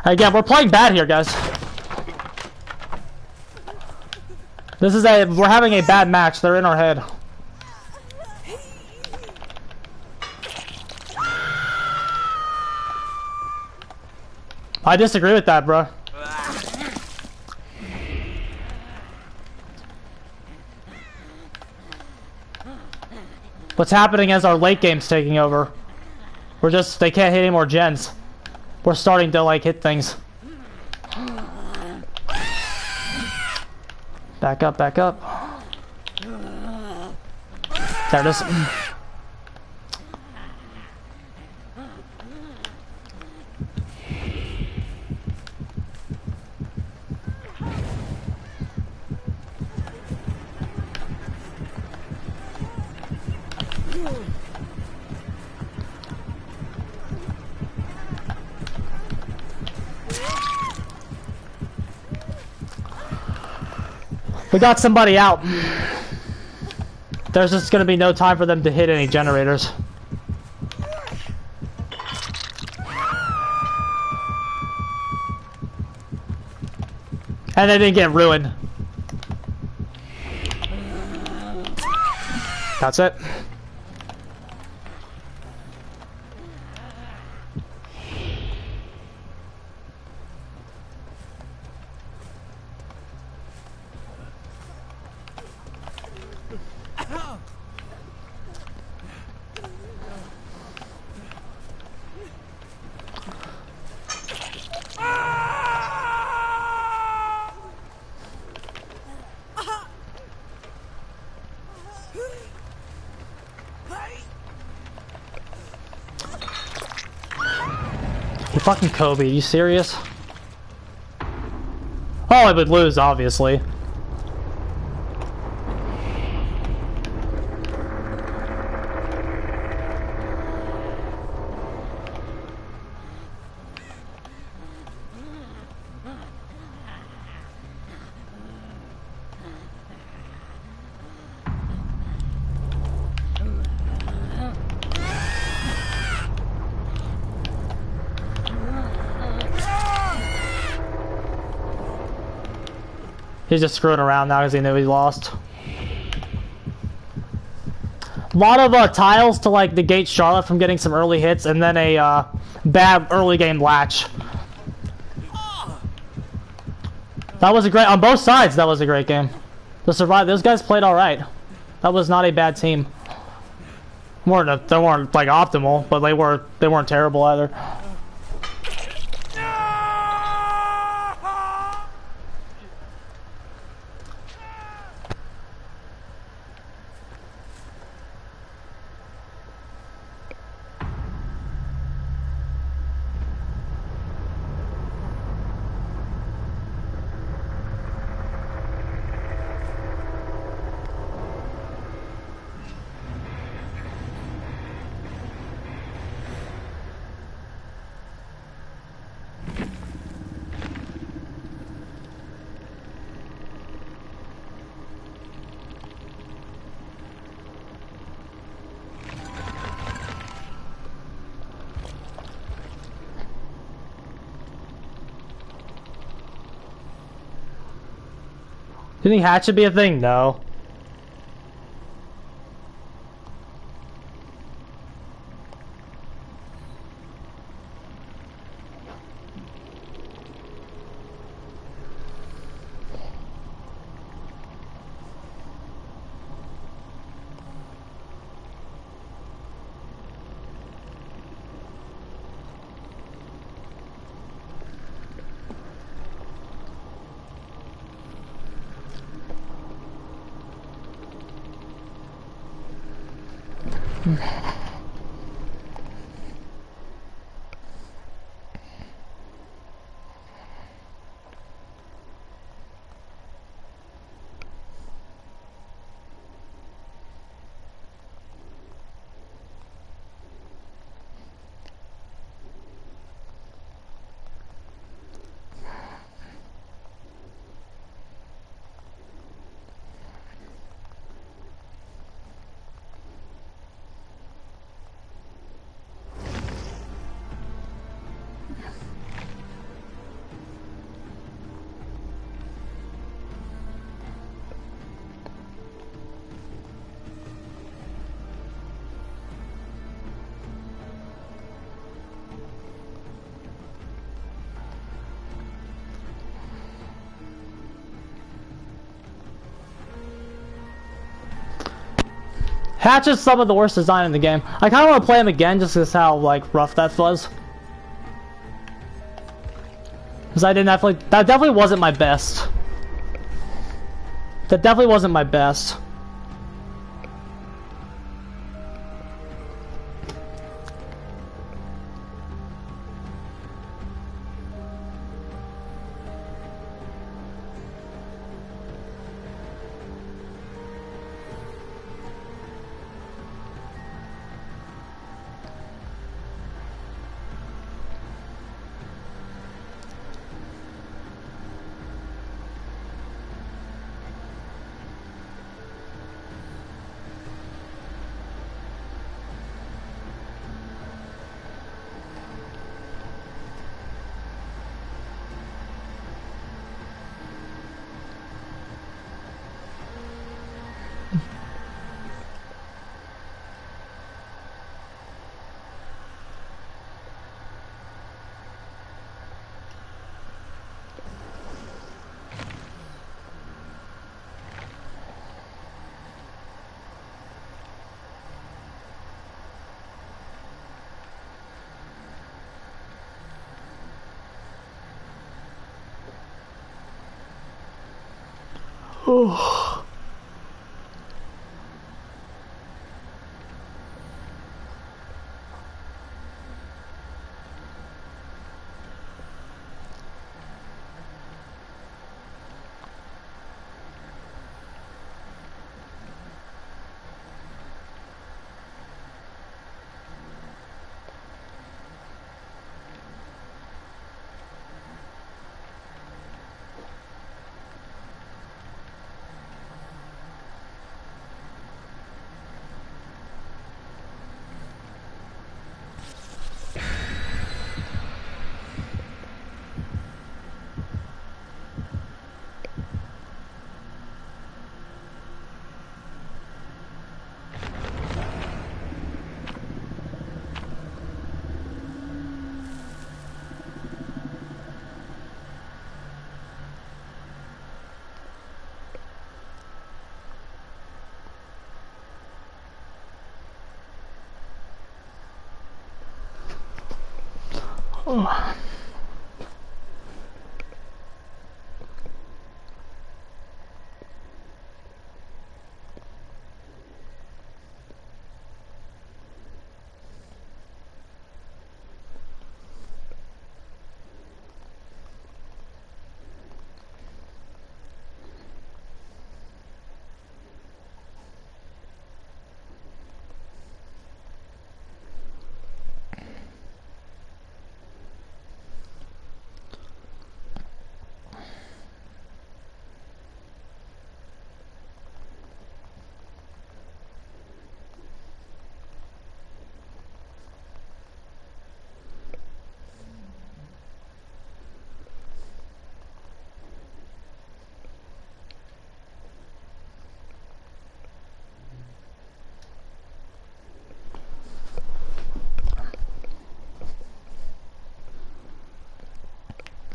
Again, we're playing bad here, guys. We're having a bad match. They're in our head. I disagree with that, bro. What's happening is our late game's taking over. They can't hit any more gens. We're starting to, like, hit things. Back up, back up. There it is. We got somebody out. There's just gonna be no time for them to hit any generators. And they didn't get ruined. That's it. You fucking Kobe, are you serious? Oh, I would lose, obviously. He's just screwing around now because he knew he lost. A lot of tiles to like negate Charlotte from getting some early hits, and then a bad early game latch. That was a great on both sides. That was a great game. Those guys played all right. That was not a bad team. They weren't like optimal, but they weren't terrible either. Do you think hatch should be a thing? No. Hatch is some of the worst design in the game. I kind of want to play him again just because how like rough that was. Because I didn't that definitely wasn't my best. That definitely wasn't my best. Oh.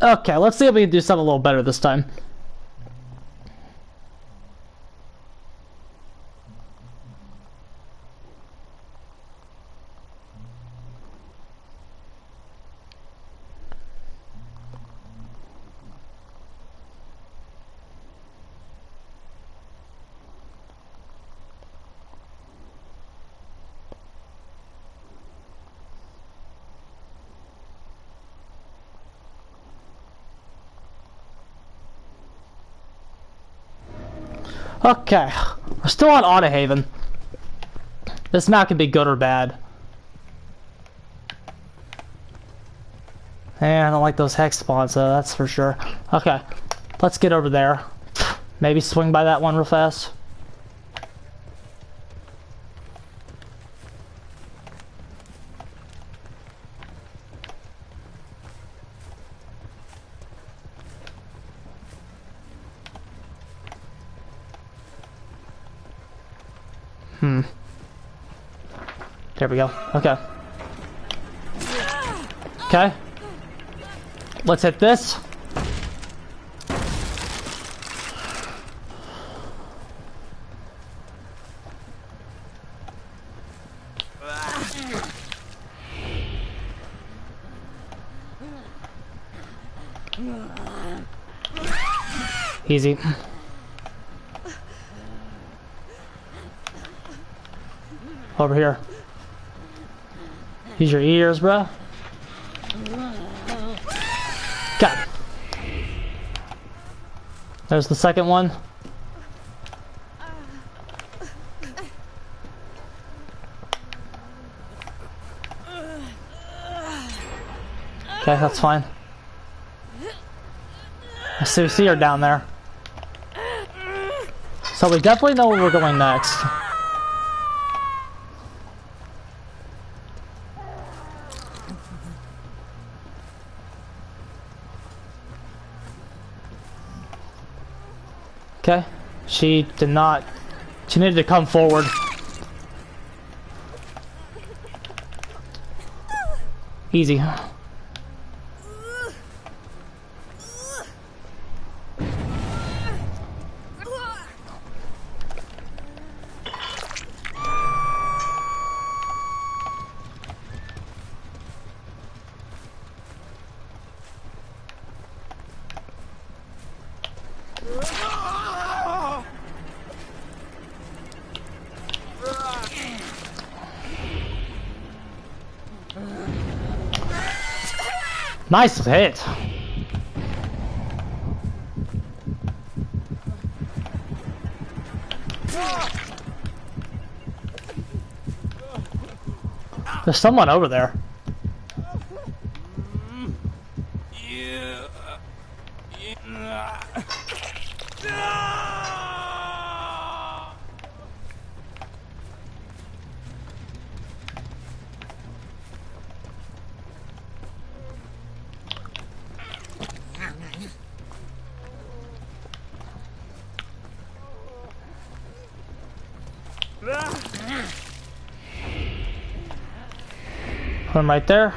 Okay, let's see if we can do something a little better this time. Okay, we're still on Autohaven. This map can be good or bad. Yeah, I don't like those hex spawns, though, that's for sure. Okay, let's get over there. Maybe swing by that one real fast. There we go. Okay. Okay. Let's hit this. Easy. Over here. Use your ears, bro. Got it. There's the second one. Okay, that's fine. I see her down there. So we definitely know where we're going next. Okay, she did not. She needed to come forward. Easy. Nice hit. There's someone over there. One right there.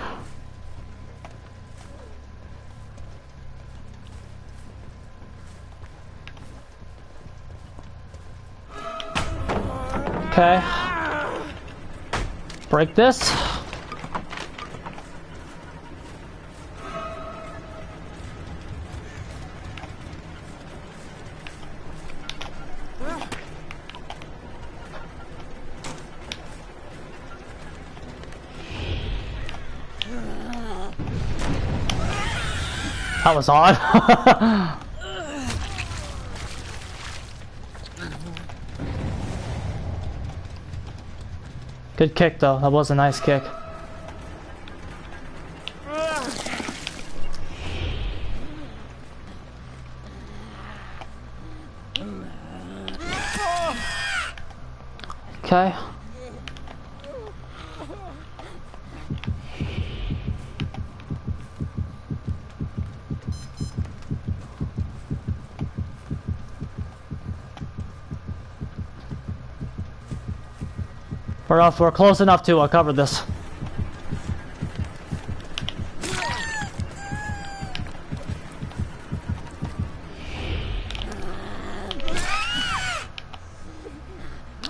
Okay. Break this. That was odd. Good kick though, that was a nice kick. Okay. We're close enough to cover this.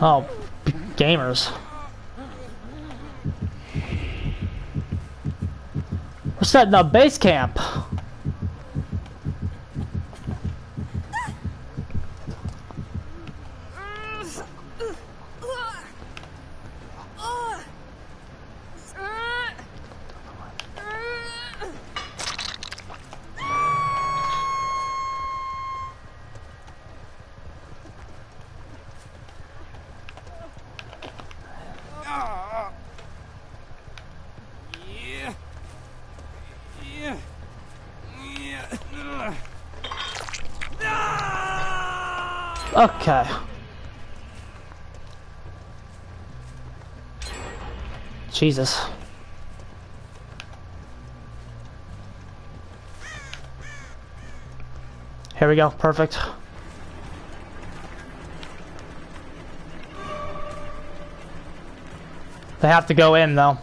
Oh, gamers. We're setting up base camp. Okay. Jesus. Here we go. Perfect. They have to go in though.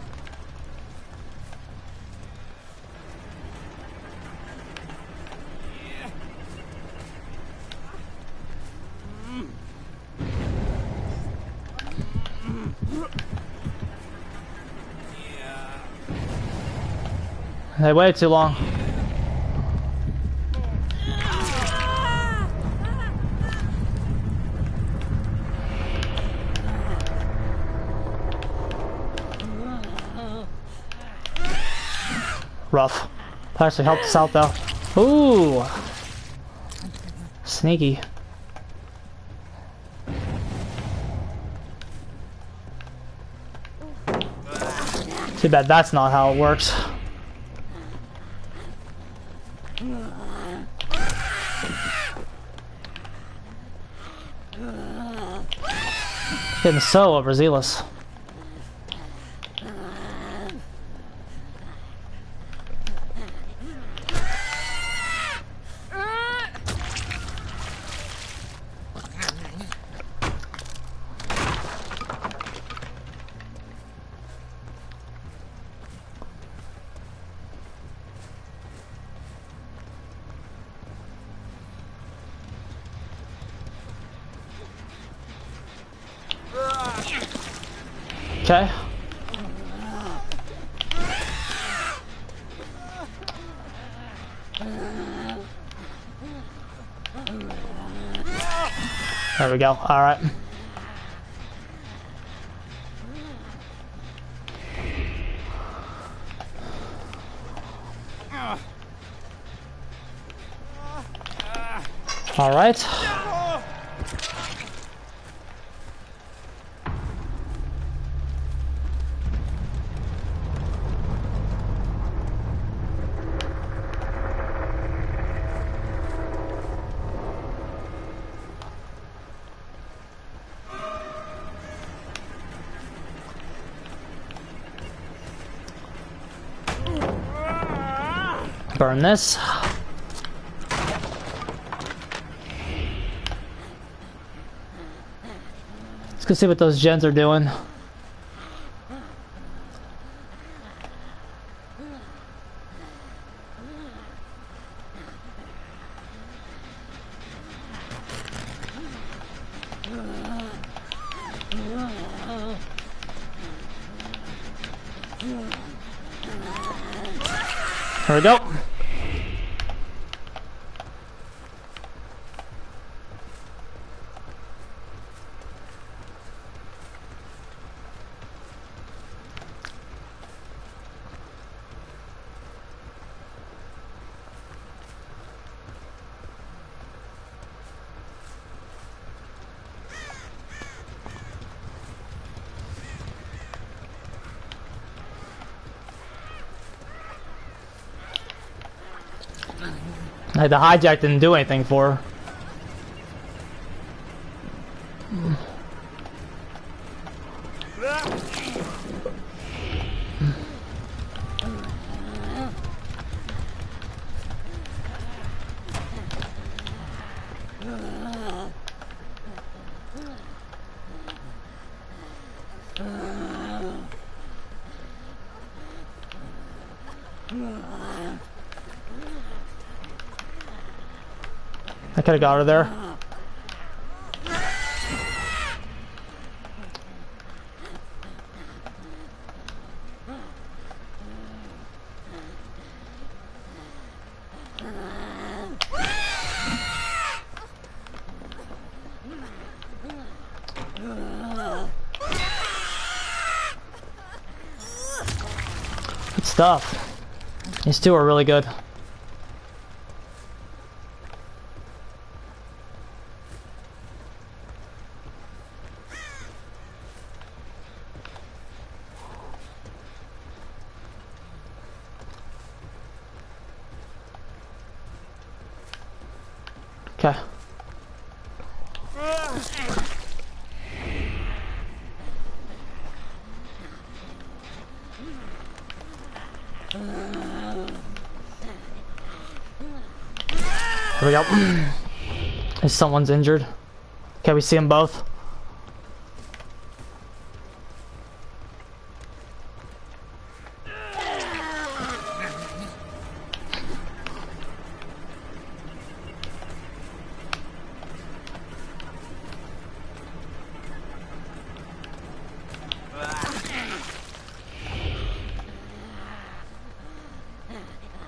They waited too long. Rough. That actually helped us out though. Ooh! Sneaky. Too bad that's not how it works. Getting so overzealous. Okay. There we go. All right. All right. Burn this. Let's go see what those gens are doing. Here we go. Like the hijack didn't do anything for her. I could have got her there. Good stuff. These two are really good. Okay. Here we go. If someone's injured. Okay, we see them both.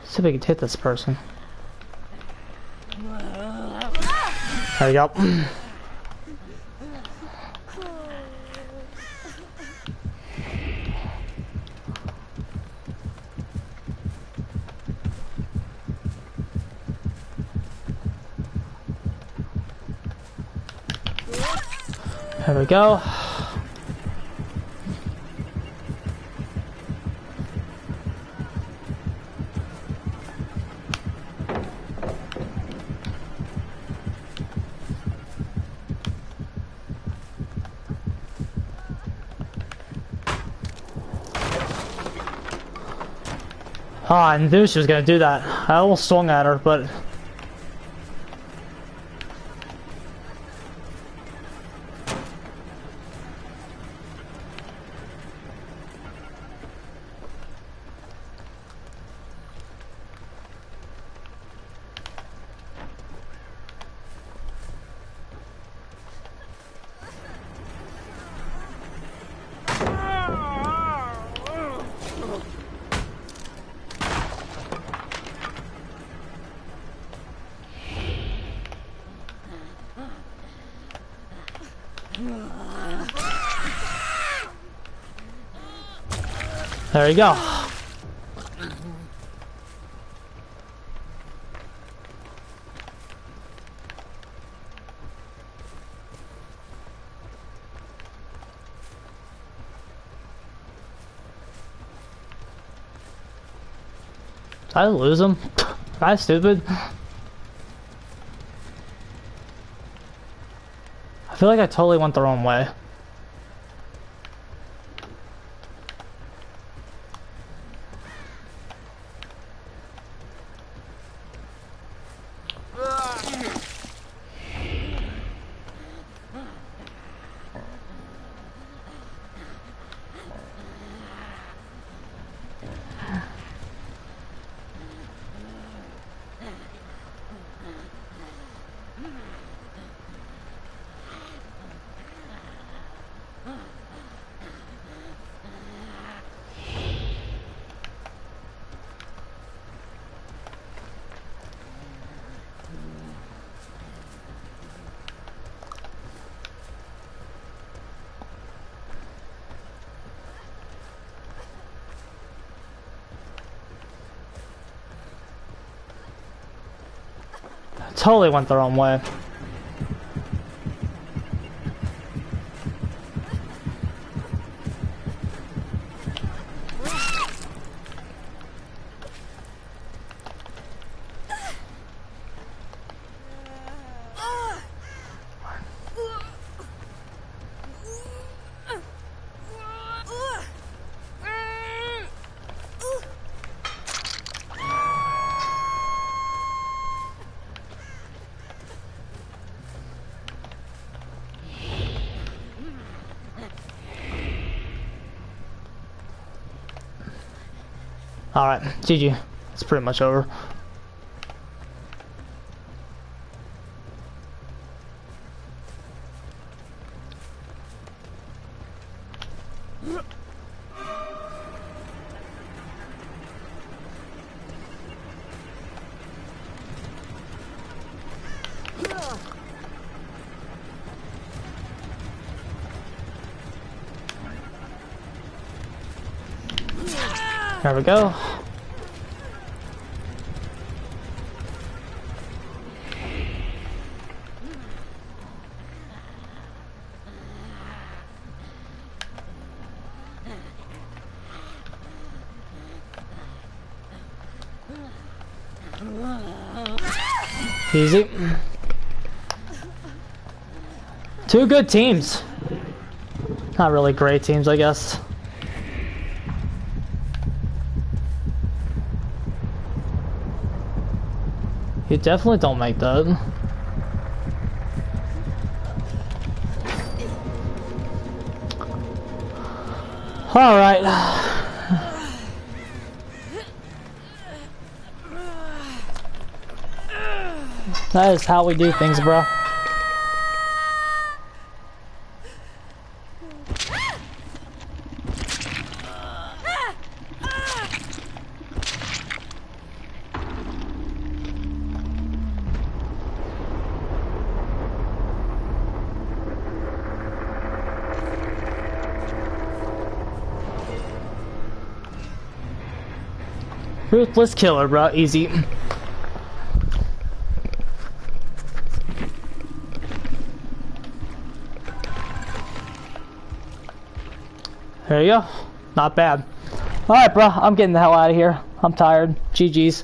See if we can hit this person. There we go. There we go. Oh, I knew she was gonna do that. I almost swung at her, but... There you go. Did I lose him? Am I stupid? I feel like I totally went the wrong way. Totally went the wrong way. Alright, GG. It's pretty much over. There we go. Easy. Two good teams. Not really great teams, I guess. You definitely don't make that. All right. That is how we do things, bro. Ruthless killer, bro. Easy. There you go. Not bad. Alright, bro. I'm getting the hell out of here. I'm tired. GG's.